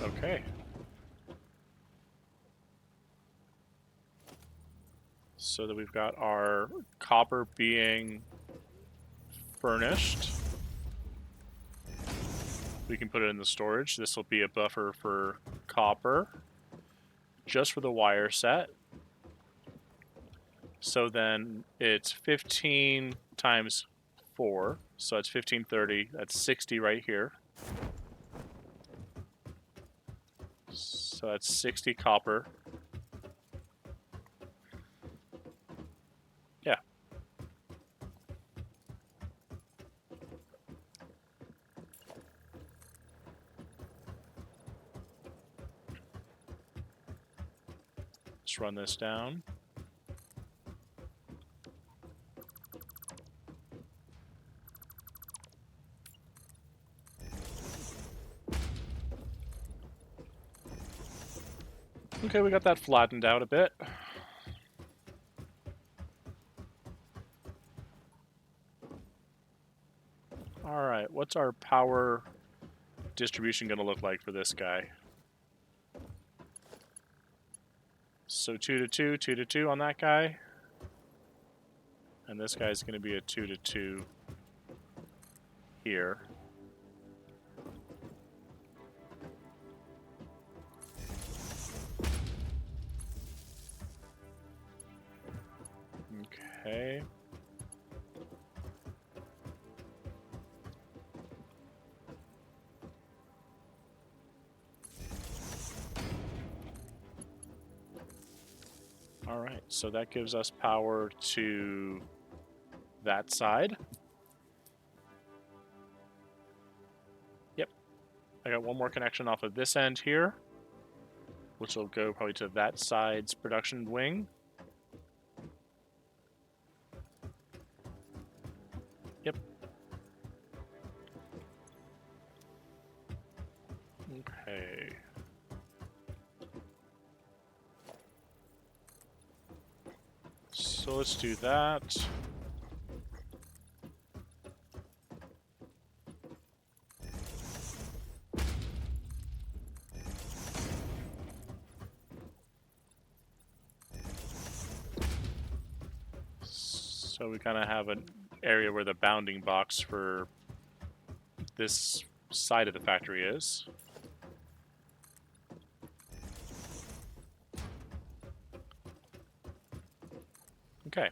Okay. So that we've got our copper being furnished. We can put it in the storage. This will be a buffer for copper, just for the wire set. So then it's 15 times 4, so it's 1530. That's 60 right here. So that's 60 copper. Yeah. Let's run this down. Okay, we got that flattened out a bit. Alright, what's our power distribution going to look like for this guy? So 2 to 2, 2 to 2 on that guy. And this guy's going to be a 2 to 2 here. Okay. Alright, so that gives us power to that side. Yep. I got one more connection off of this end here, which will go probably to that side's production wing. Yep. Okay. So let's do that. So we kind of have an area where the bounding box for this side of the factory is. Okay.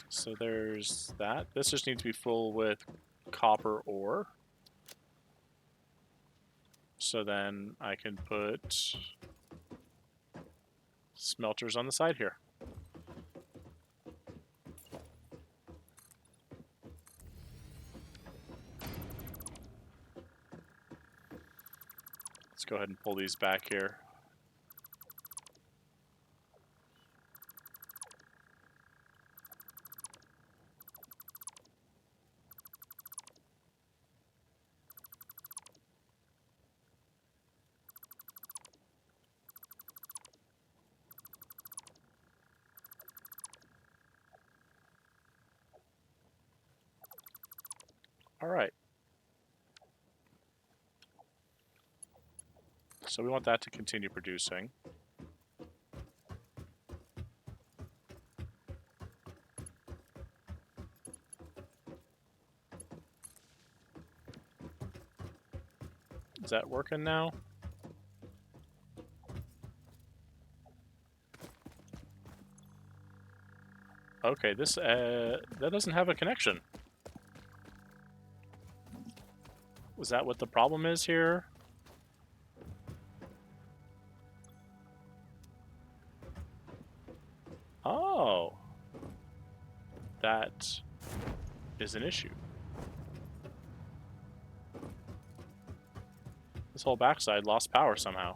So there's that. This just needs to be full with copper ore. So then I can put smelters on the side here. Let's go ahead and pull these back here. All right. So we want that to continue producing. Is that working now? Okay, this that doesn't have a connection. Was that what the problem is here? Oh, that is an issue. This whole backside lost power somehow.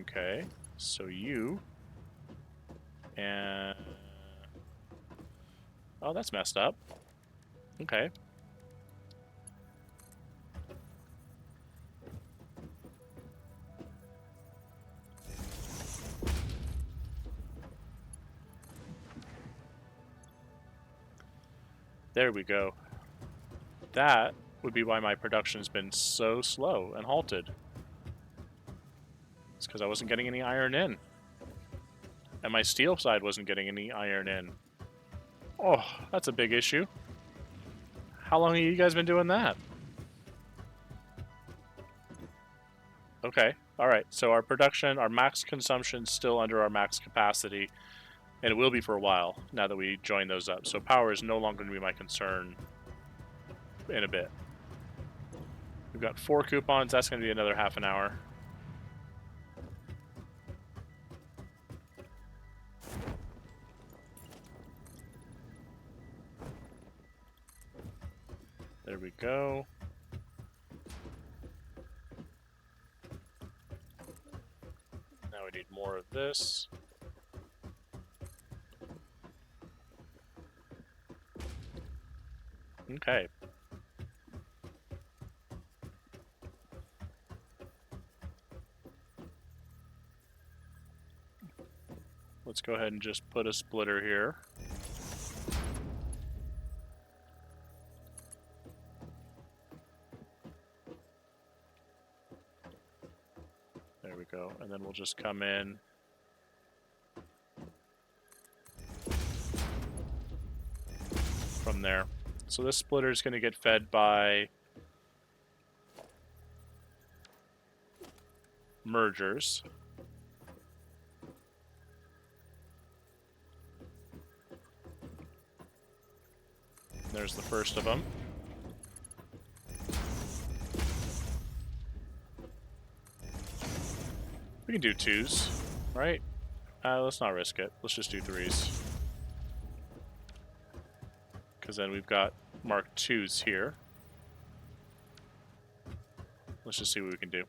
Okay, so you and oh, that's messed up. Okay. There we go. That would be why my production's been so slow and halted. It's because I wasn't getting any iron in. And my steel side wasn't getting any iron in. Oh, that's a big issue. How long have you guys been doing that? Okay, alright. So our production, our max consumption's still under our max capacity. And it will be for a while now that we join those up. So power is no longer going to be my concern in a bit. We've got 4 coupons. That's going to be another half an hour. There we go. Now we need more of this. Okay. Let's go ahead and just put a splitter here. There we go. And then we'll just come in. From there. So this splitter is going to get fed by mergers. There's the first of them. We can do 2s, right? Let's not risk it. Let's just do 3s. Because then we've got Mark 2s here. Let's just see what we can do.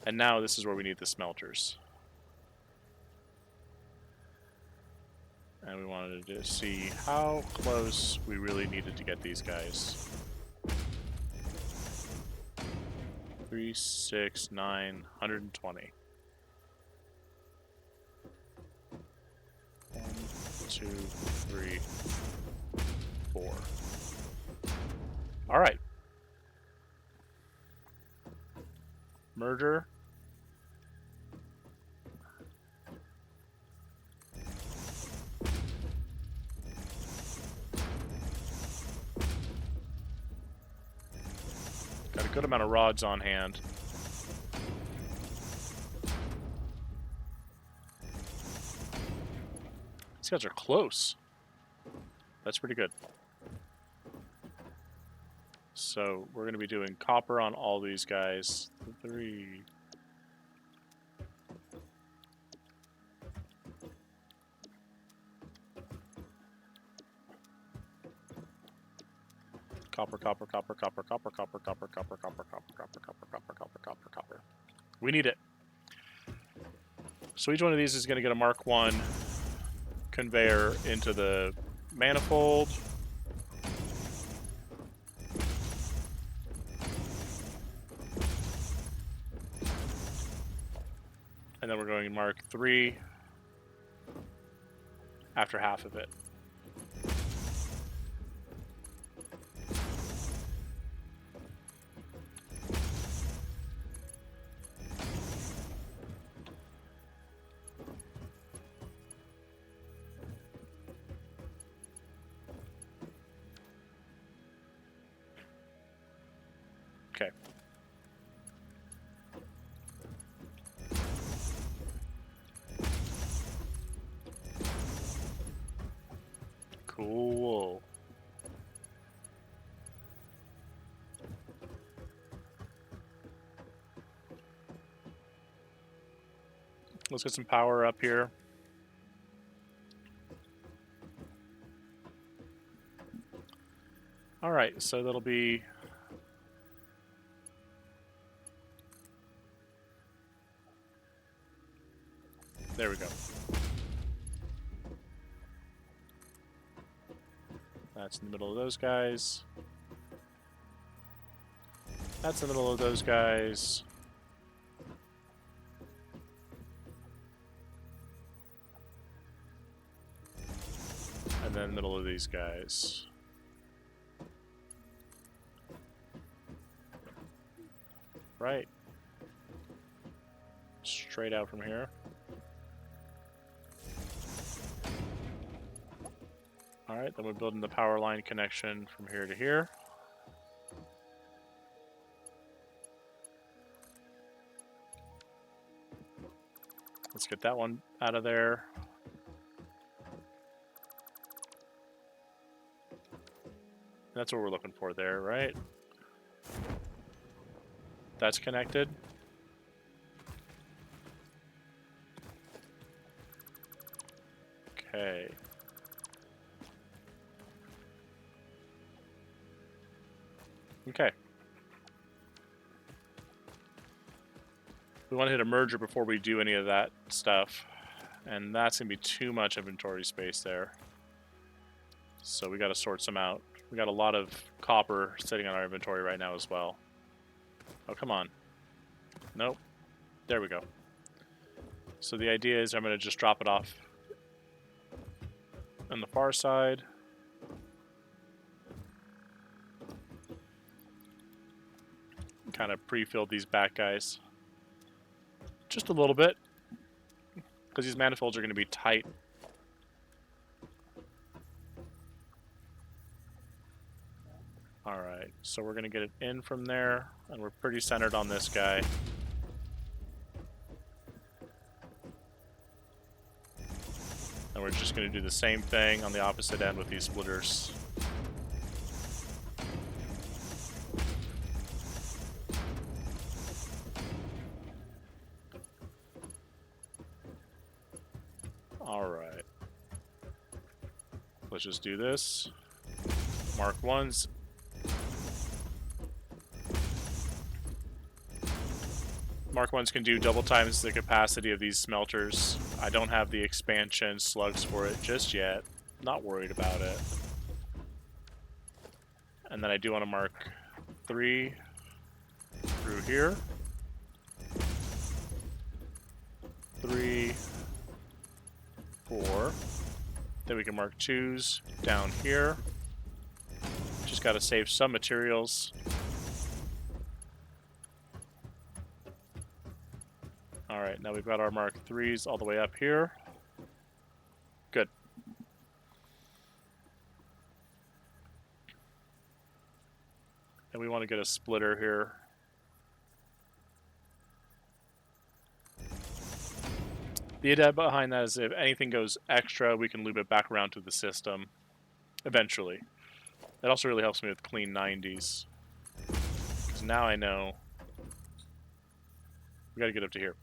And now this is where we need the smelters. And we wanted to see how close we really needed to get these guys. 3, 6, 9, 120. 1, 2, 3, 4. All right. Murder. Got a good amount of rods on hand. These guys are close. That's pretty good. So we're going to be doing copper on all these guys. 3. Copper, copper, copper, copper, copper, copper, copper, copper, copper, copper, copper, copper, copper, copper, copper, copper. We need it. So each one of these is going to get a Mark 1 conveyor into the manifold. And then we're going Mark 3 after half of it. Okay. Cool. Let's get some power up here. All right, so that'll be there we go. That's in the middle of those guys. That's in the middle of those guys. And then middle of these guys. Right. Straight out from here. Alright, then we're building the power line connection from here to here. Let's get that one out of there. That's what we're looking for there, right? That's connected. Okay. Okay. We want to hit a merger before we do any of that stuff. And that's going to be too much inventory space there. So we got to sort some out. We got a lot of copper sitting on our inventory right now as well. Oh, come on. Nope. There we go. So the idea is I'm going to just drop it off on the far side. Kind of pre-filled these back guys. Just a little bit. Because these manifolds are going to be tight. Alright, so we're going to get it in from there. And we're pretty centered on this guy. And we're just going to do the same thing on the opposite end with these splitters. Alright. Let's just do this. Mark 1s. Mark 1s can do double times the capacity of these smelters. I don't have the expansion slugs for it just yet. Not worried about it. And then I do want to mark 3 through here. 3, 4. Then we can mark 2s down here. Just got to save some materials. Alright, now we've got our mark 3s all the way up here. Good. And we want to get a splitter here. The idea behind that is if anything goes extra, we can loop it back around to the system eventually. It also really helps me with clean 90s. Because now I know we got to get up to here.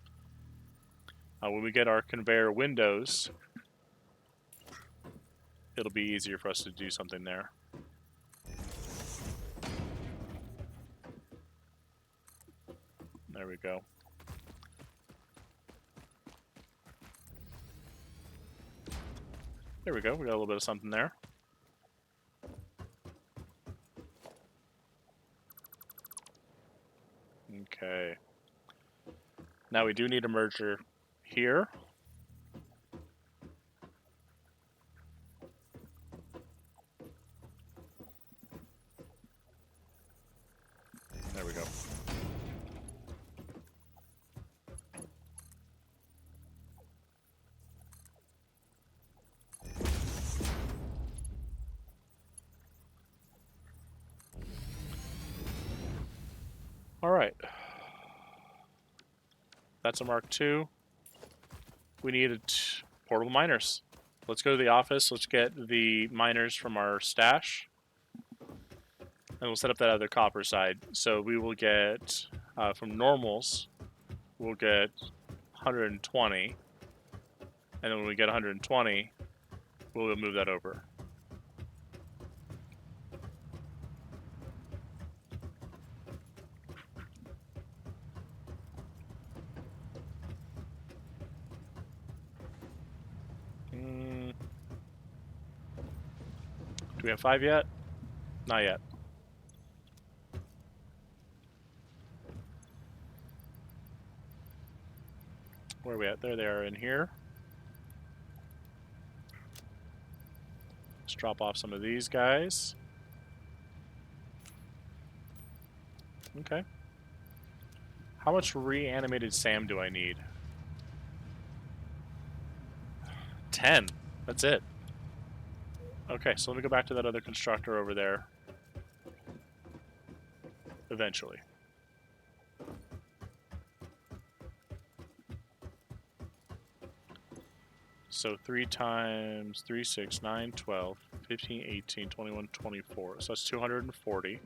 When we get our conveyor windows, it'll be easier for us to do something there. There we go. There we go. We got a little bit of something there. Okay. Now we do need a merger here. There we go. All right. That's a Mark II. We needed portable miners. Let's go to the office. Let's get the miners from our stash. And we'll set up that other copper side. So we will get, from normals, we'll get 120. And then when we get 120, we'll move that over. Do we have 5 yet? Not yet. Where are we at? There they are in here. Let's drop off some of these guys. Okay. How much reanimated SAM do I need? 10. That's it. Okay, so let me go back to that other constructor over there. Eventually. So 3 times 3, 6, 9, 12, 15, 18, 21, 24. So that's 240.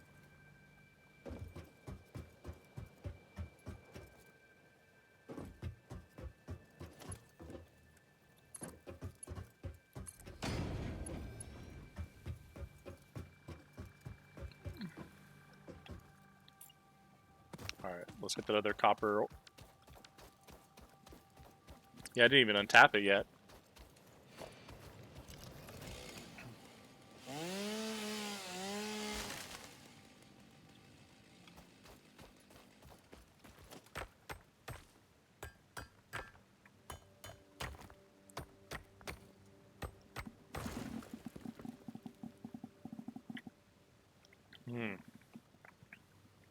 Alright, let's get that other copper. Yeah, I didn't even untap it yet.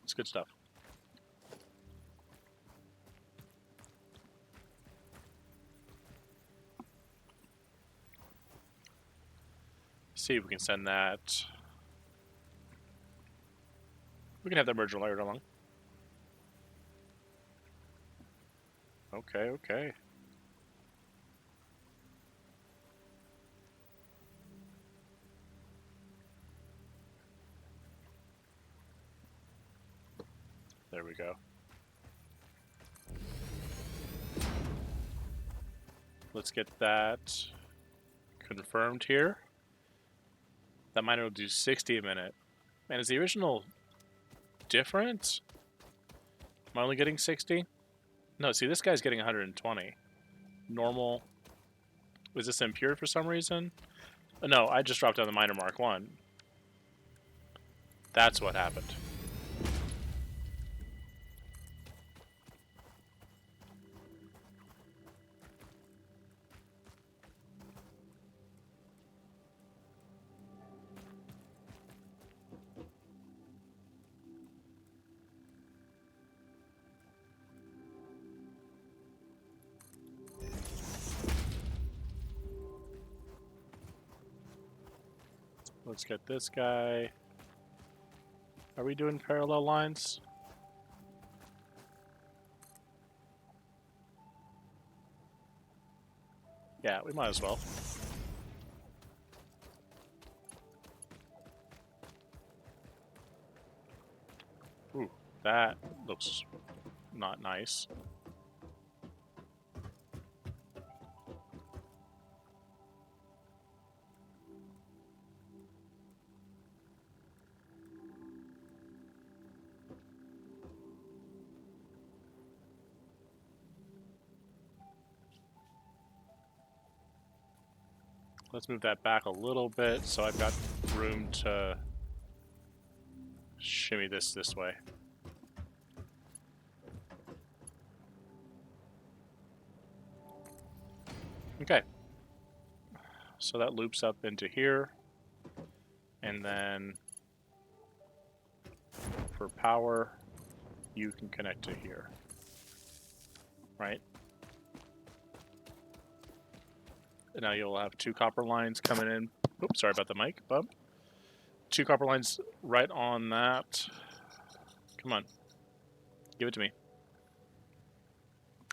It's good stuff. See if we can send that. We can have that merger layered along. Okay, okay. There we go. let's get that confirmed here. That miner will do 60 a minute. Man, is the original different? Am I only getting 60? No, see, this guy's getting 120. Normal. Was this impure for some reason? No, I just dropped down the miner Mark 1. That's what happened. Let's get this guy. Are we doing parallel lines? Yeah, we might as well. Ooh, that looks not nice. Let's move that back a little bit so I've got room to shimmy this way. Okay. So that loops up into here. And then for power, you can connect to here. Right? And now you'll have 2 copper lines coming in. Oops, sorry about the mic bump. 2 copper lines right on that. Come on. Give it to me.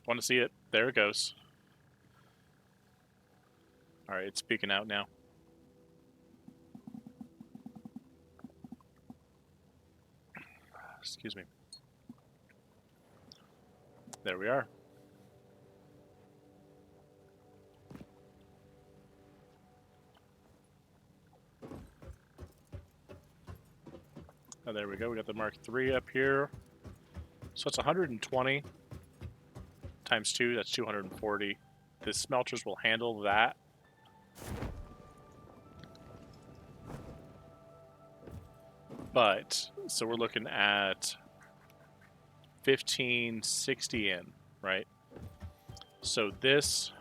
Want to see it? There it goes. Alright, it's peeking out now. Excuse me. There we are. Oh, there we go. We got the Mark III up here. So it's 120 times 2. That's 240. The smelters will handle that. But, so we're looking at 1560 in, right? So this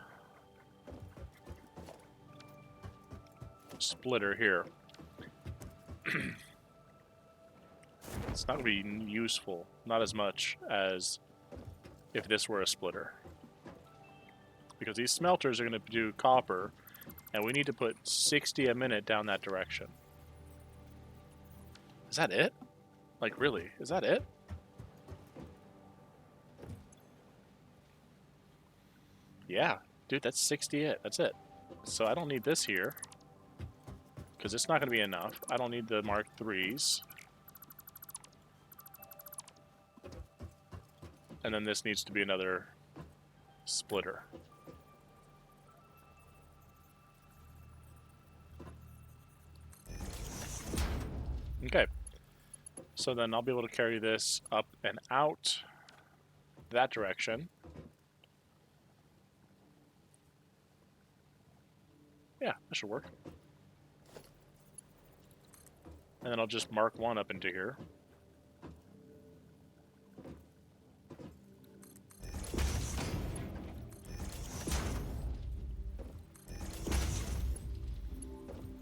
splitter here, it's not going to be useful, not as much as if this were a splitter. Because these smelters are going to do copper, and we need to put 60 a minute down that direction. Is that it? Like, really? Is that it? Yeah, dude, that's 60 it. That's it. So I don't need this here, because it's not going to be enough. I don't need the Mark IIIs. And then this needs to be another splitter. Okay. So then I'll be able to carry this up and out that direction. Yeah, that should work. And then I'll just mark 1 up into here.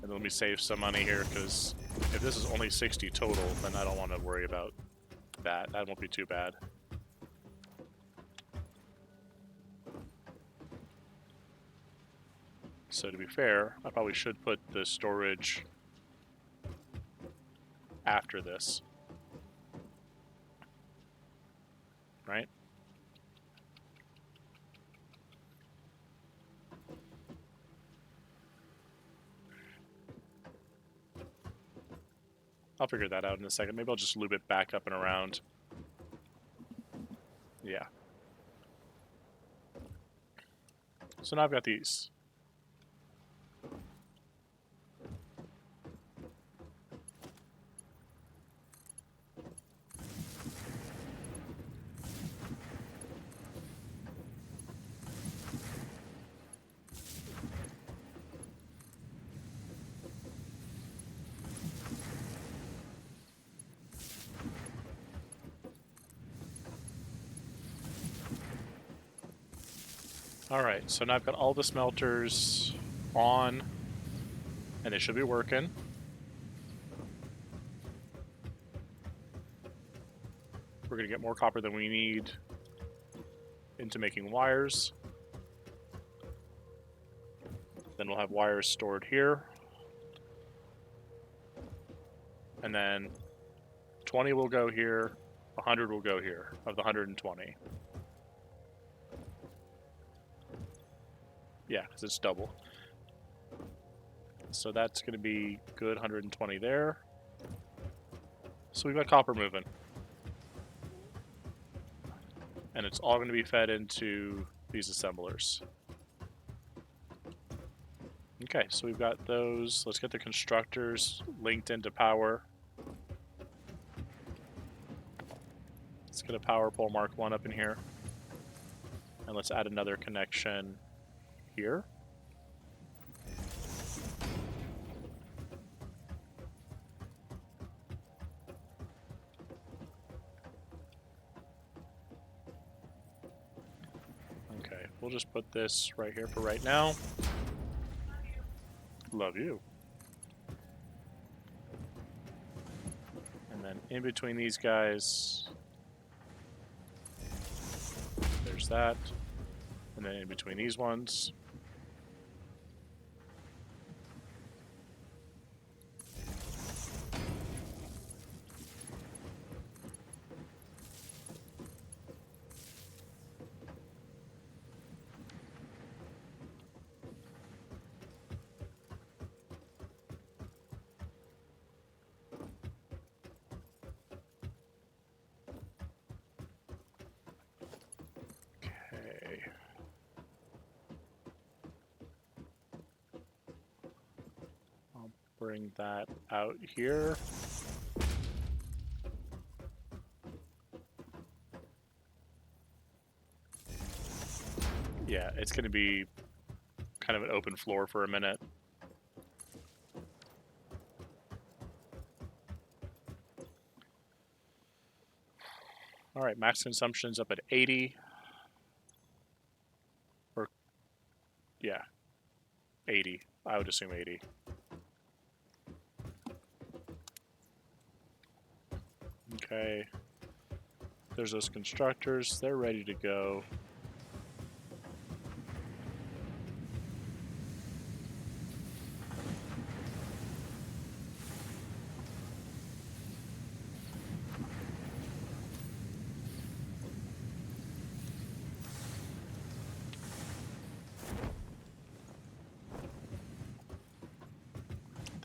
And let me save some money here, because if this is only 60 total, then I don't want to worry about that. That won't be too bad. So to be fair, I probably should put the storage after this. Right? I'll figure that out in a second. Maybe I'll just loop it back up and around. Yeah. So now I've got these. Alright, so now I've got all the smelters on, and they should be working. We're going to get more copper than we need into making wires. Then we'll have wires stored here. And then 20 will go here, 100 will go here, of the 120. Yeah, because it's double. So that's going to be good, 120 there. So we've got copper moving. And it's all going to be fed into these assemblers. Okay, so we've got those. Let's get the constructors linked into power. Let's get a power pole Mark 1 up in here. And let's add another connection here. Okay, we'll just put this right here for right now. Love you. And then in between these guys, there's that. And then in between these ones, okay. I'll bring that out here. Yeah, it's going to be kind of an open floor for a minute. All right, max consumption's up at 80. Or, yeah, 80. I would assume 80. Okay. There's those constructors. They're ready to go.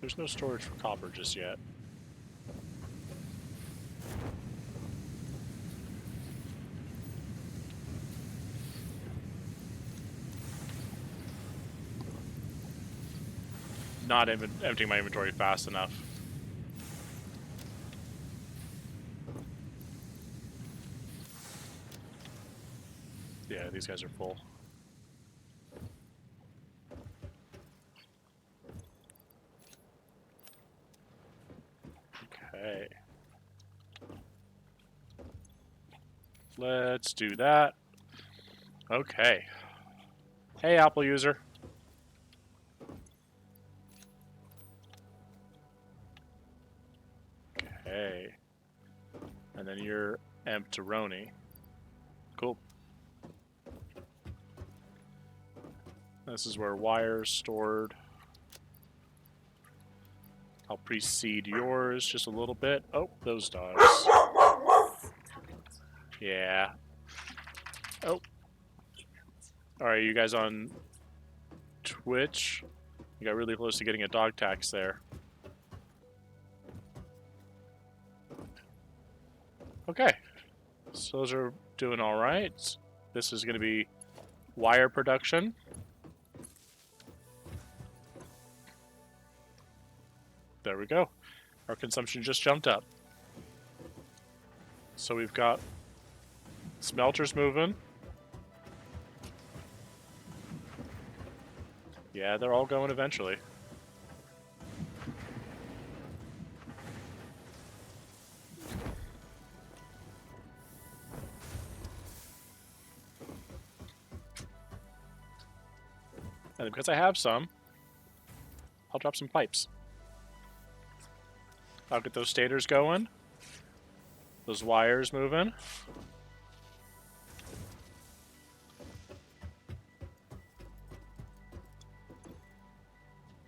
There's no storage for copper just yet. Not emptying my inventory fast enough. Yeah, these guys are full. Okay. Let's do that. Okay. Hey, Apple user. Okay. And then you're Empteroni. Cool. This is where wire's stored. I'll precede yours just a little bit. Oh, those dogs. Yeah. Oh. Alright, you guys on Twitch? You got really close to getting a dog tax there. Okay. So those are doing alright. This is going to be wire production. There we go. Our consumption just jumped up. So we've got smelters moving. Yeah, they're all going eventually. And because I have some, I'll drop some pipes. I'll get those stators going. Those wires moving.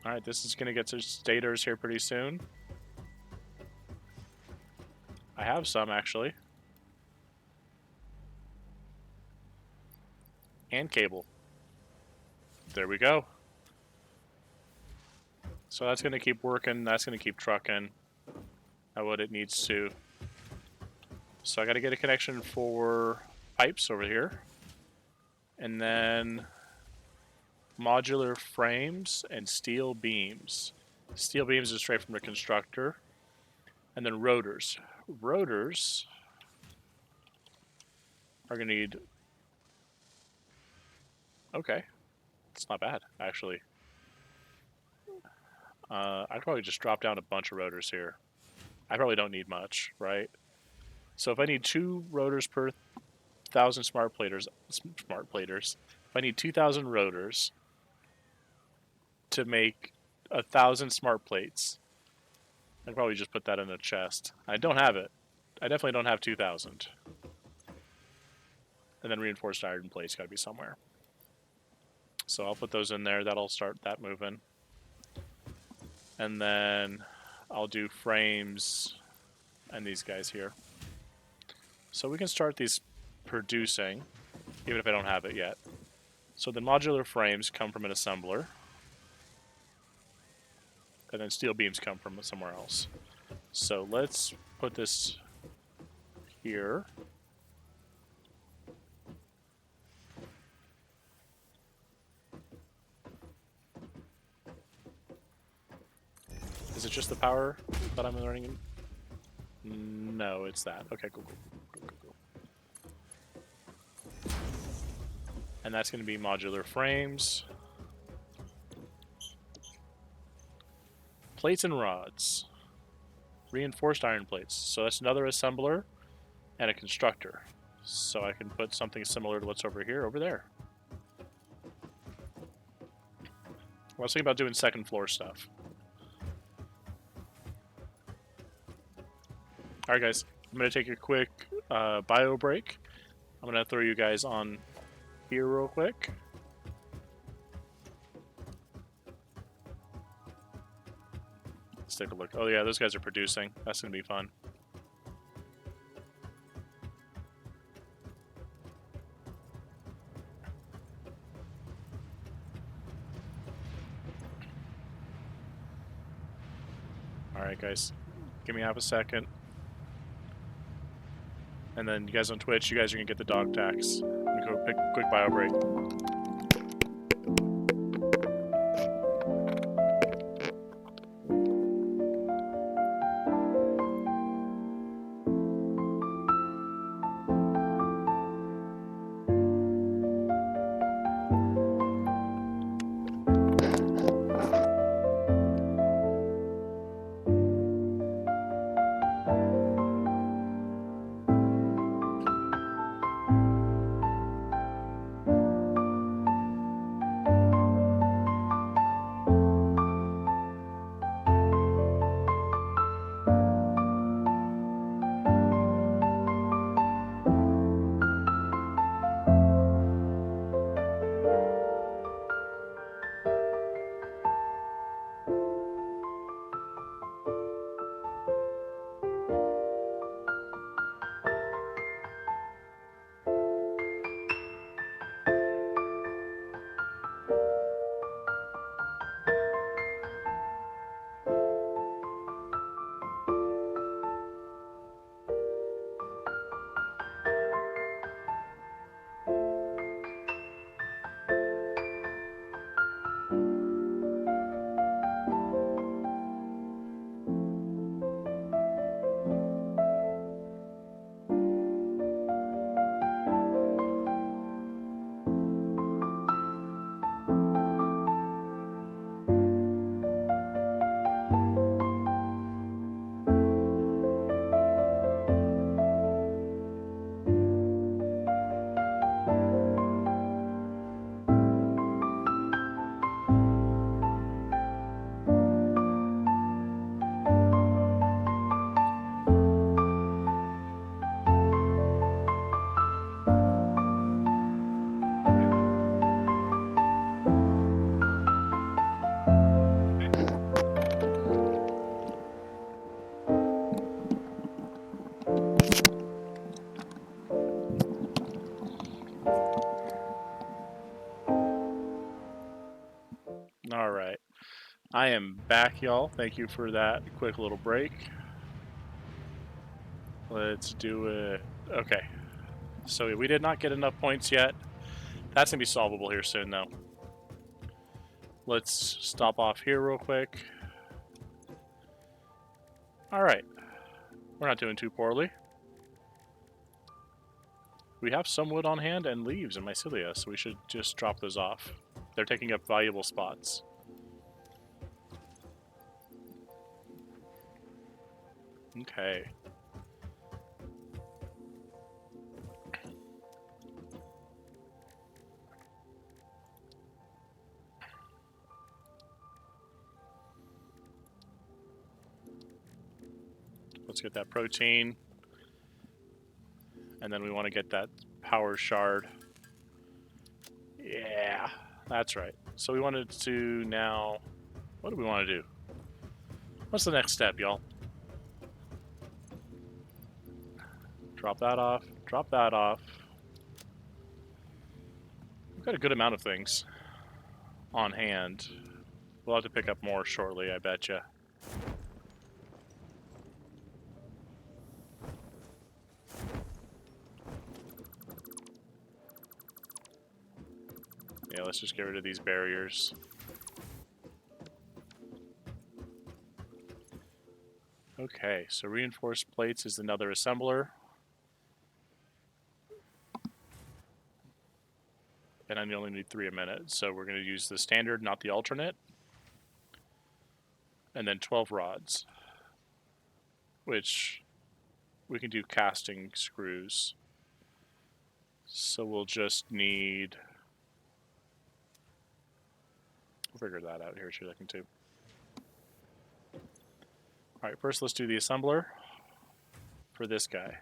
Alright, this is going to get to stators here pretty soon. I have some, actually. And cable. There we go. So that's going to keep working. That's going to keep trucking at what it needs to. So I got to get a connection for pipes over here. And then modular frames and steel beams. Steel beams is straight from the constructor. And then rotors. Rotors are going to need... Okay. It's not bad, actually. I'd probably just drop down a bunch of rotors here. I probably don't need much, right? So if I need 2 rotors per 1,000 smart platers, if I need 2,000 rotors to make 1,000 smart plates, I'd probably just put that in a chest. I don't have it. I definitely don't have 2,000. And then reinforced iron plates got to be somewhere. So I'll put those in there. That'll start that moving. And then I'll do frames and these guys here. So we can start these producing, even if I don't have it yet. So the modular frames come from an assembler. And then steel beams come from somewhere else. So let's put this here. Is it just the power that I'm learning? No, it's that. Okay, cool. And that's going to be modular frames. Plates and rods. Reinforced iron plates. So that's another assembler and a constructor. So I can put something similar to what's over here, over there. I was thinking about doing second floor stuff. Alright guys, I'm going to take a quick bio break. I'm going to throw you guys on here real quick. Let's take a look. Oh yeah, those guys are producing. That's going to be fun. Alright guys, give me half a second. And then you guys on Twitch, you guys are going to get the dog tax. I'm going to go quick bio break. I am back, y'all. Thank you for that quick little break. Let's do it. Okay. So we did not get enough points yet. That's going to be solvable here soon, though. Let's stop off here real quick. Alright. We're not doing too poorly. We have some wood on hand and leaves in mycelia, so we should just drop those off. They're taking up valuable spots. Okay. Let's get that protein. And then we want to get that power shard. Yeah, that's right. So we wanted to now... What do we want to do? What's the next step, y'all? Drop that off. Drop that off. We've got a good amount of things on hand. We'll have to pick up more shortly, I betcha. Yeah, let's just get rid of these barriers. Okay, so reinforced plates is another assembler. And I only need 3 a minute, so we're going to use the standard, not the alternate. And then 12 rods, which we can do casting screws. So we'll just need... We'll figure that out here in a second too. Alright, first let's do the assembler for this guy.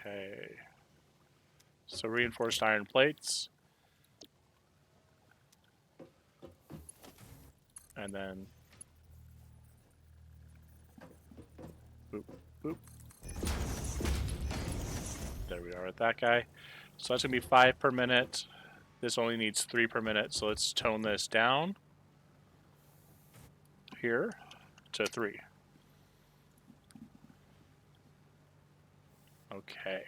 Okay. So reinforced iron plates. And then boop, boop. There we are with that guy. So that's going to be 5 per minute. This only needs 3 per minute, so let's tone this down here to 3. Okay.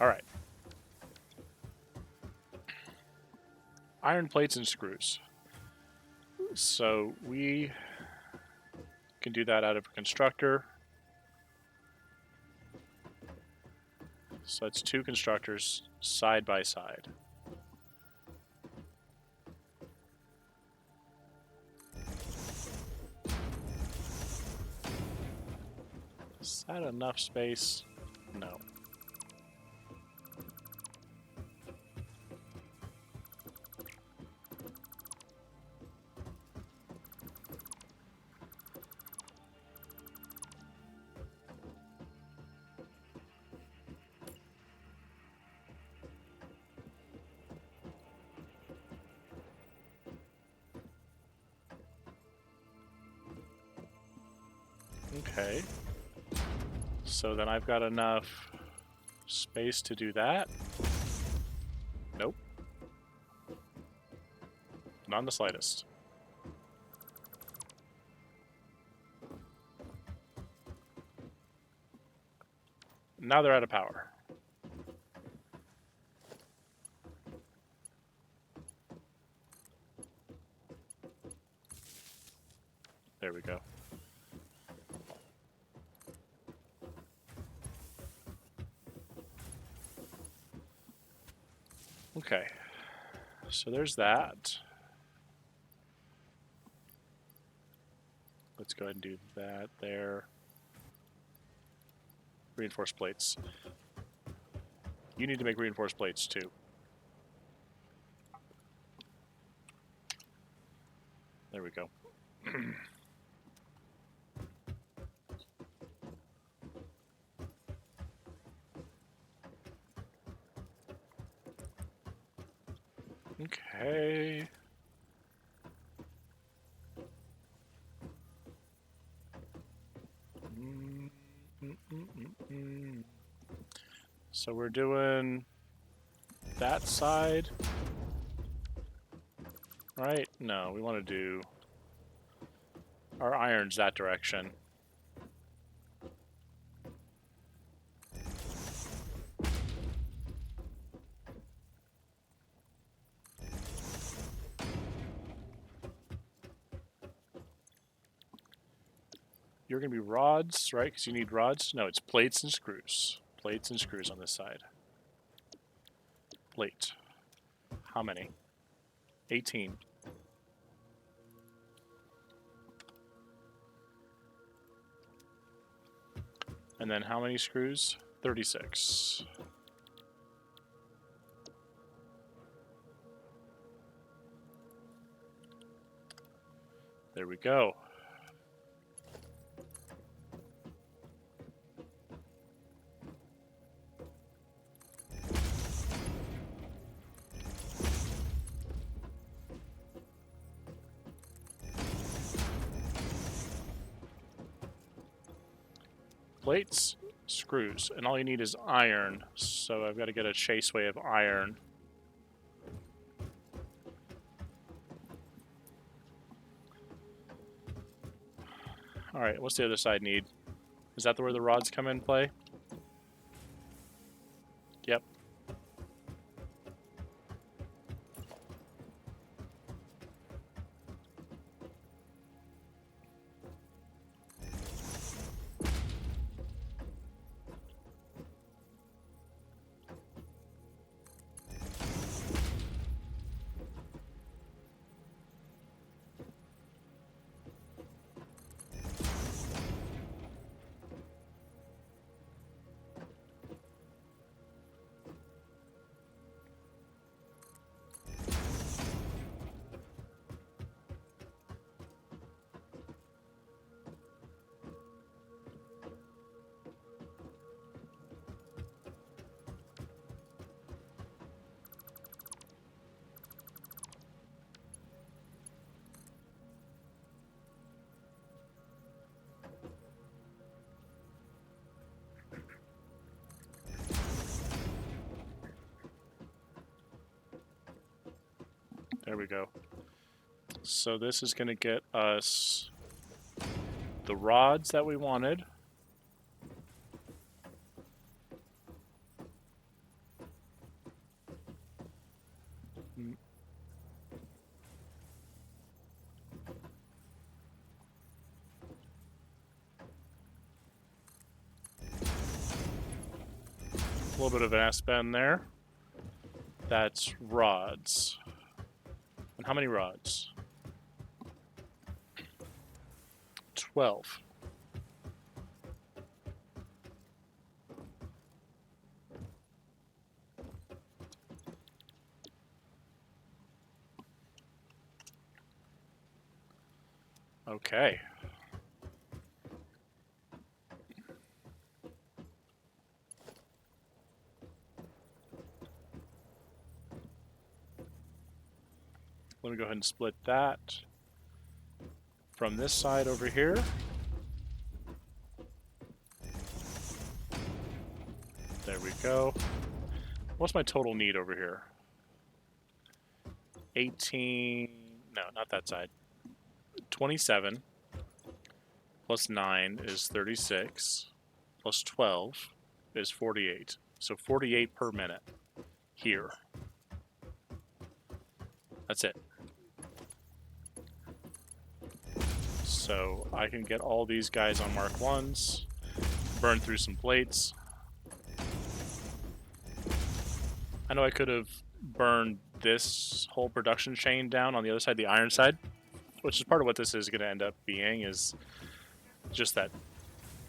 Alright. Iron plates and screws. So we can do that out of a constructor. So that's 2 constructors side by side. Is that enough space? No. Okay. So then I've got enough space to do that. Nope. Not in the slightest. Now they're out of power. There we go. Okay. So there's that. Let's go ahead and do that there. Reinforced plates. You need to make reinforced plates too. There we go. Okay. So we're doing that side, right? No, we want to do our irons that direction. You're going to be rods, right? Because you need rods. No, it's plates and screws. Plates and screws on this side. Plate. How many? 18. And then how many screws? 36. There we go. Plates, screws, and all you need is iron. So I've got to get a chase way of iron. All right, what's the other side need? Is that where the rods come in play? Yep. There we go. So this is going to get us the rods that we wanted. A little bit of an S-bend there. That's rods. And how many rods? 12. Okay. Let me go ahead and split that from this side over here. There we go. What's my total need over here? 18, no, not that side. 27 plus 9 is 36 plus 12 is 48. So 48 per minute here. That's it. So I can get all these guys on Mark 1s, burn through some plates. I know I could have burned this whole production chain down on the other side, the iron side, which is part of what this is going to end up being, is just that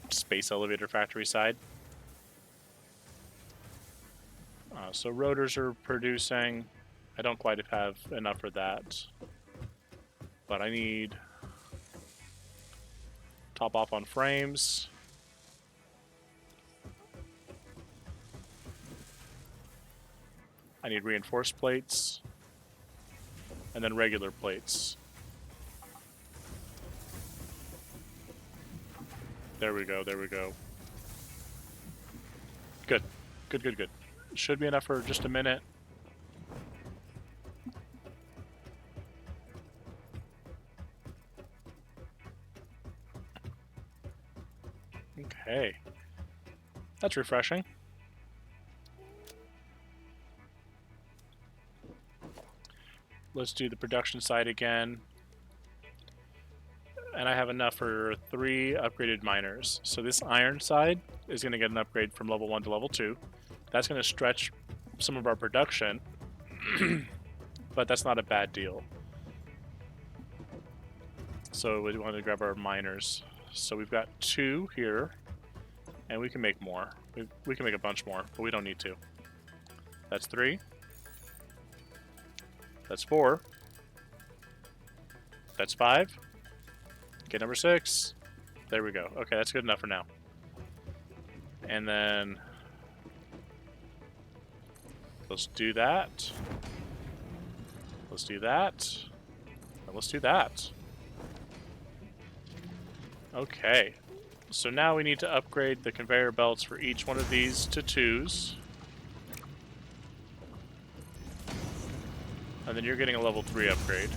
space elevator factory side. So rotors are producing. I don't quite have enough for that, but I need Top off on frames. I need reinforced plates. And then regular plates. There we go, there we go. Good. Good, good, good. Should be enough for just a minute. Okay. That's refreshing. Let's do the production side again. And I have enough for 3 upgraded miners. So this iron side is going to get an upgrade from level 1 to level 2. That's going to stretch some of our production, but that's not a bad deal. So we want to grab our miners. So we've got 2 here, and we can make more. We can make a bunch more, but we don't need to. That's 3. That's 4. That's 5. Get number 6. There we go. Okay, that's good enough for now. And then let's do that. Let's do that. And let's do that. Okay. So now we need to upgrade the conveyor belts for each one of these to 2s. And then you're getting a level 3 upgrade.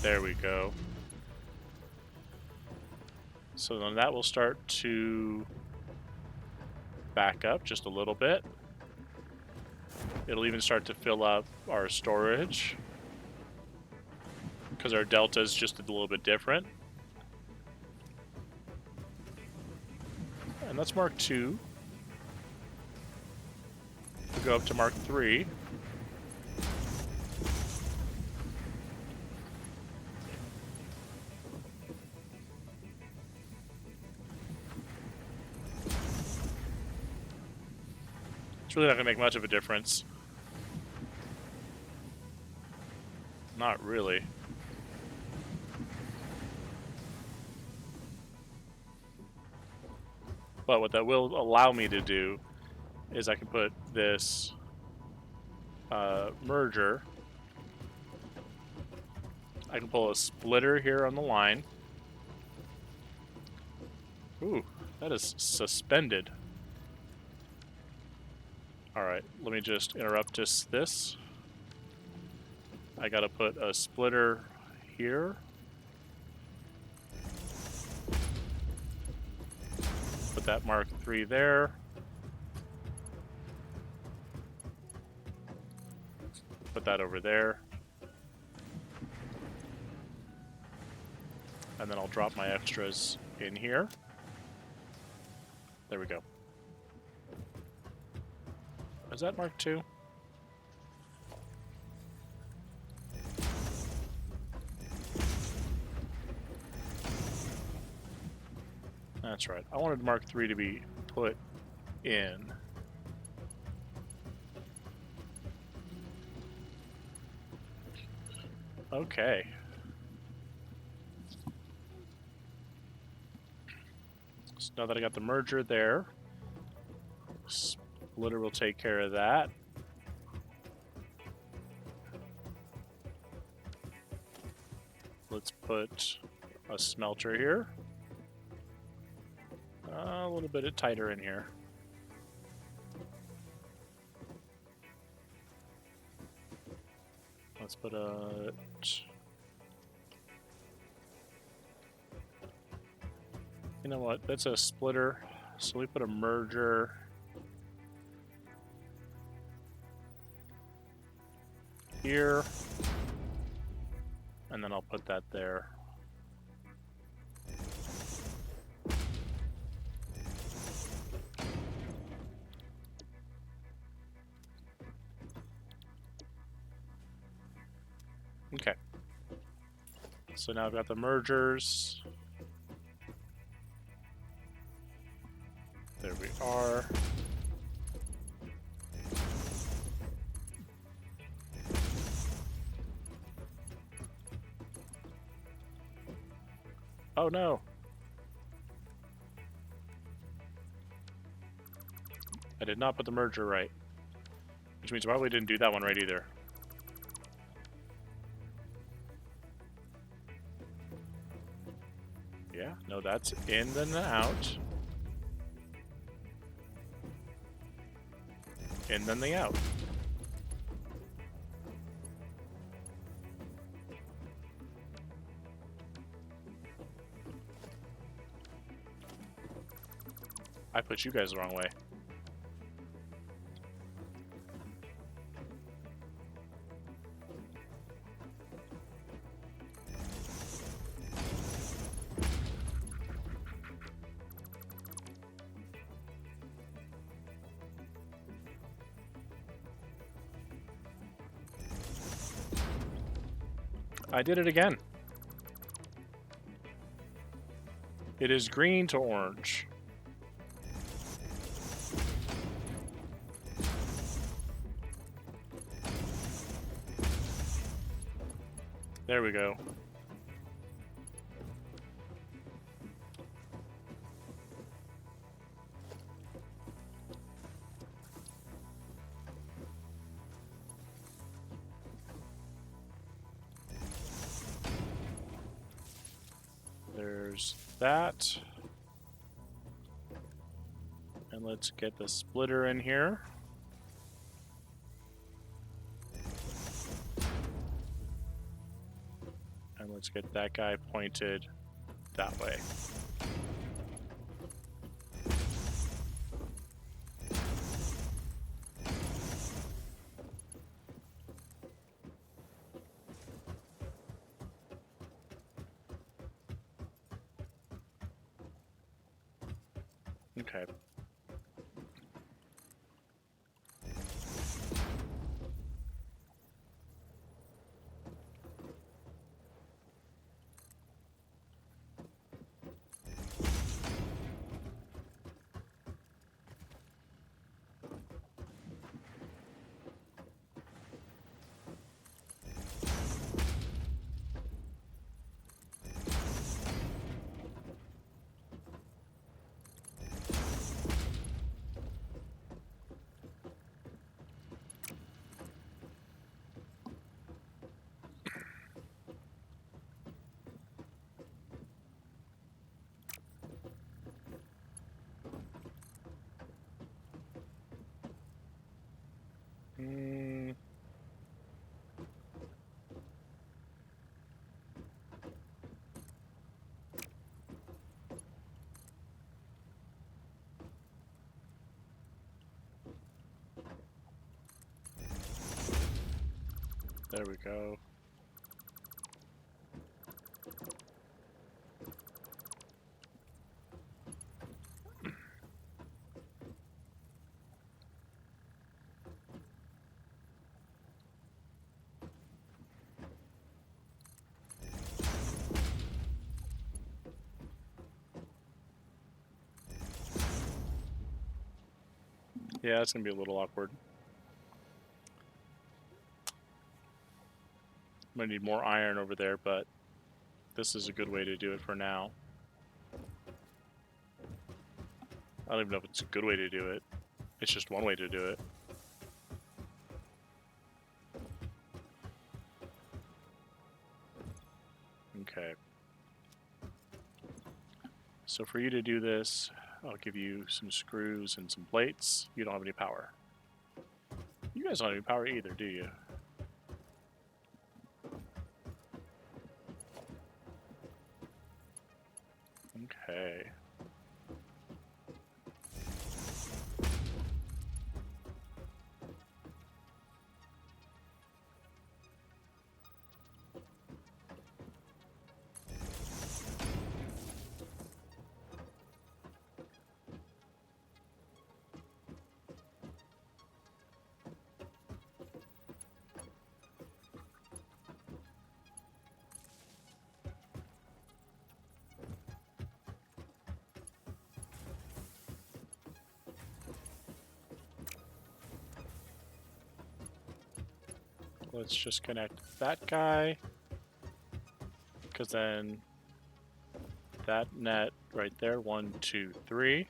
There we go. So then that will start to back up just a little bit. It'll even start to fill up our storage because our delta is just a little bit different. And that's Mark 2. We'll go up to Mark 3. It's really not going to make much of a difference. Not really. But what that will allow me to do is I can put this merger. I can pull a splitter here on the line. Ooh, that is suspended. Alright, let me just interrupt just this. I gotta put a splitter here. Put that Mark 3 there. Put that over there. And then I'll drop my extras in here. There we go. Is that Mark 2? That's right. I wanted Mark 3 to be put in. Okay. So now that I got the merger there, splitter will take care of that. Let's put a smelter here. A little bit tighter in here. Let's put a... You know what? That's a splitter. So we put a merger here. And then I'll put that there. Okay. So now I've got the mergers. There we are. Oh no. I did not put the merger right. Which means I probably didn't do that one right either. Yeah, no, that's in then out. In then the out. I put you guys the wrong way. I did it again. It is green to orange. There we go. There's that. And let's get the splitter in here. And let's get that guy pointed that way. Okay. Mm. There we go. Yeah, it's gonna be a little awkward. I'm gonna need more iron over there, but this is a good way to do it for now. I don't even know if it's a good way to do it. It's just one way to do it. Okay. So for you to do this, I'll give you some screws and some plates. You don't have any power. You guys don't have any power either, do you? Okay. Let's just connect that guy, because then that net right there. 1, 2, 3.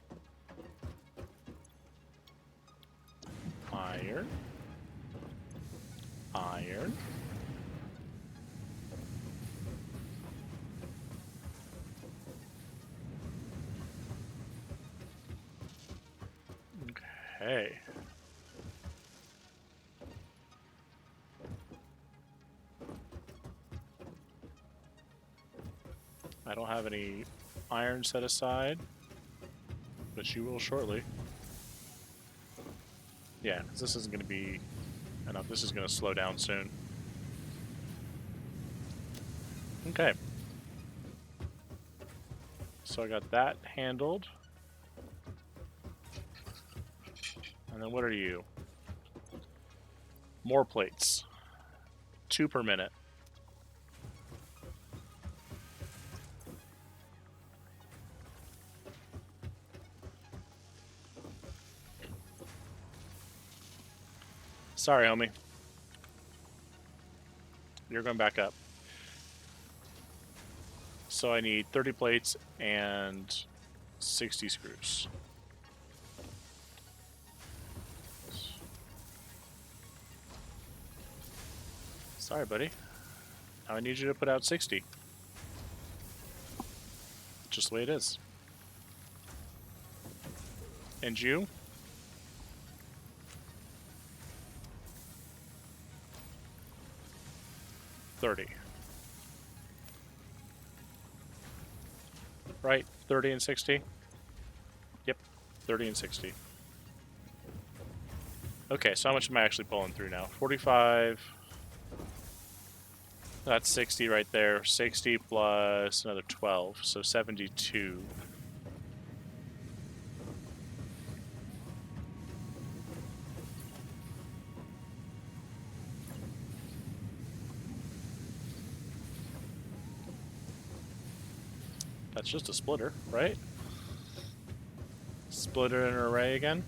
Iron. Iron. Okay. I don't have any iron set aside, but you will shortly. Yeah, 'cause this isn't going to be enough. This is going to slow down soon. Okay. So I got that handled. And then what are you? More plates. 2 per minute. Sorry, homie. You're going back up. So I need 30 plates and 60 screws. Sorry, buddy. Now I need you to put out 60. Just the way it is. And you? 30. Right? 30 and 60? Yep. 30 and 60. Okay, so how much am I actually pulling through now? 45. That's 60 right there. 60 plus another 12, so 72. That's just a splitter, right? Splitter and array again.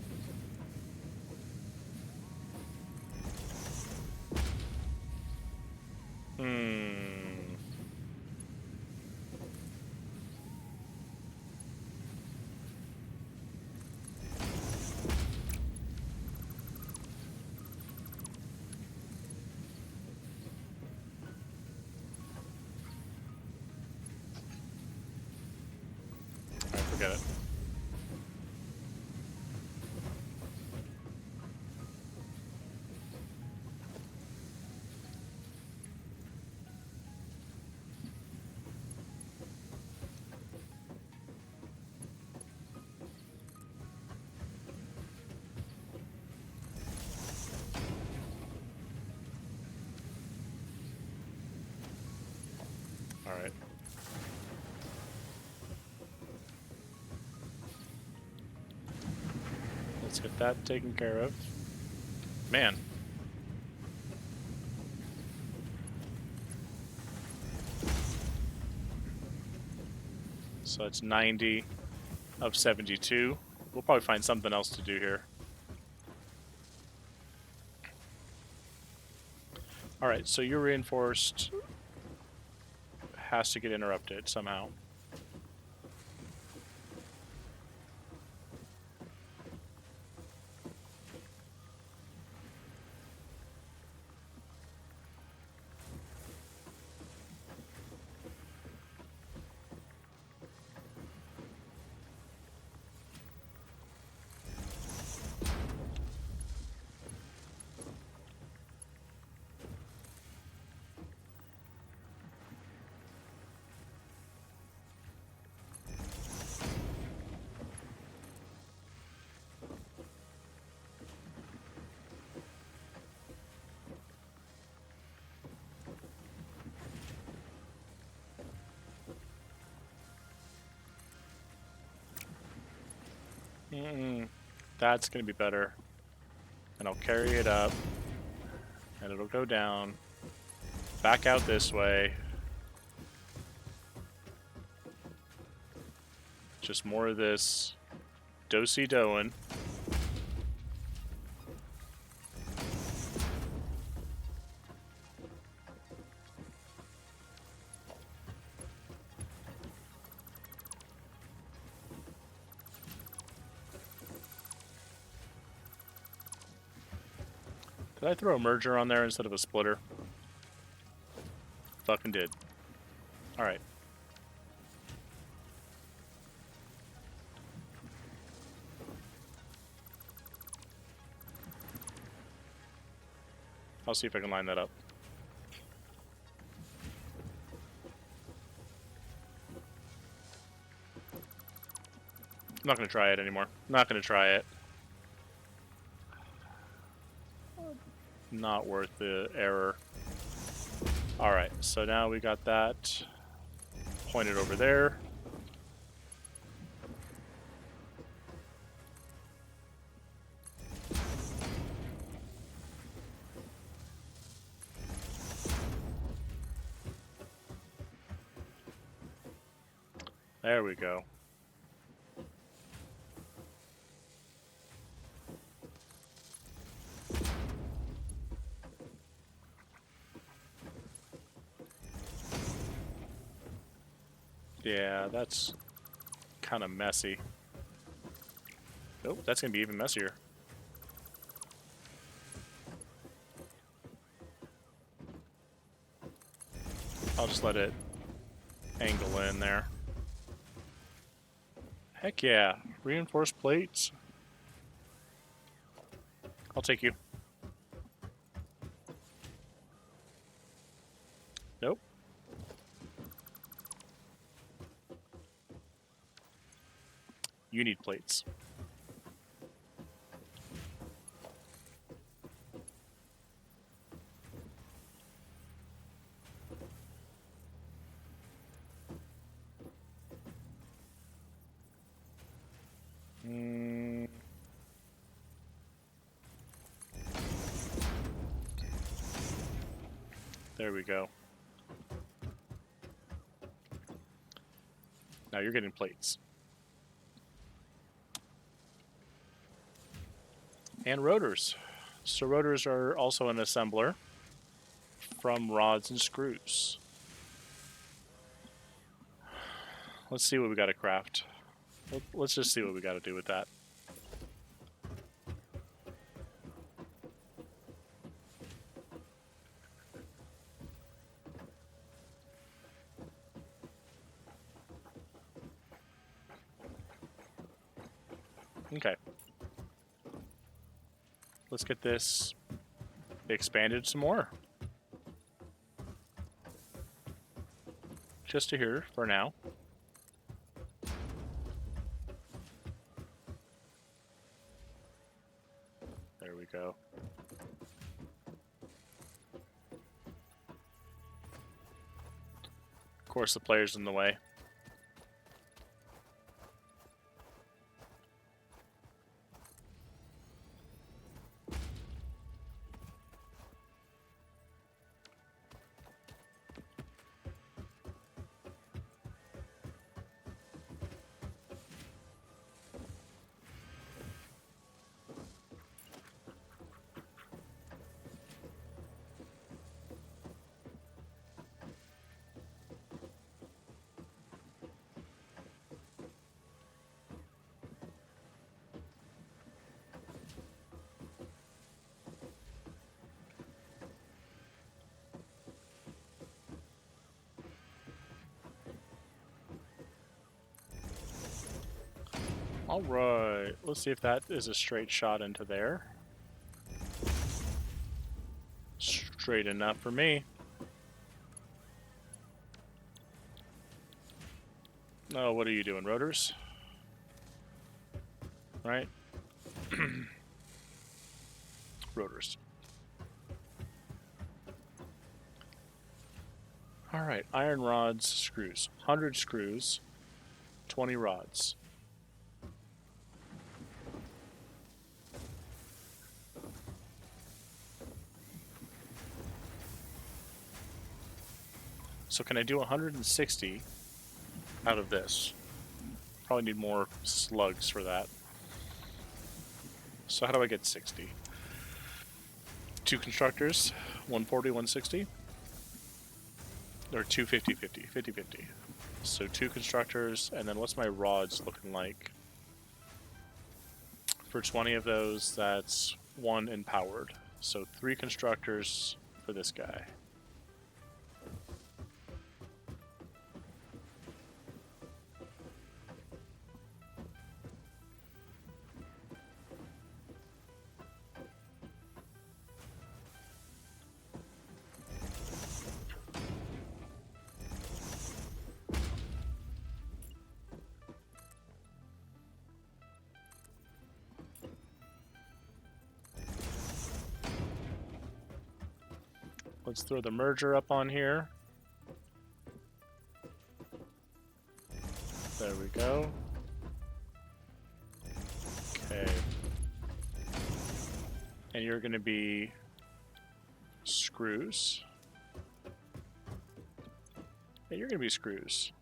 Alright, forget it. Alright. Let's get that taken care of. Man. So it's 90 of 72. We'll probably find something else to do here. Alright, so your reinforced has to get interrupted somehow. That's going to be better. And I'll carry it up. And it'll go down. Back out this way. Just more of this do-si-doing. Did I throw a merger on there instead of a splitter? Fucking did. Alright. I'll see if I can line that up. I'm not going to try it anymore. Not going to try it. Not worth the error. Alright, so now we got that pointed over there. There we go. Yeah, that's kind of messy. Nope, that's going to be even messier. I'll just let it angle in there. Heck yeah, reinforced plates. I'll take you. Nope. You need plates. There we go. Now you're getting plates. And rotors. So rotors are also an assembler from rods and screws. Let's see what we got to craft. Let's just see what we got to do with that. Okay. Let's get this expanded some more. Just to here for now. There we go. Of course, the player's in the way. Alright, let's see if that is a straight shot into there. Straight enough for me. Oh, what are you doing, rotors? Right? Rotors. Alright, iron rods, screws. 100 screws, 20 rods. So can I do 160 out of this? Probably need more slugs for that. So how do I get 60? 2 constructors, 140, 160? Or 250, 50, 50, 50. So 2 constructors, and then what's my rods looking like? For 20 of those, that's 1 empowered. So 3 constructors for this guy. Let's throw the merger up on here. There we go. Okay. And you're going to be screws. And you're going to be screws.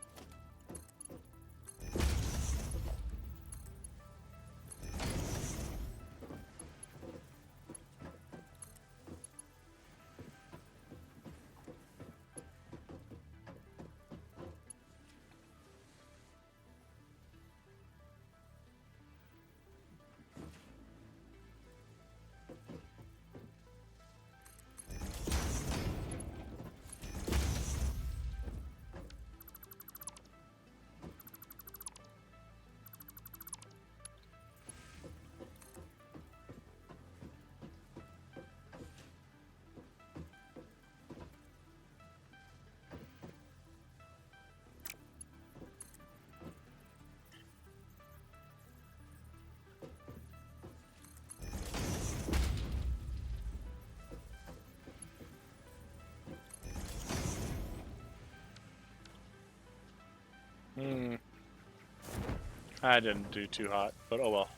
I didn't do too hot, but oh well.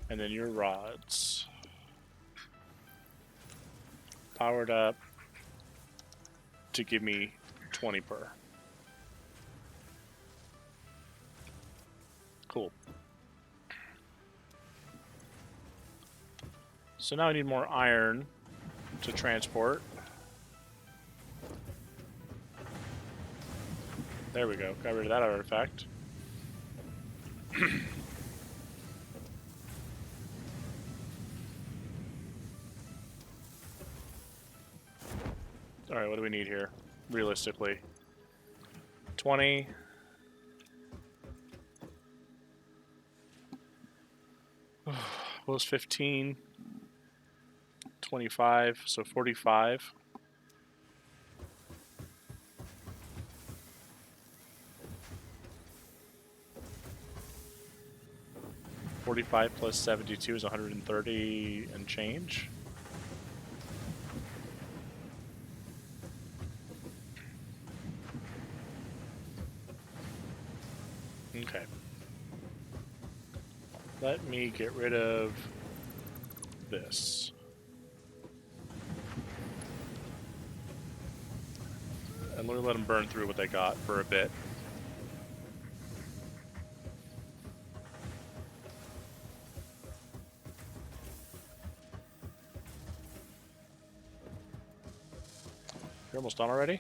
And then your rods. Powered up to give me 20 per. Cool. So now I need more iron to transport. There we go. Got rid of that artifact. Alright, what do we need here? Realistically. 20. What was 15? 25, so 45. $45 plus 72 is 130 and change. Okay. Let me get rid of this. And let me let them burn through what they got for a bit. You're almost done already?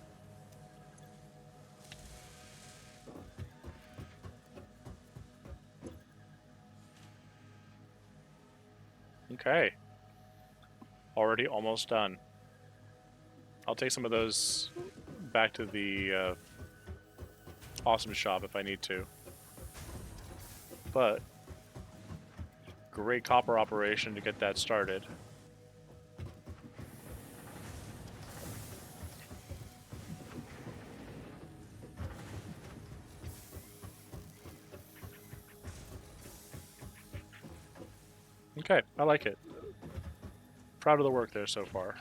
Okay. Already almost done. I'll take some of those back to the awesome shop if I need to. But great copper operation to get that started. Okay, I like it. Proud of the work there so far.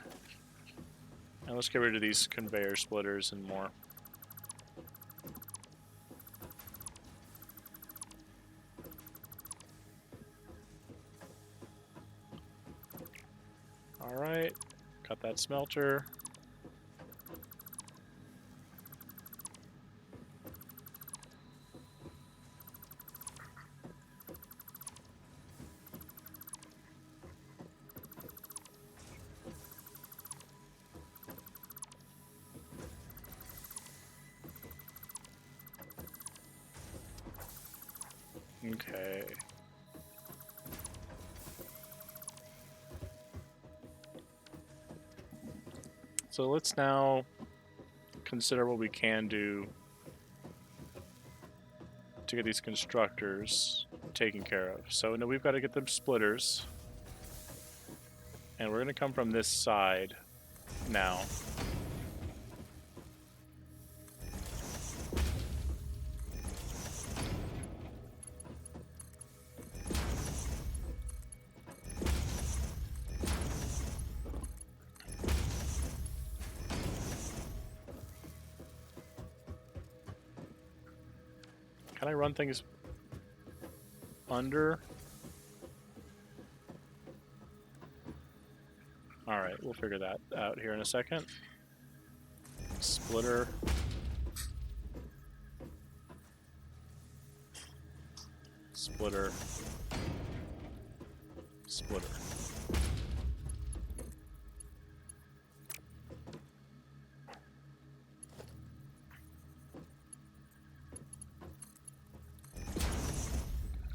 And let's get rid of these conveyor splitters and more. Alright, got that smelter. Okay. So let's now consider what we can do to get these constructors taken care of. So now we've got to get them splitters. And we're going to come from this side now. Can I run things under? Alright, we'll figure that out here in a second. Splitter. Splitter. Splitter.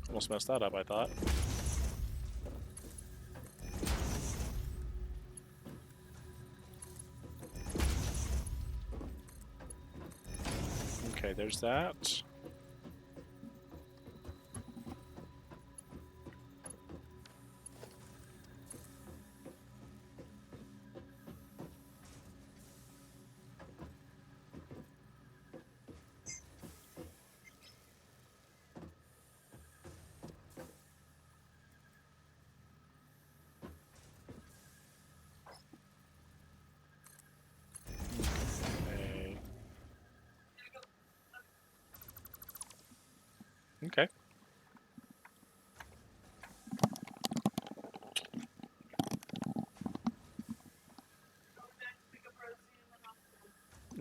Almost messed that up, I thought. Okay, there's that. Okay. Okay.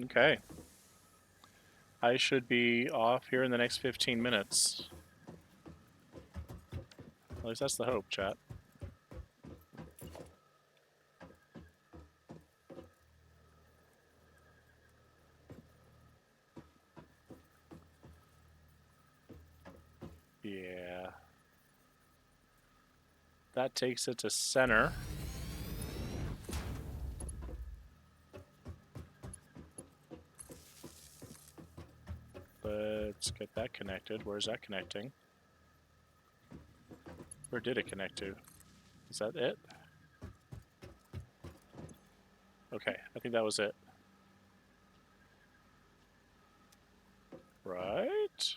Okay. I should be off here in the next 15 minutes. At least that's the hope, chat. Yeah. That takes it to center. Let's get that connected. Where's that connecting? Where did it connect to? Is that it? Okay, I think that was it. Right?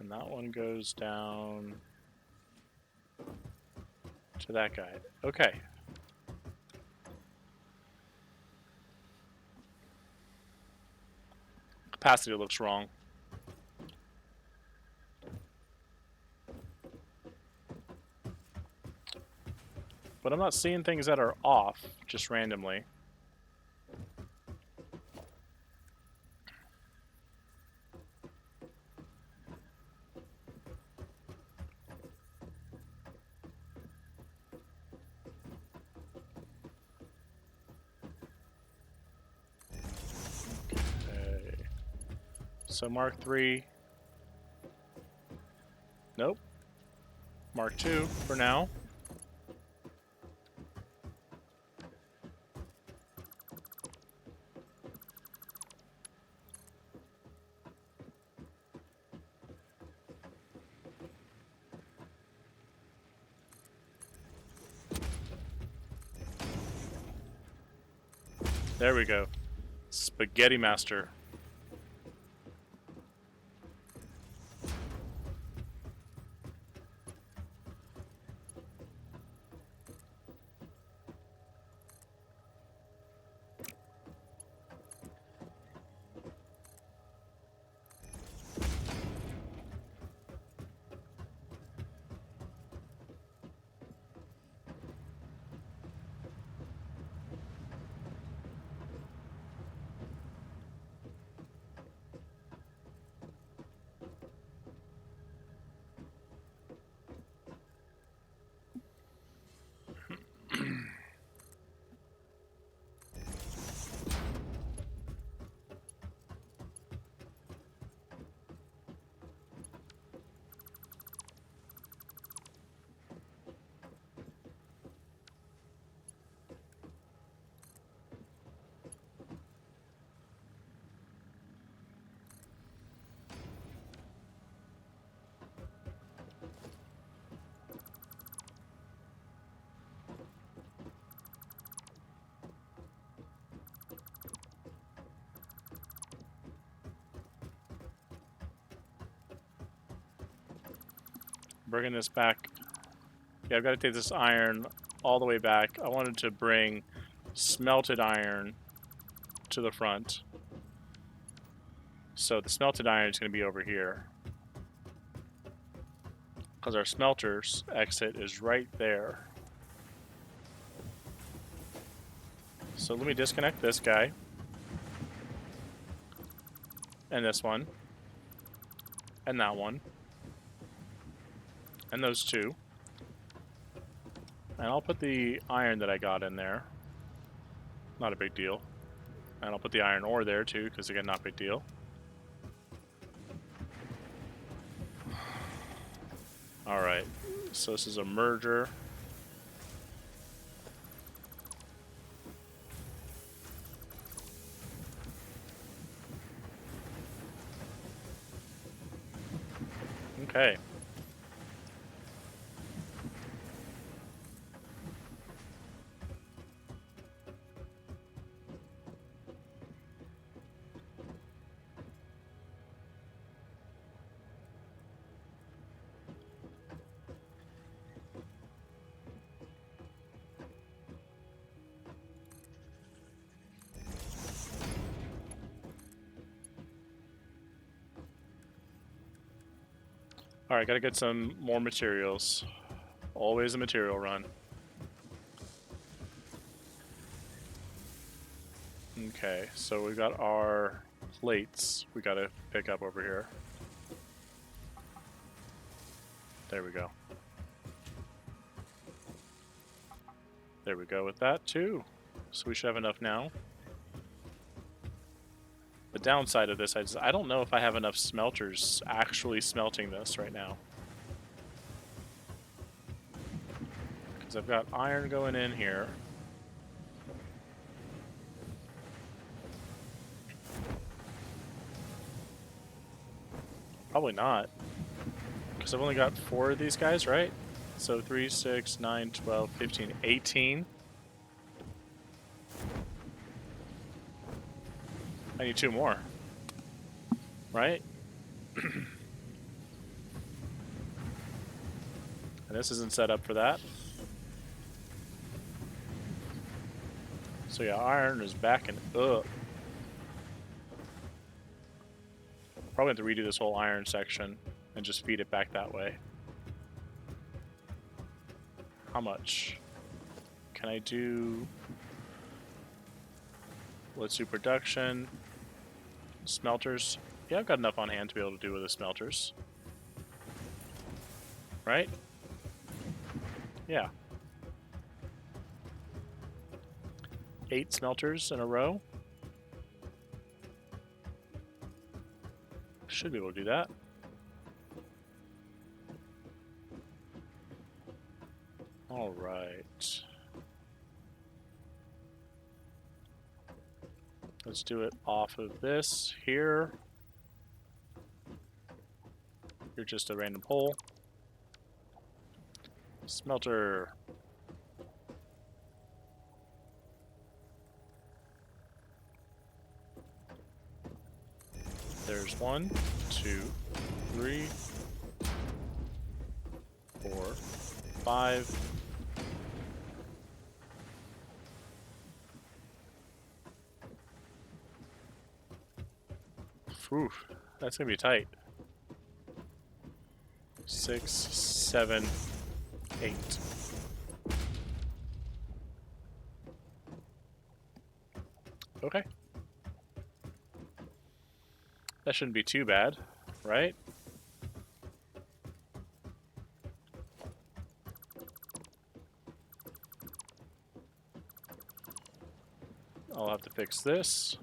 And that one goes down to that guy. Okay. Capacity looks wrong. But I'm not seeing things that are off just randomly. Okay. So Mark 3. Nope. Mark 2 for now. There we go. Spaghetti Master. bringing this back. Yeah, I've got to take this iron all the way back. I wanted to bring smelted iron to the front. So the smelted iron is going to be over here. Because our smelter's exit is right there. So let me disconnect this guy. And this one. And that one. And those two. And I'll put the iron that I got in there. Not a big deal. And I'll put the iron ore there too, because again, not a big deal. Alright, so this is a merger. Okay. Alright, gotta get some more materials. Always a material run. Okay, so we've got our plates we gotta pick up over here. There we go. There we go with that too. So we should have enough now. The downside of this, I don't know if I have enough smelters actually smelting this right now. Because I've got iron going in here. Probably not. Because I've only got 4 of these guys, right? So 3, 6, 9, 12, 15, 18. I need 2 more. Right? And this isn't set up for that. So yeah, iron is backing up. Probably have to redo this whole iron section and just feed it back that way. How much? Can I do... Let's do production. Smelters. Yeah, I've got enough on hand to be able to do with the smelters. Right? Yeah. 8 smelters in a row. Should be able to do that. All right. Let's do it off of this here. You're just a random hole. Smelter. There's 1, 2, 3, 4, 5. Whew, that's gonna be tight. 6, 7, 8. Okay. That shouldn't be too bad, right? I'll have to fix this.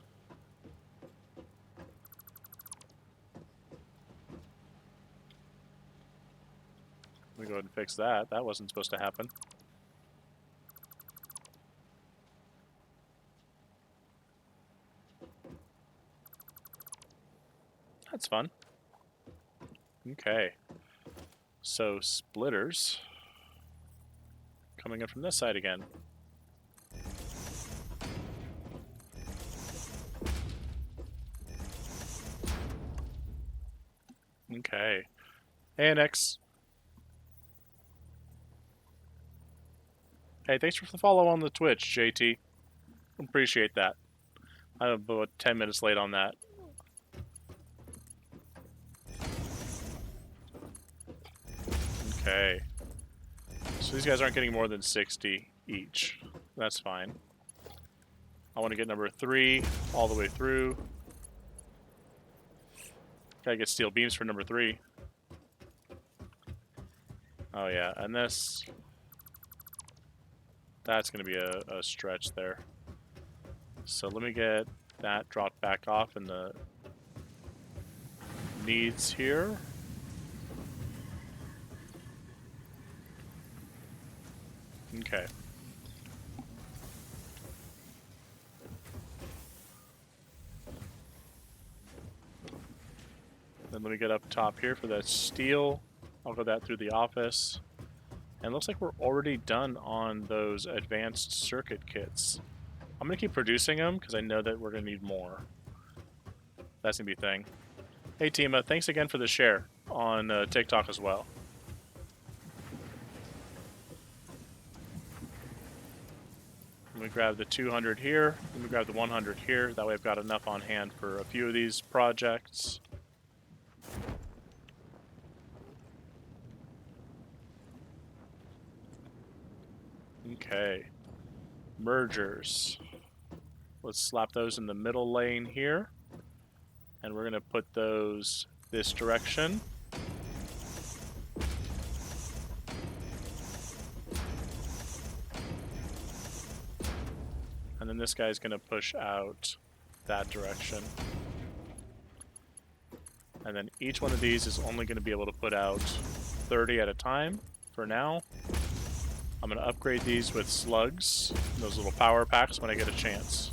Let me go ahead and fix that. That wasn't supposed to happen. That's fun. Okay. So, splitters. Coming in from this side again. Okay. Annex. Hey, thanks for the follow on the Twitch, JT. Appreciate that. I'm about 10 minutes late on that. Okay. So these guys aren't getting more than 60 each. That's fine. I want to get number 3 all the way through. Gotta get steel beams for number 3. Oh yeah, and this... That's going to be a stretch there. So let me get that dropped back off in the needs here. Okay. Then let me get up top here for that steel. I'll go that through the office. And it looks like we're already done on those advanced circuit kits. I'm going to keep producing them because I know that we're going to need more. That's going to be a thing. Hey, Tima, thanks again for the share on TikTok as well. Let me grab the 200 here. Let me grab the 100 here. That way I've got enough on hand for a few of these projects. Okay. Mergers. Let's slap those in the middle lane here. And we're going to put those this direction. And then this guy's going to push out that direction. And then each one of these is only going to be able to put out 30 at a time for now. I'm going to upgrade these with slugs, those little power packs, when I get a chance.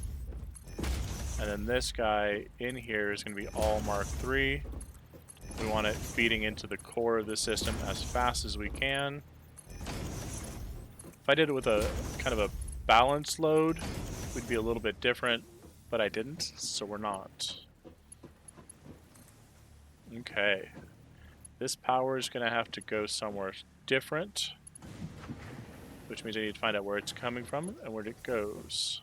And then this guy in here is going to be all Mark III. We want it feeding into the core of the system as fast as we can. If I did it with a kind of a balanced load, we'd be a little bit different, but I didn't, so we're not. Okay. This power is going to have to go somewhere different, which means I need to find out where it's coming from and where it goes.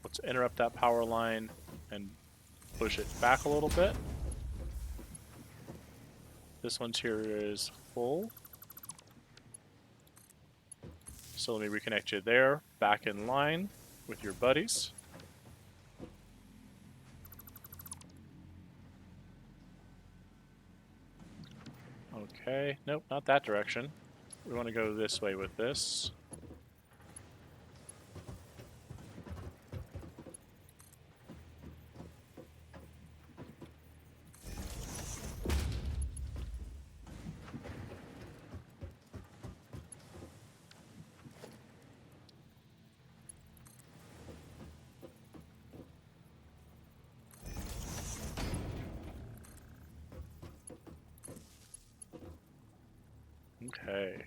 Let's interrupt that power line and push it back a little bit. This one's here is full. So let me reconnect you there, back in line with your buddies. Okay, nope, not that direction. We want to go this way with this. Okay.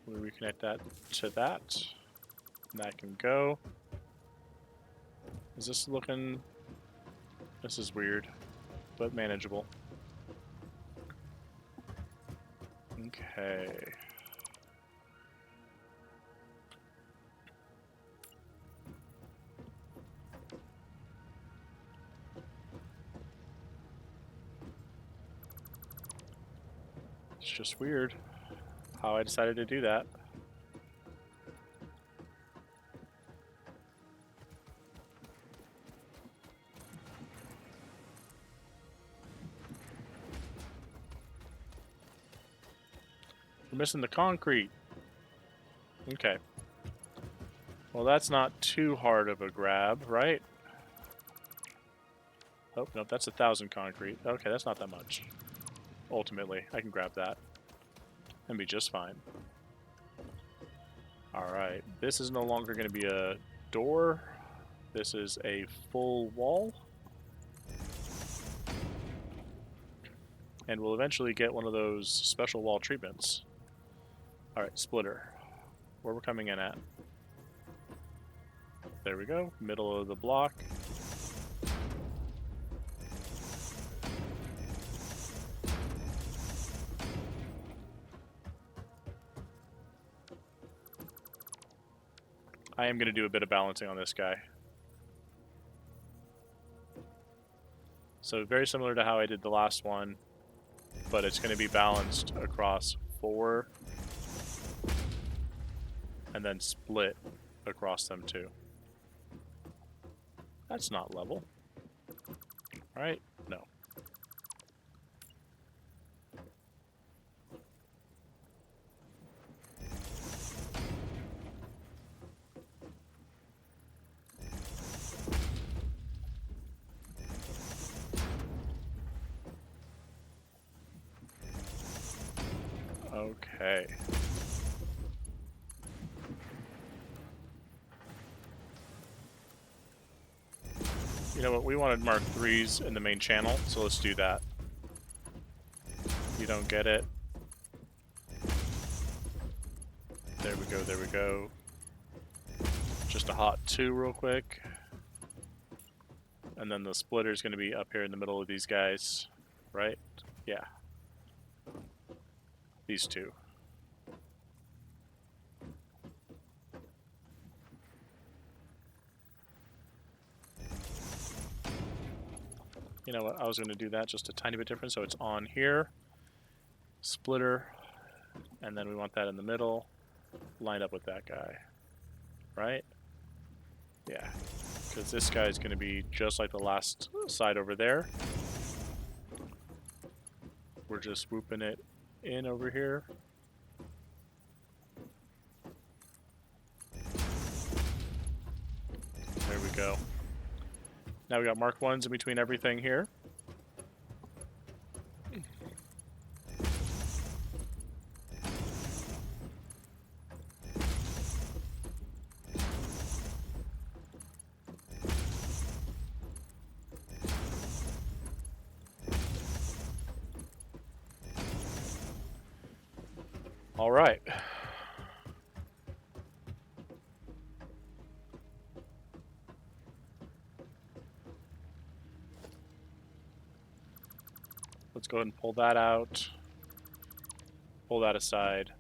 We reconnect that to that. And that can go. Is this looking... This is weird, but manageable. Okay. It's just weird how I decided to do that. We're missing the concrete. Okay. Well, that's not too hard of a grab, right? Oh, no, that's 1,000 concrete. Okay, that's not that much. Ultimately, I can grab that and be just fine. Alright, this is no longer going to be a door. This is a full wall. And we'll eventually get one of those special wall treatments. Alright, splitter. Where we're coming in at. There we go, middle of the block. I am going to do a bit of balancing on this guy. So very similar to how I did the last one, but it's going to be balanced across 4 and then split across them too. That's not level. Right? No. Okay. You know what? We wanted Mark 3s in the main channel, so let's do that. You don't get it. There we go, there we go. Just a hot 2 real quick. And then the splitter is going to be up here in the middle of these guys, right? Yeah. These two. You know what? I was going to do that just a tiny bit different, so it's on here. Splitter. And then we want that in the middle. Lined up with that guy. Right? Yeah. Because this guy is going to be just like the last side over there. We're just swooping it in over here. There we go. Now we got Mark 1s in between everything here. All right. Let's go ahead and pull that out. Pull that aside.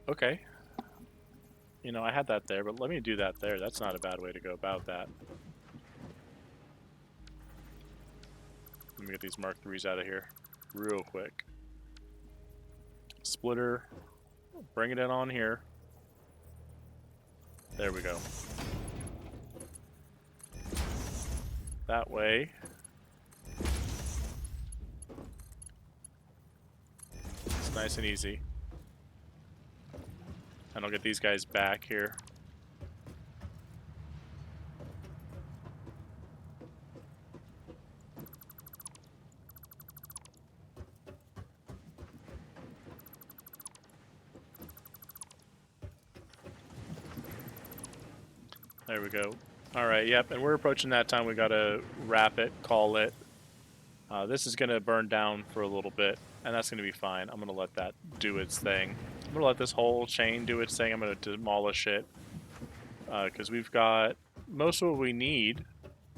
Okay. You know, I had that there, but let me do that there. That's not a bad way to go about that. Let me get these Mark 3s out of here real quick. Splitter. Bring it in on here. There we go. That way. It's nice and easy. And I'll get these guys back here. There we go. Alright, yep, and we're approaching that time. We gotta wrap it, call it. This is gonna burn down for a little bit, and that's gonna be fine. I'm gonna let that do its thing. I'm gonna let this whole chain do its thing. I'm gonna demolish it. Because we've got most of what we need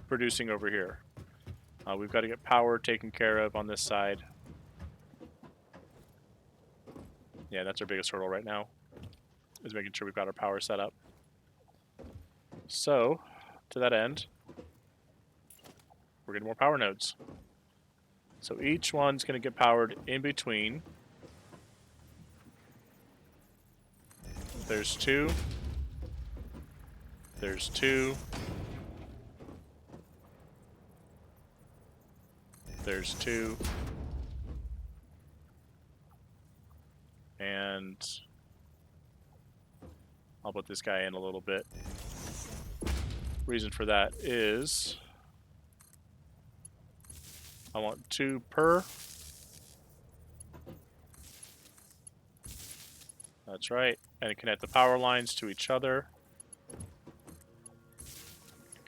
producing over here. We've got to get power taken care of on this side. Yeah, that's our biggest hurdle right now, is making sure we've got our power set up. So, to that end, we're getting more power nodes. So each one's going to get powered in between. There's 2. There's 2. There's 2. And I'll put this guy in a little bit. Reason for that is I want 2 per. That's right. And connect the power lines to each other.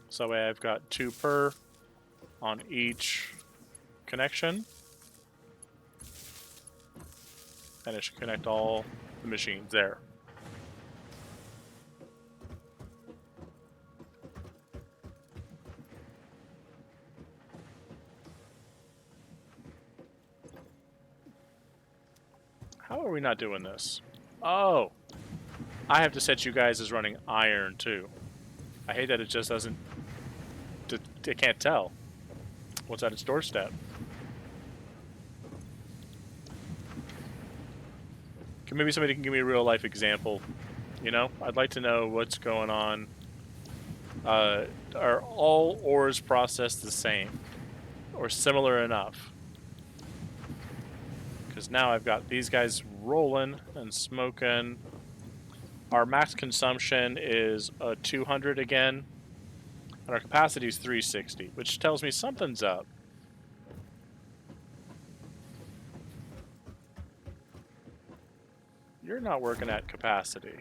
So that way I've got 2 per on each connection. And it should connect all the machines there. How are we not doing this? Oh! I have to set you guys as running iron, too. I hate that it just doesn't... It can't tell what's at its doorstep. Maybe somebody can give me a real-life example. You know? I'd like to know what's going on. Are all ores processed the same? Or similar enough? Because now I've got these guys rolling and smoking. Our max consumption is 200 again. And our capacity is 360, which tells me something's up. You're not working at capacity.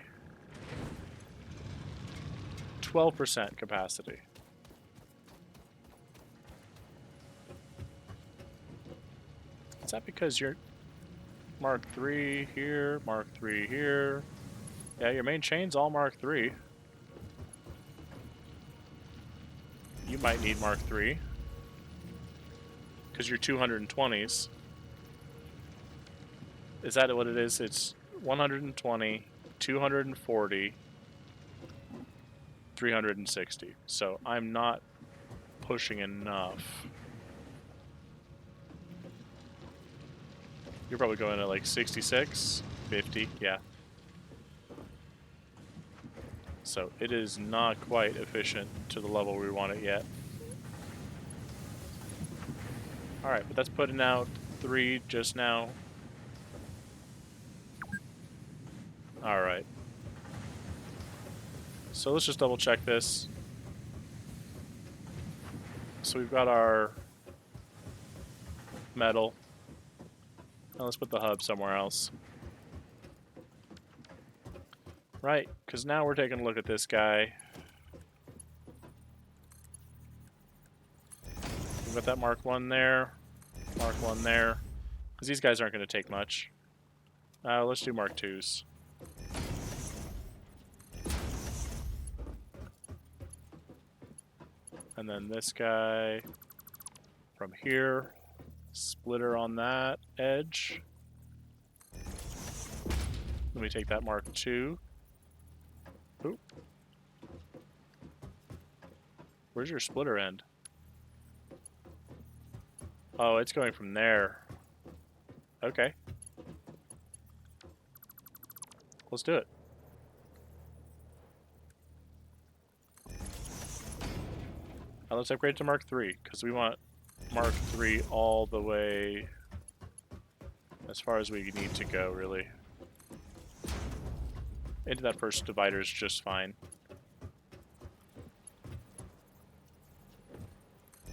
12% capacity. Is that because you're Mark III here, Mark III here? Yeah, your main chain's all Mark III. You might need Mark III. Because you're 220s. Is that what it is? It's 120, 240, 360. So I'm not pushing enough. You're probably going at like 66, 50, yeah. So it is not quite efficient to the level we want it yet. Alright, but that's putting out 3 just now. Alright. So let's just double check this. So we've got our metal. Now let's put the hub somewhere else. Right, because now we're taking a look at this guy. We've got that Mark 1 there. Mark 1 there. Because these guys aren't going to take much. Let's do Mark 2s. And then this guy from here. Splitter on that edge. Let me take that Mark 2. Oop. Where's your splitter end? Oh, it's going from there. Okay. Let's do it. Now let's upgrade to Mark 3, because we want Mark 3 all the way as far as we need to go, really. Into that first divider is just fine.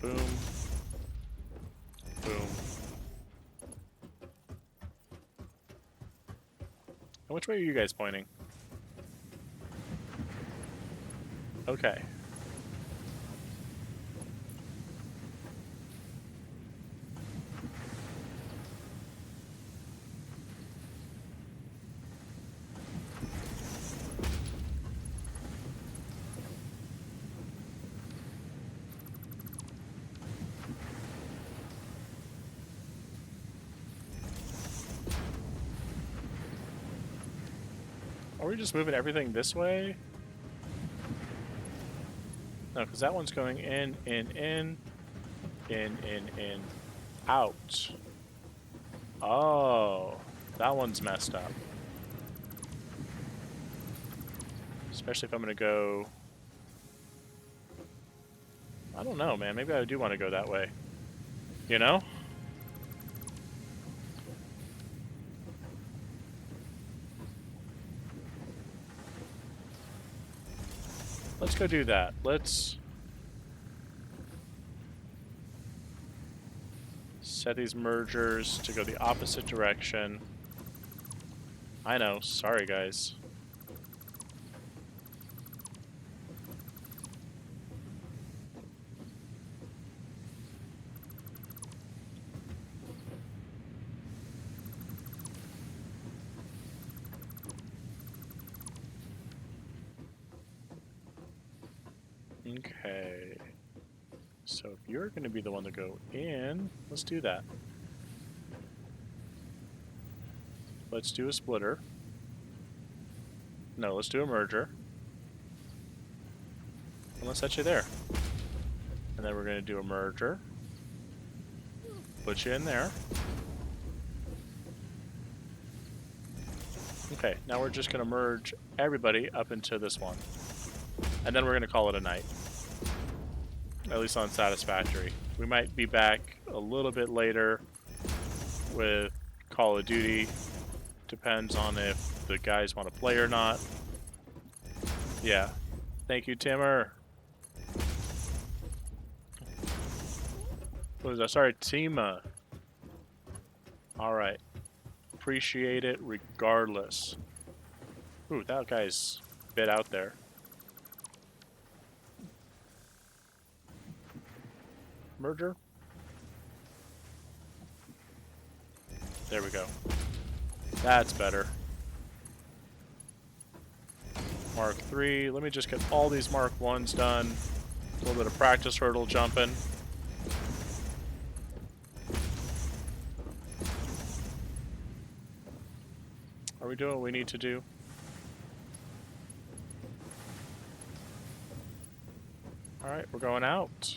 Boom. Boom. And which way are you guys pointing? Okay. Are we just moving everything this way? No, because that one's going in, out. Oh, that one's messed up. Especially if I'm going to go... I don't know, man. Maybe I do want to go that way. You know? Let's go do that. Let's set these mergers to go the opposite direction. I know. Sorry, guys. Okay. So if you're going to be the one to go in, let's do that. Let's do a splitter. No, let's do a merger. And let's set you there. And then we're going to do a merger. Put you in there. Okay, now we're just going to merge everybody up into this one. And then we're going to call it a night. At least on Satisfactory. We might be back a little bit later with Call of Duty. Depends on if the guys want to play or not. Yeah. Thank you, Timmer. What was that? Sorry, Tima. Alright. Appreciate it regardless. Ooh, that guy's a bit out there. Merger? There we go. That's better. Mark 3. Let me just get all these Mark 1s done. A little bit of practice hurdle jumping. Are we doing what we need to do? Alright, we're going out.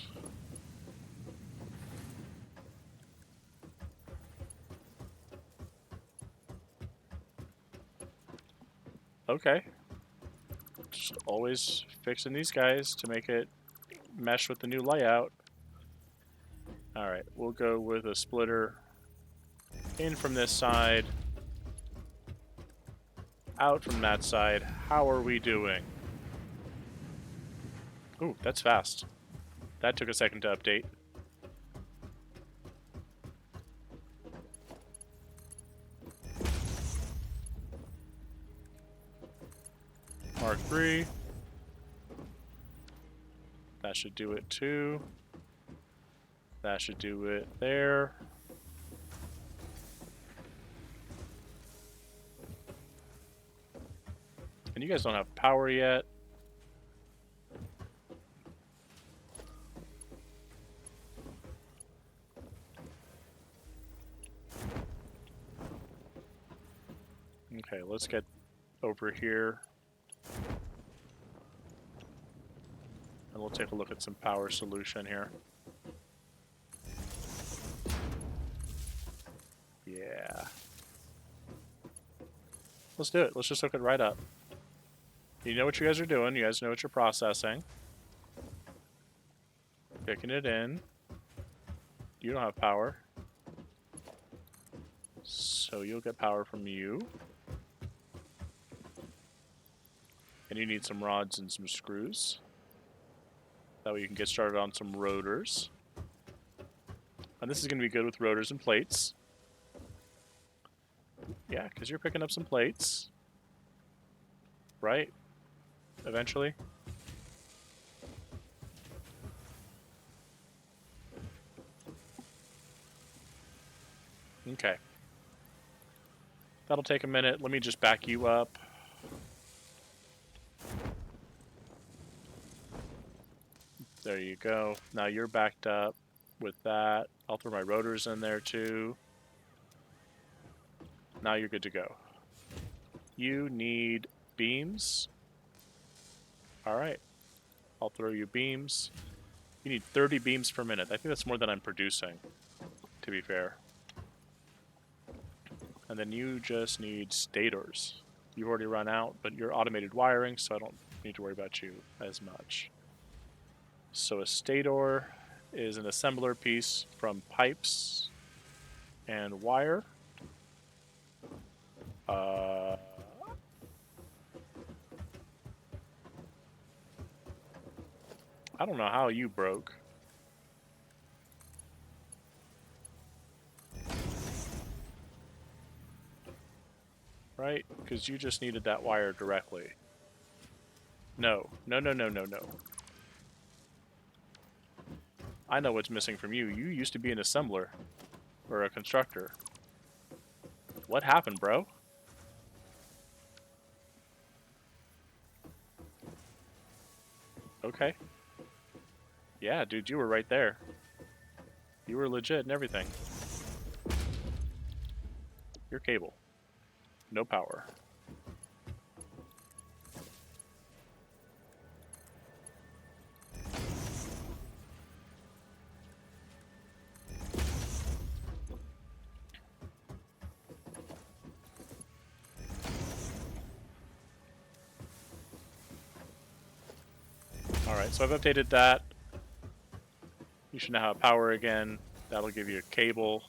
Okay. Just always fixing these guys to make it mesh with the new layout. Alright, we'll go with a splitter in from this side, out from that side. How are we doing? Ooh, that's fast. That took a second to update. Mark 3. That should do it too. That should do it there. And you guys don't have power yet. Okay, let's get over here. And we'll take a look at some power solution here. Yeah. Let's do it. Let's just hook it right up. You know what you guys are doing. You guys know what you're processing. Picking it in. You don't have power. So you'll get power from you. And you need some rods and some screws. That way you can get started on some rotors. And this is going to be good with rotors and plates. Yeah, because you're picking up some plates. Right? Eventually. Okay. That'll take a minute. Let me just back you up. There you go. Now you're backed up with that. I'll throw my rotors in there too. Now you're good to go. You need beams. Alright. I'll throw you beams. You need 30 beams per minute. I think that's more than I'm producing, to be fair. And then you just need stators. You've already run out, but you're automated wiring, so I don't need to worry about you as much. So a stator is an assembler piece from pipes and wire. I don't know how you broke. Right? Because you just needed that wire directly. No. No, no, no, no, no. I know what's missing from you. You used to be an assembler. Or a constructor. What happened, bro? Okay. Yeah, dude, you were right there. You were legit and everything. Your cable. No power. Alright, so I've updated that. You should now have power again. That'll give you a cable.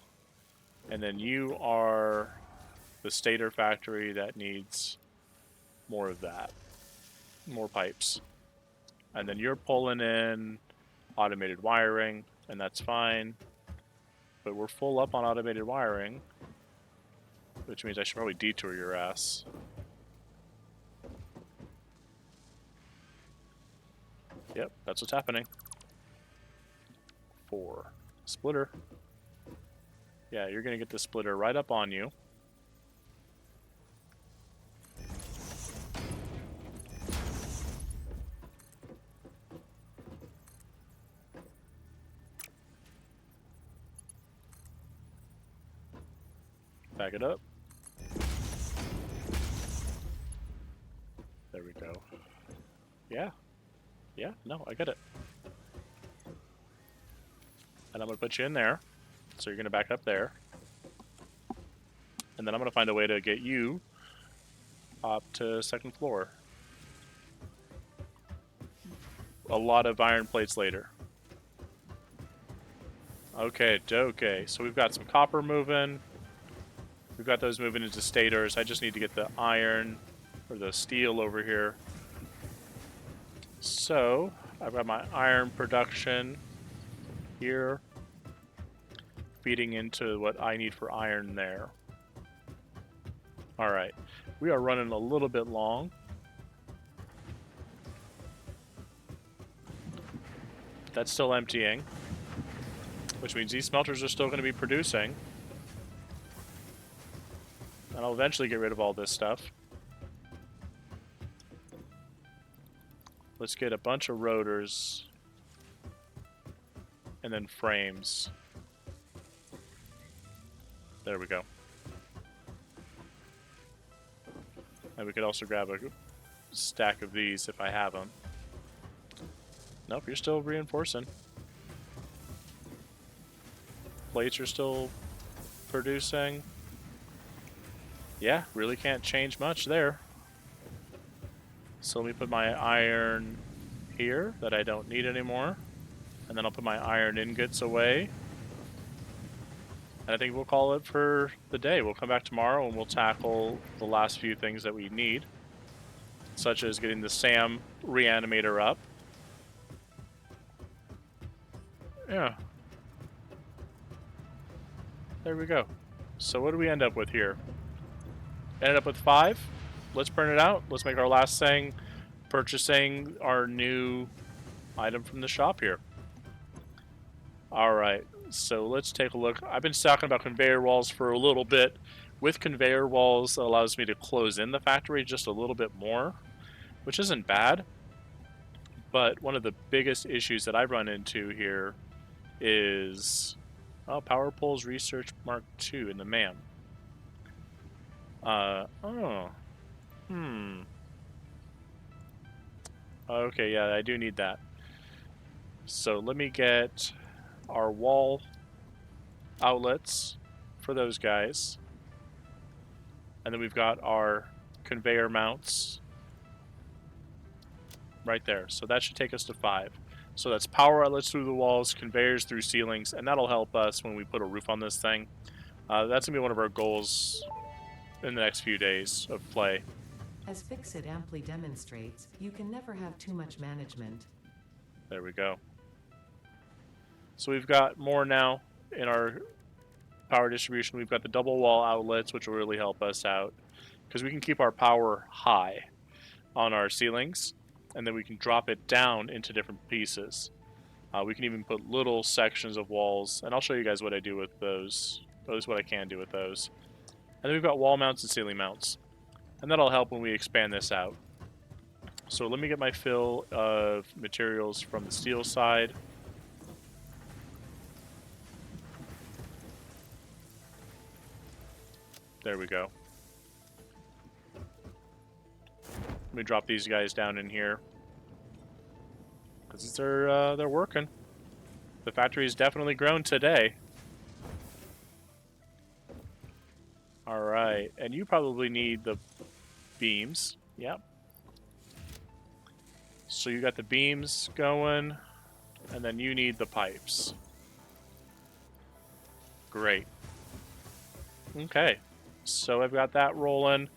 And then you are the stator factory that needs more of that. More pipes. And then you're pulling in automated wiring, and that's fine. But we're full up on automated wiring, which means I should probably detour your ass. Yep, that's what's happening. 4. Splitter. Yeah, you're gonna get the splitter right up on you. Back it up. There we go. Yeah. Yeah, no, I get it. And I'm going to put you in there. So you're going to back up there. And then I'm going to find a way to get you up to second floor. A lot of iron plates later. Okay, okay. So we've got some copper moving. We've got those moving into stators. I just need to get the iron or the steel over here. So I've got my iron production here feeding into what I need for iron there. Alright, we are running a little bit long. That's still emptying, which means these smelters are still going to be producing. And I'll eventually get rid of all this stuff. Let's get a bunch of rotors and then frames. There we go. And we could also grab a stack of these if I have them. Nope, you're still reinforcing. Plates are still producing. Yeah, really can't change much there. So let me put my iron here that I don't need anymore. And then I'll put my iron ingots away. And I think we'll call it for the day. We'll come back tomorrow and we'll tackle the last few things that we need. Such as getting the SAM reanimator up. Yeah. There we go. So what do we end up with here? Ended up with 5. Let's print it out. Let's make our last thing purchasing our new item from the shop here. Alright, so let's take a look. I've been talking about conveyor walls for a little bit. With conveyor walls, it allows me to close in the factory just a little bit more, which isn't bad. But one of the biggest issues that I've run into here is Power Poles Research Mark II in the MAM. Okay, yeah, I do need that. So let me get our wall outlets for those guys. And then we've got our conveyor mounts right there. So that should take us to 5. So that's power outlets through the walls, conveyors through ceilings, and that'll help us when we put a roof on this thing. That's going to be one of our goals in the next few days of play. As Fixit amply demonstrates, you can never have too much management. There we go. So we've got more now in our power distribution. We've got the double wall outlets, which will really help us out because we can keep our power high on our ceilings, and then we can drop it down into different pieces. We can even put little sections of walls, and I'll show you guys what I do with those. That is what I can do with those. And then we've got wall mounts and ceiling mounts, and that'll help when we expand this out. So let me get my fill of materials from the steel side. There we go. Let me drop these guys down in here. Because they're working. The factory's definitely grown today. Alright, and you probably need the beams. Yep. So you got the beams going, and then you need the pipes. Great. Okay. So I've got that rolling.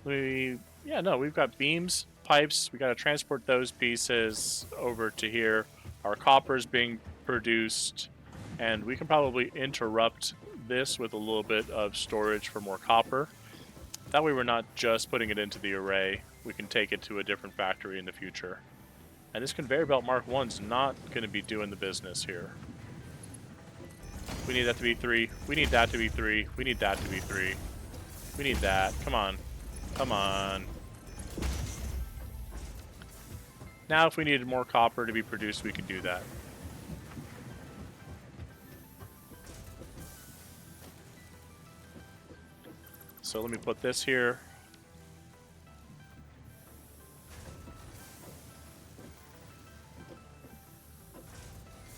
We've got beams, pipes. We got to transport those pieces over to here. Our copper is being produced, and we can probably interrupt this with a little bit of storage for more copper. That way we're not just putting it into the array. We can take it to a different factory in the future. And this conveyor belt Mark 1's not going to be doing the business here. We need that to be 3. We need that to be 3. We need that to be 3. We need that. Come on. Come on. Now if we needed more copper to be produced, we could do that. So let me put this here.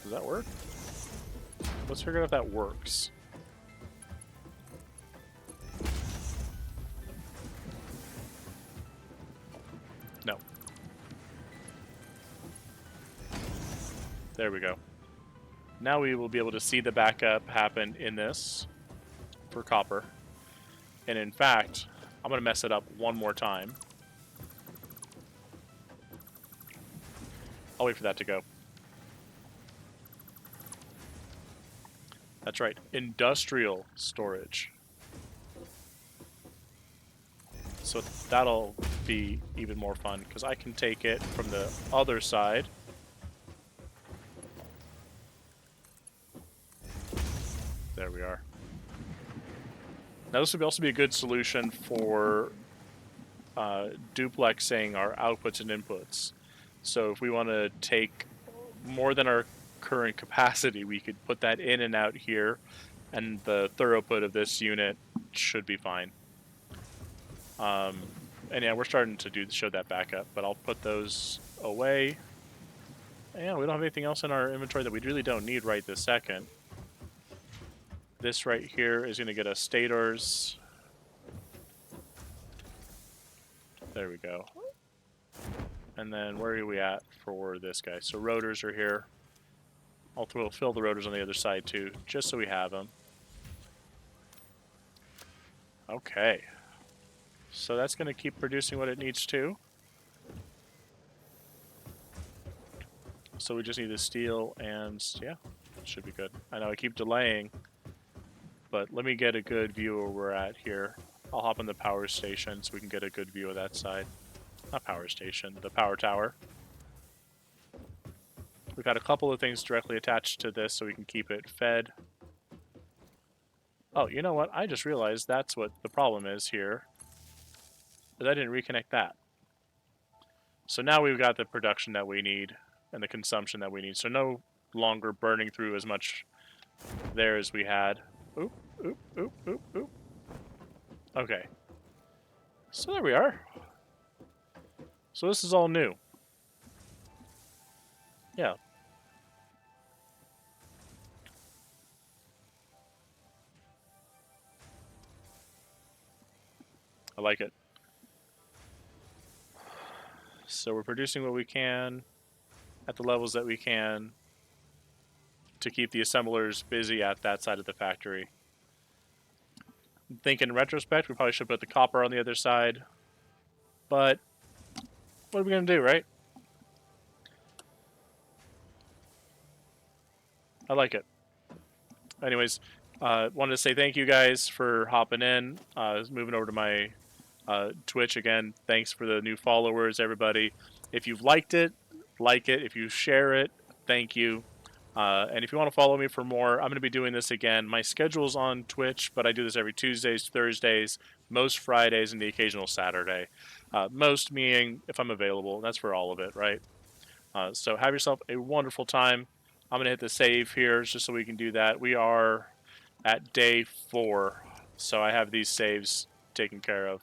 Does that work? Let's figure out if that works. No. There we go. Now we will be able to see the backup happen in this for copper. And in fact, I'm going to mess it up one more time. I'll wait for that to go. That's right, industrial storage. So that'll be even more fun, because I can take it from the other side. There we are. Now this would also be a good solution for duplexing our outputs and inputs. So if we want to take more than our current capacity, we could put that in and out here, and the throughput of this unit should be fine. And yeah, we're starting to show that backup, but I'll put those away. And we don't have anything else in our inventory that we really don't need right this second. This right here is going to get us stators. There we go. And then where are we at for this guy? So rotors are here. I'll fill the rotors on the other side too, just so we have them. Okay. So that's going to keep producing what it needs to. So we just need the steel and, yeah, should be good. I know I keep delaying, but let me get a good view of where we're at here. I'll hop in the power station so we can get a good view of that side. Not power station, the power tower. We've got a couple of things directly attached to this so we can keep it fed. Oh, you know what? I just realized that's what the problem is here. But I didn't reconnect that. So now we've got the production that we need and the consumption that we need. So no longer burning through as much there as we had. Oop, oop, oop, oop, oop. Okay. So there we are. So this is all new. Yeah. I like it. So we're producing what we can at the levels that we can to keep the assemblers busy at that side of the factory. I think in retrospect, we probably should put the copper on the other side. But what are we going to do, right? I like it. Anyways, wanted to say thank you guys for hopping in. Moving over to my Twitch again. Thanks for the new followers, everybody. If you've liked it, like it. If you share it, thank you. And if you want to follow me for more, I'm going to be doing this again. My schedule's on Twitch, but I do this every Tuesdays, Thursdays, most Fridays, and the occasional Saturday. Most meaning if I'm available. That's for all of it, right? So have yourself a wonderful time. I'm going to hit the save here just so we can do that. We are at day 4 So I have these saves taken care of.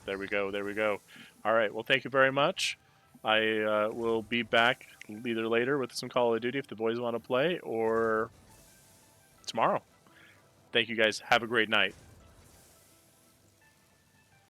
There we go. There we go. All right. Well, thank you very much. I will be back either later with some Call of Duty if the boys want to play, or tomorrow. Thank you guys. Have a great night.